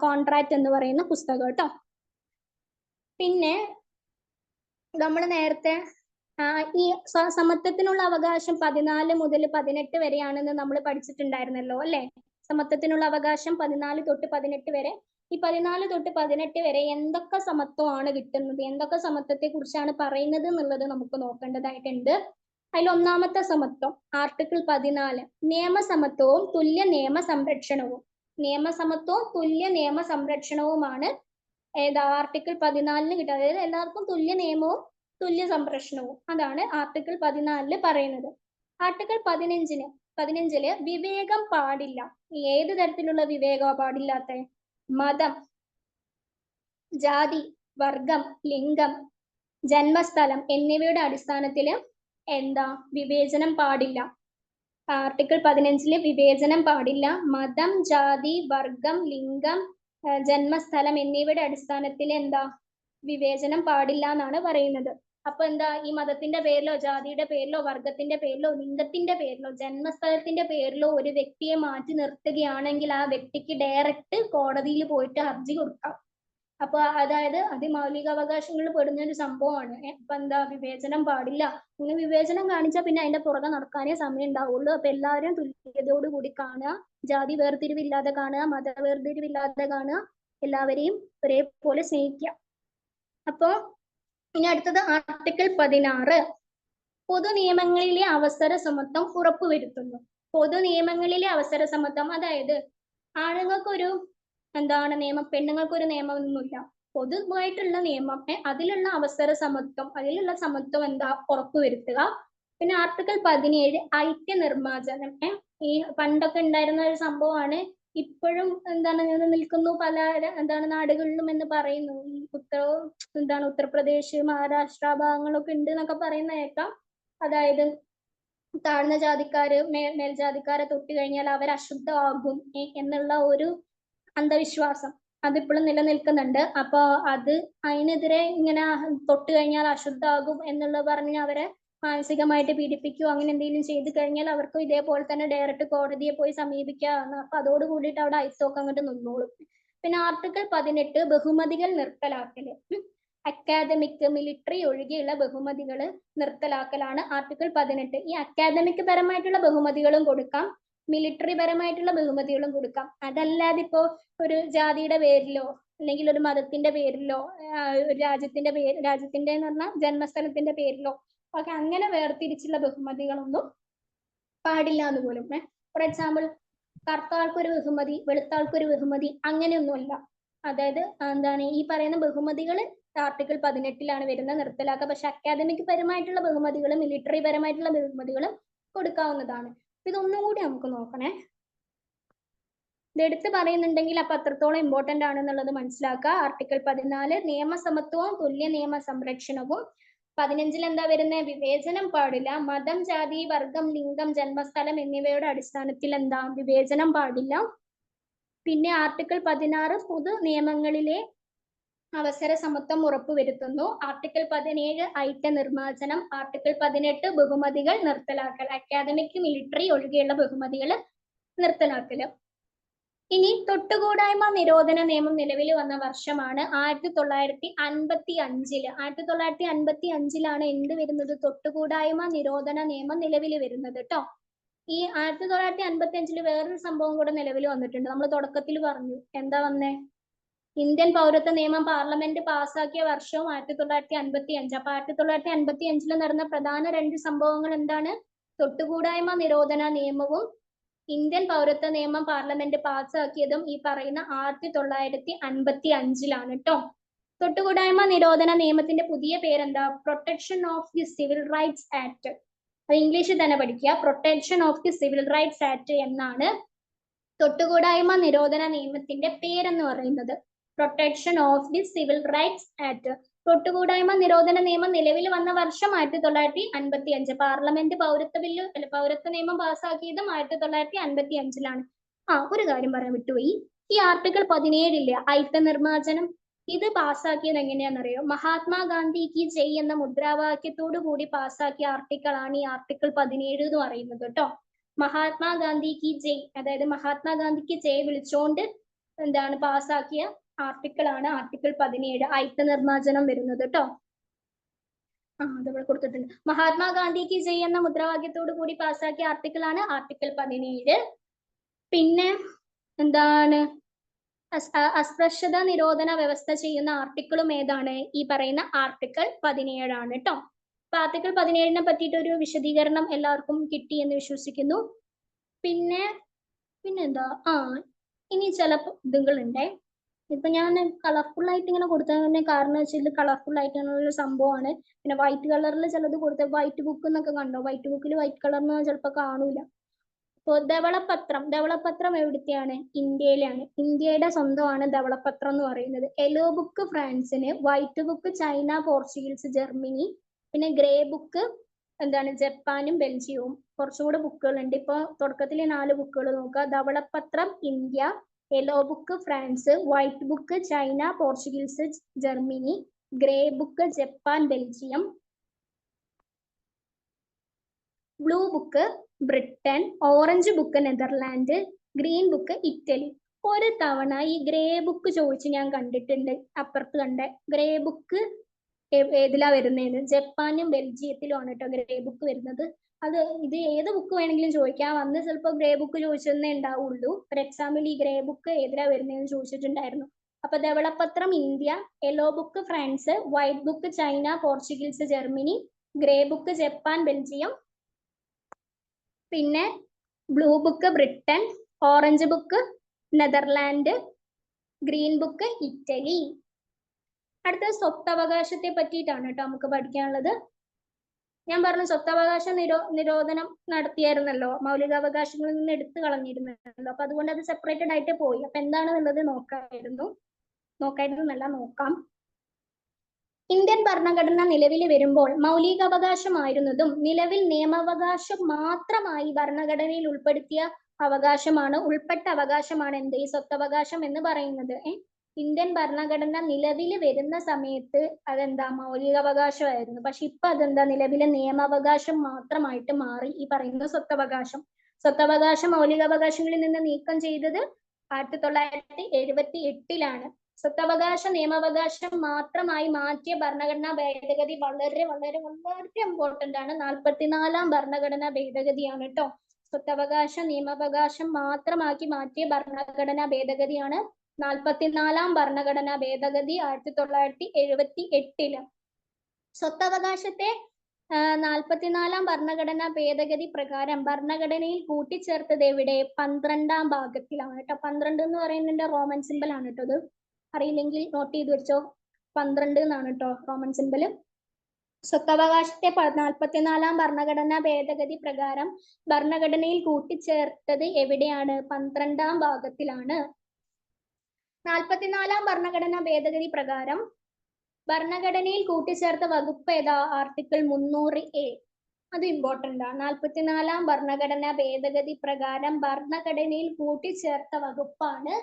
കോൺട്രാക്ട് എന്ന് പറയുന്ന പുസ്തകം കേട്ടോ. പിന്നെ നമ്മൾ നേരത്തെ ഈ സമത്വത്തിനുള്ള അവകാശം 14 മുതൽ 18 വരെയാണെന്ന് നമ്മൾ പഠിച്ചിട്ടുണ്ടായിരുന്നല്ലോ അല്ലെ? സമത്വത്തിനുള്ള അവകാശം 14 തൊട്ട് 18 വരെ. ഈ 14 തൊട്ട് 18 വരെ എന്തൊക്കെ സമത്വമാണ് കിട്ടുന്നത്, എന്തൊക്കെ സമത്വത്തെ കുറിച്ചാണ് പറയുന്നത് എന്നുള്ളത് നമുക്ക് നോക്കേണ്ടതായിട്ടുണ്ട്. അതിൽ ഒന്നാമത്തെ സമത്വം ആർട്ടിക്കിൾ 14, നിയമസമത്വവും തുല്യ നിയമ സംരക്ഷണവും. നിയമസമത്വവും തുല്യ നിയമ സംരക്ഷണവുമാണ് ആർട്ടിക്കിൾ 14 കിട്ടുക. അതായത് എല്ലാവർക്കും തുല്യ നിയമവും തുല്യ സംരക്ഷണവും, അതാണ് ആർട്ടിക്കിൾ 14 പറയുന്നത്. ആർട്ടിക്കിൾ 15 വിവേകം പാടില്ല. ഏത് തരത്തിലുള്ള വിവേകമാണ് പാടില്ലാത്ത? മതം, ജാതി, വർഗം, ലിംഗം, ജന്മസ്ഥലം എന്നിവയുടെ അടിസ്ഥാനത്തിൽ വിവേചനം പാടില്ല. ആർട്ടിക്കിൾ 15 വിവേചനം പാടില്ല. മതം, ജാതി, വർഗം, ലിംഗം, ജന്മസ്ഥലം എന്നിവയുടെ അടിസ്ഥാനത്തിൽ വിവേചനം പാടില്ല എന്നാണ് പറയുന്നത്. അപ്പൊ ഈ മതത്തിന്റെ പേരിലോ ജാതിയുടെ പേരിലോ വർഗത്തിന്റെ പേരിലോ ലിംഗത്തിന്റെ പേരിലോ ജന്മസ്ഥലത്തിന്റെ പേരിലോ ഒരു വ്യക്തിയെ മാറ്റി നിർത്തുകയാണെങ്കിൽ ആ വ്യക്തിക്ക് ഡയറക്റ്റ് കോടതിയിൽ പോയിട്ട് ഹർജി കൊടുക്കാം. അപ്പൊ അതായത് അതിമൗലിക അവകാശങ്ങളിൽ പെടുന്ന ഒരു സംഭവമാണ്. അപ്പൊ വിവേചനം പാടില്ല. ഇങ്ങനെ വിവേചനം കാണിച്ചാൽ പിന്നെ അതിന്റെ പുറകെ നടക്കാനേ സമയം ഉണ്ടാവുള്ളൂ. അപ്പൊ എല്ലാവരും തുല്യതയോട് കൂടി കാണുക, ജാതി വേർതിരിവില്ലാതെ കാണുക, മത വേർതിരിവില്ലാതെ കാണുക, എല്ലാവരെയും ഒരേപോലെ സ്നേഹിക്കുക. അപ്പോ ഇനി അടുത്തത് ആർട്ടിക്കിൾ 16, പൊതു നിയമങ്ങളിലെ അവസര സമത്വം ഉറപ്പുവരുത്തുന്നു. പൊതു നിയമങ്ങളിലെ അവസര സമത്വം, അതായത് ആണുങ്ങൾക്കൊരു നിയമം, പെണ്ണുങ്ങൾക്കൊരു നിയമമൊന്നുമില്ല. പൊതുവായിട്ടുള്ള നിയമം, അതിലുള്ള അവസര സമത്വം, അതിലുള്ള സമത്വം ഉറപ്പുവരുത്തുക. പിന്നെ ആർട്ടിക്കിൾ 17 ഐക്യ നിർമ്മാർജ്ജനം. ഈ പണ്ടൊക്കെ ഉണ്ടായിരുന്ന ഒരു സംഭവമാണ്, ഇപ്പോഴും നിൽക്കുന്നു പല നാടുകളിലും എന്ന് പറയുന്നു. ഉത്തർപ്രദേശ്, മഹാരാഷ്ട്ര ഭാഗങ്ങളൊക്കെ ഉണ്ട് എന്നൊക്കെ പറയുന്ന കേൾക്കാം. അതായത് താഴ്ന്ന ജാതിക്കാര് മേൽജാതിക്കാരെ തൊട്ട് കഴിഞ്ഞാൽ അവർ അശുദ്ധമാകും എന്നുള്ള ഒരു അന്ധവിശ്വാസം അതിപ്പോഴും നിലനിൽക്കുന്നുണ്ട്. അപ്പൊ അതിനെതിരെ ഇങ്ങനെ തൊട്ട് കഴിഞ്ഞാൽ അശുദ്ധമാകും എന്നുള്ളത് പറഞ്ഞ് അവരെ മാനസികമായിട്ട് പീഡിപ്പിക്കുകയോ അങ്ങനെ എന്തെങ്കിലും ചെയ്തു കഴിഞ്ഞാൽ അവർക്കും ഇതേപോലെ തന്നെ ഡയറക്റ്റ് കോടതിയെ പോയി സമീപിക്കാവുന്ന. അപ്പൊ അതോട് കൂടിയിട്ട് അവിടെ ഐസൊക്കെ അങ്ങോട്ട് നിന്നോളും. പിന്നെ ആർട്ടിക്കിൾ 18 ബഹുമതികൾ നിർത്തലാക്കല്. അക്കാദമിക്, മിലിറ്ററി ഒഴികെയുള്ള ബഹുമതികൾ നിർത്തലാക്കലാണ് ആർട്ടിക്കിൾ 18. ഈ അക്കാദമിക് പരമായിട്ടുള്ള ബഹുമതികളും കൊടുക്കാം, മിലിറ്ററി പരമായിട്ടുള്ള ബഹുമതികളും കൊടുക്കാം. അതല്ലാതെ ഇപ്പോ ഒരു ജാതിയുടെ പേരിലോ അല്ലെങ്കിൽ ഒരു മതത്തിന്റെ പേരിലോ ഒരു രാജ്യത്തിന്റെ എന്ന് പറഞ്ഞാൽ ജന്മസ്ഥലത്തിന്റെ പേരിലോ ഒക്കെ അങ്ങനെ വേർതിരിച്ചുള്ള ബഹുമതികളൊന്നും പാടില്ല എന്ന് പോലും. ഫോർ എക്സാമ്പിൾ, കറുത്ത ആൾക്കൊരു ബഹുമതി, വെളുത്ത ആൾക്കൊരു ബഹുമതി, അങ്ങനെയൊന്നുമല്ല. അതായത് ഈ പറയുന്ന ബഹുമതികൾ ആർട്ടിക്കിൾ 18 വരുന്നത്, നിർത്തലാക്കുക. പക്ഷെ അക്കാദമിക് പരമായിട്ടുള്ള ബഹുമതികളും മിലിറ്ററി പരമായിട്ടുള്ള ബഹുമതികളും കൊടുക്കാവുന്നതാണ്. ഇതൊന്നും കൂടി നമുക്ക് നോക്കണേ. ഇതെടുത്ത് പറയുന്നുണ്ടെങ്കിൽ അപ്പൊ അത്രത്തോളം ഇമ്പോർട്ടന്റ് ആണെന്നുള്ളത് മനസ്സിലാക്കുക. ആർട്ടിക്കിൾ 14 നിയമസമത്വവും തുല്യ നിയമ സംരക്ഷണവും. 15 വരുന്നത്? വിവേചനം പാടില്ല. മതം, ജാതി, വർഗം, ലിംഗം, ജന്മസ്ഥലം എന്നിവയുടെ അടിസ്ഥാനത്തിൽ വിവേചനം പാടില്ല. പിന്നെ ആർട്ടിക്കിൾ 16 പൊതു നിയമങ്ങളിലെ അവസര സമത്വം ഉറപ്പുവരുത്തുന്നു. ആർട്ടിക്കിൾ 17 ഐക്യ നിർമ്മാർജ്ജനം. ആർട്ടിക്കിൾ 18 ബഹുമതികൾ നിർത്തലാക്കൽ, അക്കാദമിക്, മിലിറ്ററി ഒഴികെയുള്ള ബഹുമതികൾ നിർത്തലാക്കല്. ഇനി തൊട്ടുകൂടായ്മ നിരോധന നിയമം നിലവിൽ വന്ന വർഷമാണ് 1955. 1955 എന്ത് വരുന്നത്? തൊട്ടുകൂടായ്മ നിരോധന നിയമം നിലവിൽ വരുന്നത് കേട്ടോ. ഈ 1955 വേറൊരു സംഭവം കൂടെ നിലവിൽ വന്നിട്ടുണ്ട്. നമ്മൾ തുടക്കത്തിൽ പറഞ്ഞു. എന്താ വന്നേ? ഇന്ത്യൻ പൗരത്വ നിയമം പാർലമെന്റ് പാസ്സാക്കിയ വർഷവും 1955. അപ്പൊ 1955 നടന്ന പ്രധാന 2 സംഭവങ്ങൾ എന്താണ്? തൊട്ടുകൂടായ്മ നിരോധന നിയമവും ഇന്ത്യൻ പൗരത്വ നിയമം പാർലമെന്റ് പാസ്സാക്കിയതും ഈ പറയുന്ന 1955 കേട്ടോ. തൊട്ടുകൂടായ്മ നിരോധന നിയമത്തിന്റെ പുതിയ പേരെന്താ? Protection of the civil rights act. ഇംഗ്ലീഷിൽ തന്നെ പഠിക്കുക. Protection of the civil rights act എന്നാണ് തൊട്ടുകൂടായ്മ നിരോധന നിയമത്തിന്റെ പേരെന്ന് പറയുന്നത്. Protection of the civil rights act. തൊട്ടുകൂടായ്മ നിരോധന നിയമം നിലവിൽ വന്ന വർഷം 1955. പാർലമെന്റ് പൗരത്വ നിയമം പാസ്സാക്കിയതും 1955. ഒരു കാര്യം പറയാൻ വിട്ടുപോയി. ഈ ആർട്ടിക്കിൾ 17 ഐക്യ നിർമ്മാർജ്ജനം, ഇത് പാസ്സാക്കിയത് എങ്ങനെയാണെന്നറിയോ? മഹാത്മാഗാന്ധി കി ജയ് എന്ന മുദ്രാവാക്യത്തോടു കൂടി പാസ്സാക്കിയ ആർട്ടിക്കിൾ ആണ് ഈ ആർട്ടിക്കിൾ 17 എന്ന് പറയുന്നത് കേട്ടോ. മഹാത്മാഗാന്ധി കി ജയ്, അതായത് മഹാത്മാഗാന്ധിക്ക് ജയ് വിളിച്ചുകൊണ്ട് പാസ്സാക്കിയ ആർട്ടിക്കിൾ ആണ് ആർട്ടിക്കിൾ 17 ഐക്യ നിർമ്മാർജ്ജനം വരുന്നത് കേട്ടോ. അതവിടെ കൊടുത്തിട്ടുണ്ട്. മഹാത്മാഗാന്ധിക്ക് ജയ് എന്ന മുദ്രാവാക്യത്തോടു കൂടി പാസ്സാക്കിയ ആർട്ടിക്കിൾ ആണ് ആർട്ടിക്കിൾ 17. പിന്നെ അസ്പൃശ്യത നിരോധന വ്യവസ്ഥ ചെയ്യുന്ന ആർട്ടിക്കിളും ഏതാണ്? ഈ പറയുന്ന ആർട്ടിക്കിൾ 17 ആണ് കേട്ടോ. ആർട്ടിക്കിൾ 17 പറ്റിയിട്ട് ഒരു വിശദീകരണം എല്ലാവർക്കും കിട്ടി എന്ന് വിശ്വസിക്കുന്നു. പിന്നെന്താ ഇനി ചില ഇതുകളുണ്ടേ. ഇപ്പൊ ഞാൻ കളർഫുൾ ആയിട്ട് ഇങ്ങനെ കൊടുത്തതിന് കാരണം വെച്ചാൽ ഇത് കളർഫുൾ ആയിട്ടുള്ള സംഭവമാണ്. പിന്നെ വൈറ്റ് കളറിൽ ചിലത് കൊടുത്ത വൈറ്റ് ബുക്ക് എന്നൊക്കെ കണ്ടോ, വൈറ്റ് ബുക്കിൽ വൈറ്റ് കളറിന് ചിലപ്പോൾ കാണൂല. ഇപ്പോൾ ധവളപത്രം എവിടുത്തെയാണ്? ഇന്ത്യയിലാണ്. ഇന്ത്യയുടെ സ്വന്തമാണ് ധവളപത്രം എന്ന് പറയുന്നത്. യെല്ലോ ബുക്ക് ഫ്രാൻസിന്, white book China, Portuguese, Germany, പിന്നെ ഗ്രേ ബുക്ക് എന്താണ് ജപ്പാനും ബെൽജിയവും. കുറച്ചുകൂടെ ബുക്കുകളുണ്ട്. ഇപ്പൊ തുടക്കത്തിൽ 4 ബുക്കുകൾ നോക്കുക. ധവളപത്രം India, yellow book France, white book China, Portuguese, Germany, grey book Japan, Belgium, blue book Britain, orange book Netherland, green book Italy. ഒരു തവണ ഈ ഗ്രേ ബുക്ക് ചോദിച്ച് ഞാൻ കണ്ടിട്ടുണ്ട്. അപ്പുറത്ത് കണ്ട ഗ്രേ ബുക്ക് ഏതിലാ വരുന്നതെന്ന്? ജപ്പാനും ബെൽജിയത്തിലുമാണ് കേട്ടോ ഗ്രേ ബുക്ക് വരുന്നത്. ഇത് ഏത് ബുക്ക് വേണമെങ്കിലും ചോദിക്കാം. അന്ന് ചിലപ്പോൾ ഗ്രേ ബുക്ക് ചോദിച്ചെന്നേ ഉണ്ടാവുള്ളൂ. ഒരു എക്സാമ്പിൾ ഈ ഗ്രേ ബുക്ക് ഏതിലാ വരുന്നതെന്ന് ചോദിച്ചിട്ടുണ്ടായിരുന്നു. അപ്പൊ ധവളപത്രം India, yellow book France, white book China, Portuguese, Germany, grey book Japan, Belgium, പിന്നെ blue book Britain, orange book Netherland, green book Italy. അടുത്ത സ്വത്തവകാശത്തെ പറ്റിയിട്ടാണ് കേട്ടോ നമുക്ക് പഠിക്കാനുള്ളത്. ഞാൻ പറഞ്ഞു സ്വത്തവകാശ നിരോധനം നടത്തിയായിരുന്നല്ലോ, മൗലികാവകാശങ്ങളിൽ നിന്ന് എടുത്തു കളഞ്ഞിരുന്നല്ലോ. അപ്പൊ അതുകൊണ്ട് അത് സെപ്പറേറ്റഡ് ആയിട്ട് പോയി. അപ്പൊ എന്താണെന്നുള്ളത് നോക്കാം. ഇന്ത്യൻ ഭരണഘടന നിലവിൽ വരുമ്പോൾ മൗലികാവകാശമായിരുന്നതും നിലവിൽ നിയമവകാശം മാത്രമായി ഭരണഘടനയിൽ ഉൾപ്പെടുത്തിയ ഉൾപ്പെട്ട അവകാശമാണ് എന്ത്? ഈ സ്വത്തവകാശം എന്ന് പറയുന്നത്. ഇന്ത്യൻ ഭരണഘടന നിലവിൽ വരുന്ന സമയത്ത് അതെന്താ? മൗലികാവകാശമായിരുന്നു. പക്ഷെ ഇപ്പൊ അതെന്താ? നിലവിലെ നിയമവകാശം മാത്രമായിട്ട് മാറി ഈ പറയുന്ന സ്വത്തവകാശം മൗലികാവകാശങ്ങളിൽ നിന്ന് നീക്കം ചെയ്തത് 1978 സ്വത്തവകാശ നിയമവകാശം മാത്രമായി മാറ്റിയ ഭരണഘടനാ ഭേദഗതി വളരെ വളരെ വളരെ ഇമ്പോർട്ടന്റ് ആണ്. 44-ാം ഭരണഘടനാ ഭേദഗതിയാണ് കേട്ടോ. സ്വത്തവകാശ നിയമവകാശം മാത്രമാക്കി മാറ്റിയ ഭരണഘടനാ ഭേദഗതിയാണ് 44-ാം ഭരണഘടനാ ഭേദഗതി 1978. സ്വത്തവകാശത്തെ 44-ാം ഭരണഘടനാ ഭേദഗതി പ്രകാരം ഭരണഘടനയിൽ കൂട്ടിച്ചേർത്തത് എവിടെ? 12-ാം ഭാഗത്തിലാണ് കേട്ടോ. 12 എന്ന് പറയുന്നതിന്റെ റോമൻ സിമ്പൽ ആണ് കേട്ടോ. അത് അറിയില്ലെങ്കിൽ നോട്ട് ചെയ്ത് വെച്ചോ. 12 എന്നാണ് കേട്ടോ റോമൻ സിമ്പൽ. സ്വത്തവകാശത്തെ 44-ാം ഭരണഘടനാ ഭേദഗതി പ്രകാരം ഭരണഘടനയിൽ കൂട്ടിച്ചേർത്തത് എവിടെയാണ്? 12-ാം ഭാഗത്തിലാണ്. 44-ാം ഭരണഘടനാ ഭേദഗതി പ്രകാരം ഭരണഘടനയിൽ കൂട്ടിച്ചേർത്ത വകുപ്പ് ഏതാ? Article 300A. അത് ഇമ്പോർട്ടന്റ് ആണ്. 44-ാം ഭരണഘടനാ ഭേദഗതി പ്രകാരം ഭരണഘടനയിൽ കൂട്ടിച്ചേർത്ത വകുപ്പാണ്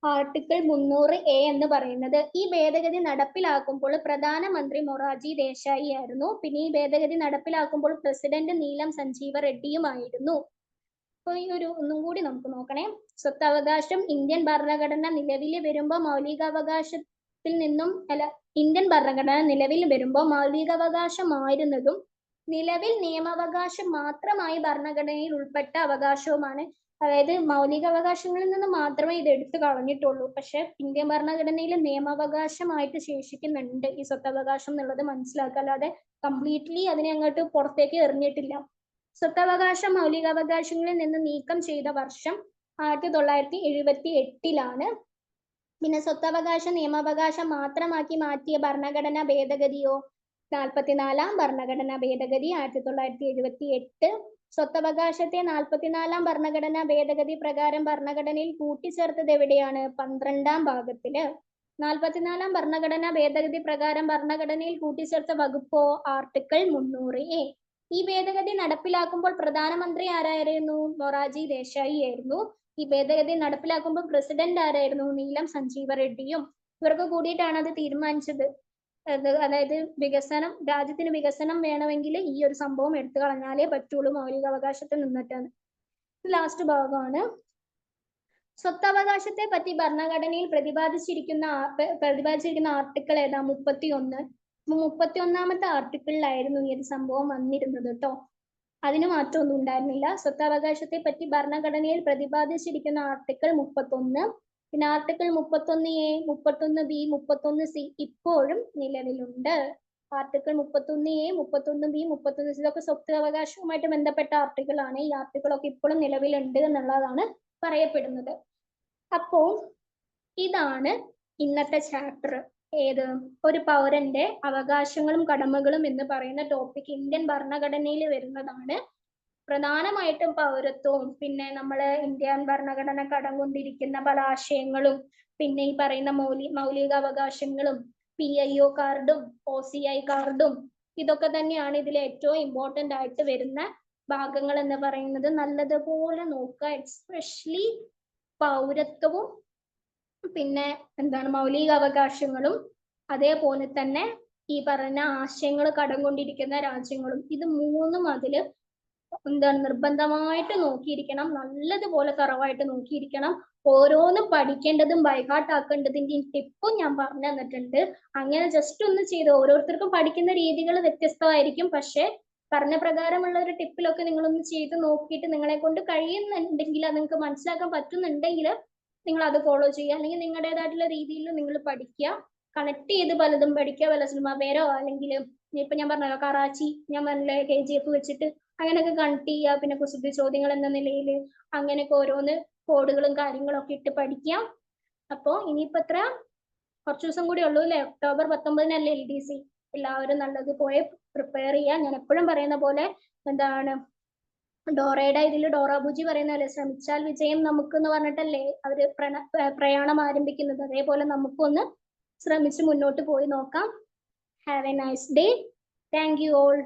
ആർട്ടിക്കിൾ 300A എന്ന് പറയുന്നത്. ഈ ഭേദഗതി നടപ്പിലാക്കുമ്പോൾ പ്രധാനമന്ത്രി മൊറാർജി ദേശായി ആയിരുന്നു. പിന്നെ ഈ ഭേദഗതി നടപ്പിലാക്കുമ്പോൾ പ്രസിഡന്റ് നീലം സഞ്ജീവ റെഡ്ഡിയുമായിരുന്നു. അപ്പൊ ഈ ഒന്നും കൂടി നമുക്ക് നോക്കണേ. സ്വത്തവകാശം ഇന്ത്യൻ ഭരണഘടന നിലവിൽ വരുമ്പോൾ ഇന്ത്യൻ ഭരണഘടന നിലവിൽ വരുമ്പോൾ മൗലികാവകാശമായിരുന്നതും നിലവിൽ നിയമവകാശം മാത്രമായി ഭരണഘടനയിൽ ഉൾപ്പെട്ട അവകാശവുമാണ്. അതായത് മൗലികാവകാശങ്ങളിൽ നിന്ന് മാത്രമേ ഇത് എടുത്തു കളഞ്ഞിട്ടുള്ളൂ. പക്ഷെ ഇന്ത്യൻ ഭരണഘടനയിൽ നിയമവകാശമായിട്ട് ശേഷിക്കുന്നുണ്ട് ഈ സ്വത്തവകാശം എന്നുള്ളത് മനസ്സിലാക്കുക. അല്ലാതെ കംപ്ലീറ്റ്ലി അതിനെ അങ്ങോട്ട് പുറത്തേക്ക് എറിഞ്ഞിട്ടില്ല. സ്വത്തവകാശം മൗലികാവകാശങ്ങളിൽ നിന്ന് നീക്കം ചെയ്ത വർഷം 1978. പിന്നെ സ്വത്തവകാശ നിയമവകാശം മാത്രമാക്കി മാറ്റിയ ഭരണഘടനാ ഭേദഗതിയോ? 44-ാം ഭരണഘടനാ ഭേദഗതി 1978. സ്വത്തവകാശത്തെ 44-ാം ഭരണഘടനാ ഭേദഗതി പ്രകാരം ഭരണഘടനയിൽ കൂട്ടിച്ചേർത്തത് എവിടെയാണ്? 12-ാം ഭാഗത്തില്. 44-ാം ഭരണഘടനാ ഭേദഗതി പ്രകാരം ഭരണഘടനയിൽ കൂട്ടിച്ചേർത്ത വകുപ്പോ? Article 300A. ഈ ഭേദഗതി നടപ്പിലാക്കുമ്പോൾ പ്രധാനമന്ത്രി ആരായിരുന്നു? മൊറാർജി ദേശായി ആയിരുന്നു. ഈ ഭേദഗതി നടപ്പിലാക്കുമ്പോൾ പ്രസിഡന്റ് ആരായിരുന്നു? നീലം സഞ്ജീവ റെഡ്ഡിയും. ഇവർക്ക് കൂടിയിട്ടാണ് അത് തീരുമാനിച്ചത്. അതായത് രാജ്യത്തിന് വികസനം വേണമെങ്കിൽ ഈ ഒരു സംഭവം എടുത്തു കളഞ്ഞാലേ പറ്റുള്ളൂ മൗലികാവകാശത്തിൽ നിന്നിട്ടാണ്. ലാസ്റ്റ് ഭാഗമാണ്. സ്വത്തവകാശത്തെ പറ്റി ഭരണഘടനയിൽ പ്രതിപാദിച്ചിരിക്കുന്ന ആർട്ടിക്കിൾ ഏതാ? 31. 31-ാമത്തെ ആർട്ടിക്കിളിലായിരുന്നു ഈ ഒരു സംഭവം വന്നിരുന്നത് കേട്ടോ. അതിന് മാറ്റമൊന്നും ഉണ്ടായിരുന്നില്ല. സ്വത്തവകാശത്തെ പറ്റി ഭരണഘടനയിൽ പ്രതിപാദിച്ചിരിക്കുന്ന ആർട്ടിക്കിൾ 31. പിന്നെ ആർട്ടിക്കിൾ 31A, 31B, 31C ഇപ്പോഴും നിലവിലുണ്ട്. ആർട്ടിക്കിൾ 31A, 31B, 31C ഇതൊക്കെ സ്വത്തവകാശവുമായിട്ട് ബന്ധപ്പെട്ട ആർട്ടിക്കിളാണ്. ഈ ആർട്ടിക്കിളൊക്കെ ഇപ്പോഴും നിലവിലുണ്ട് എന്നുള്ളതാണ് പറയപ്പെടുന്നത്. അപ്പോൾ ഇതാണ് ഇന്നത്തെ ചാപ്റ്റർ. ഏത്? ഒരു പൗരന്റെ അവകാശങ്ങളും കടമകളും എന്ന് പറയുന്ന ടോപ്പിക് ഇന്ത്യൻ ഭരണഘടനയിൽ വരുന്നതാണ്. പ്രധാനമായിട്ടും പൗരത്വവും പിന്നെ നമ്മള് ഇന്ത്യൻ ഭരണഘടന കടം കൊണ്ടിരിക്കുന്ന പല ആശയങ്ങളും പിന്നെ ഈ പറയുന്ന മൗലിക അവകാശങ്ങളും PIO കാർഡും OCI കാർഡും ഇതൊക്കെ തന്നെയാണ് ഇതിൽ ഏറ്റവും ഇമ്പോർട്ടന്റ് ആയിട്ട് വരുന്ന ഭാഗങ്ങൾ എന്ന് പറയുന്നത്. നല്ലതുപോലെ നോക്കുക. എസ്പെഷ്യലി പൗരത്വവും പിന്നെ എന്താണ് മൗലിക അവകാശങ്ങളും അതേപോലെ തന്നെ ഈ പറഞ്ഞ ആശയങ്ങൾ കടം കൊണ്ടിരിക്കുന്ന രാജ്യങ്ങളും, ഇത് മൂന്നും അതില് എന്താണ് നിർബന്ധമായിട്ട് നോക്കിയിരിക്കണം. നല്ലതുപോലെ തറവായിട്ട് നോക്കിയിരിക്കണം. ഓരോന്നും പഠിക്കേണ്ടതും ബൈഹാർട്ട് ആക്കേണ്ടതിന്റെ ടിപ്പും ഞാൻ പറഞ്ഞു തന്നിട്ടുണ്ട്. അങ്ങനെ ജസ്റ്റ് ഒന്ന് ചെയ്ത്, ഓരോരുത്തർക്കും പഠിക്കുന്ന രീതികൾ വ്യത്യസ്തമായിരിക്കും. പക്ഷെ പറഞ്ഞ പ്രകാരമുള്ള ഒരു ടിപ്പിലൊക്കെ നിങ്ങളൊന്ന് ചെയ്ത് നോക്കിയിട്ട് നിങ്ങളെ കൊണ്ട് കഴിയുന്നുണ്ടെങ്കിൽ, അത് നിങ്ങൾക്ക് മനസ്സിലാക്കാൻ പറ്റുന്നുണ്ടെങ്കിൽ നിങ്ങൾ അത് ഫോളോ ചെയ്യുക. അല്ലെങ്കിൽ നിങ്ങളുടേതായിട്ടുള്ള രീതിയിൽ നിങ്ങൾ പഠിക്കുക. കണക്ട് ചെയ്ത് പലതും പഠിക്കുക. പല സിനിമ പേരോ അല്ലെങ്കിൽ ഇപ്പൊ ഞാൻ പറഞ്ഞല്ലോ കറാച്ചി, ഞാൻ പറഞ്ഞ KGF വെച്ചിട്ട് അങ്ങനെയൊക്കെ കണക്ട് ചെയ്യുക. പിന്നെ കുസൃതി ചോദ്യങ്ങൾ എന്ന നിലയിൽ അങ്ങനെയൊക്കെ ഓരോന്ന് കോഡുകളും കാര്യങ്ങളും ഒക്കെ ഇട്ട് പഠിക്കാം. അപ്പോ ഇനിയിപ്പോ എത്ര കുറച്ചു ദിവസം കൂടി ഉള്ളൂ അല്ലെ? ഒക്ടോബർ 19-നല്ലേ LDC. എല്ലാവരും നല്ലതുപോലെ പ്രിപ്പയർ ചെയ്യുക. ഞാൻ എപ്പോഴും പറയുന്ന പോലെ എന്താണ് ഡോറയുടെ ഇതിൽ ഡോറ ബുജി പറയുന്നല്ലേ, ശ്രമിച്ചാൽ വിജയം നമുക്ക് എന്ന് പറഞ്ഞിട്ടല്ലേ അവര് പ്രയാണം ആരംഭിക്കുന്നത്. അതേപോലെ നമുക്കൊന്ന് ശ്രമിച്ച് മുന്നോട്ട് പോയി നോക്കാം. Have A nice day. Thank you all.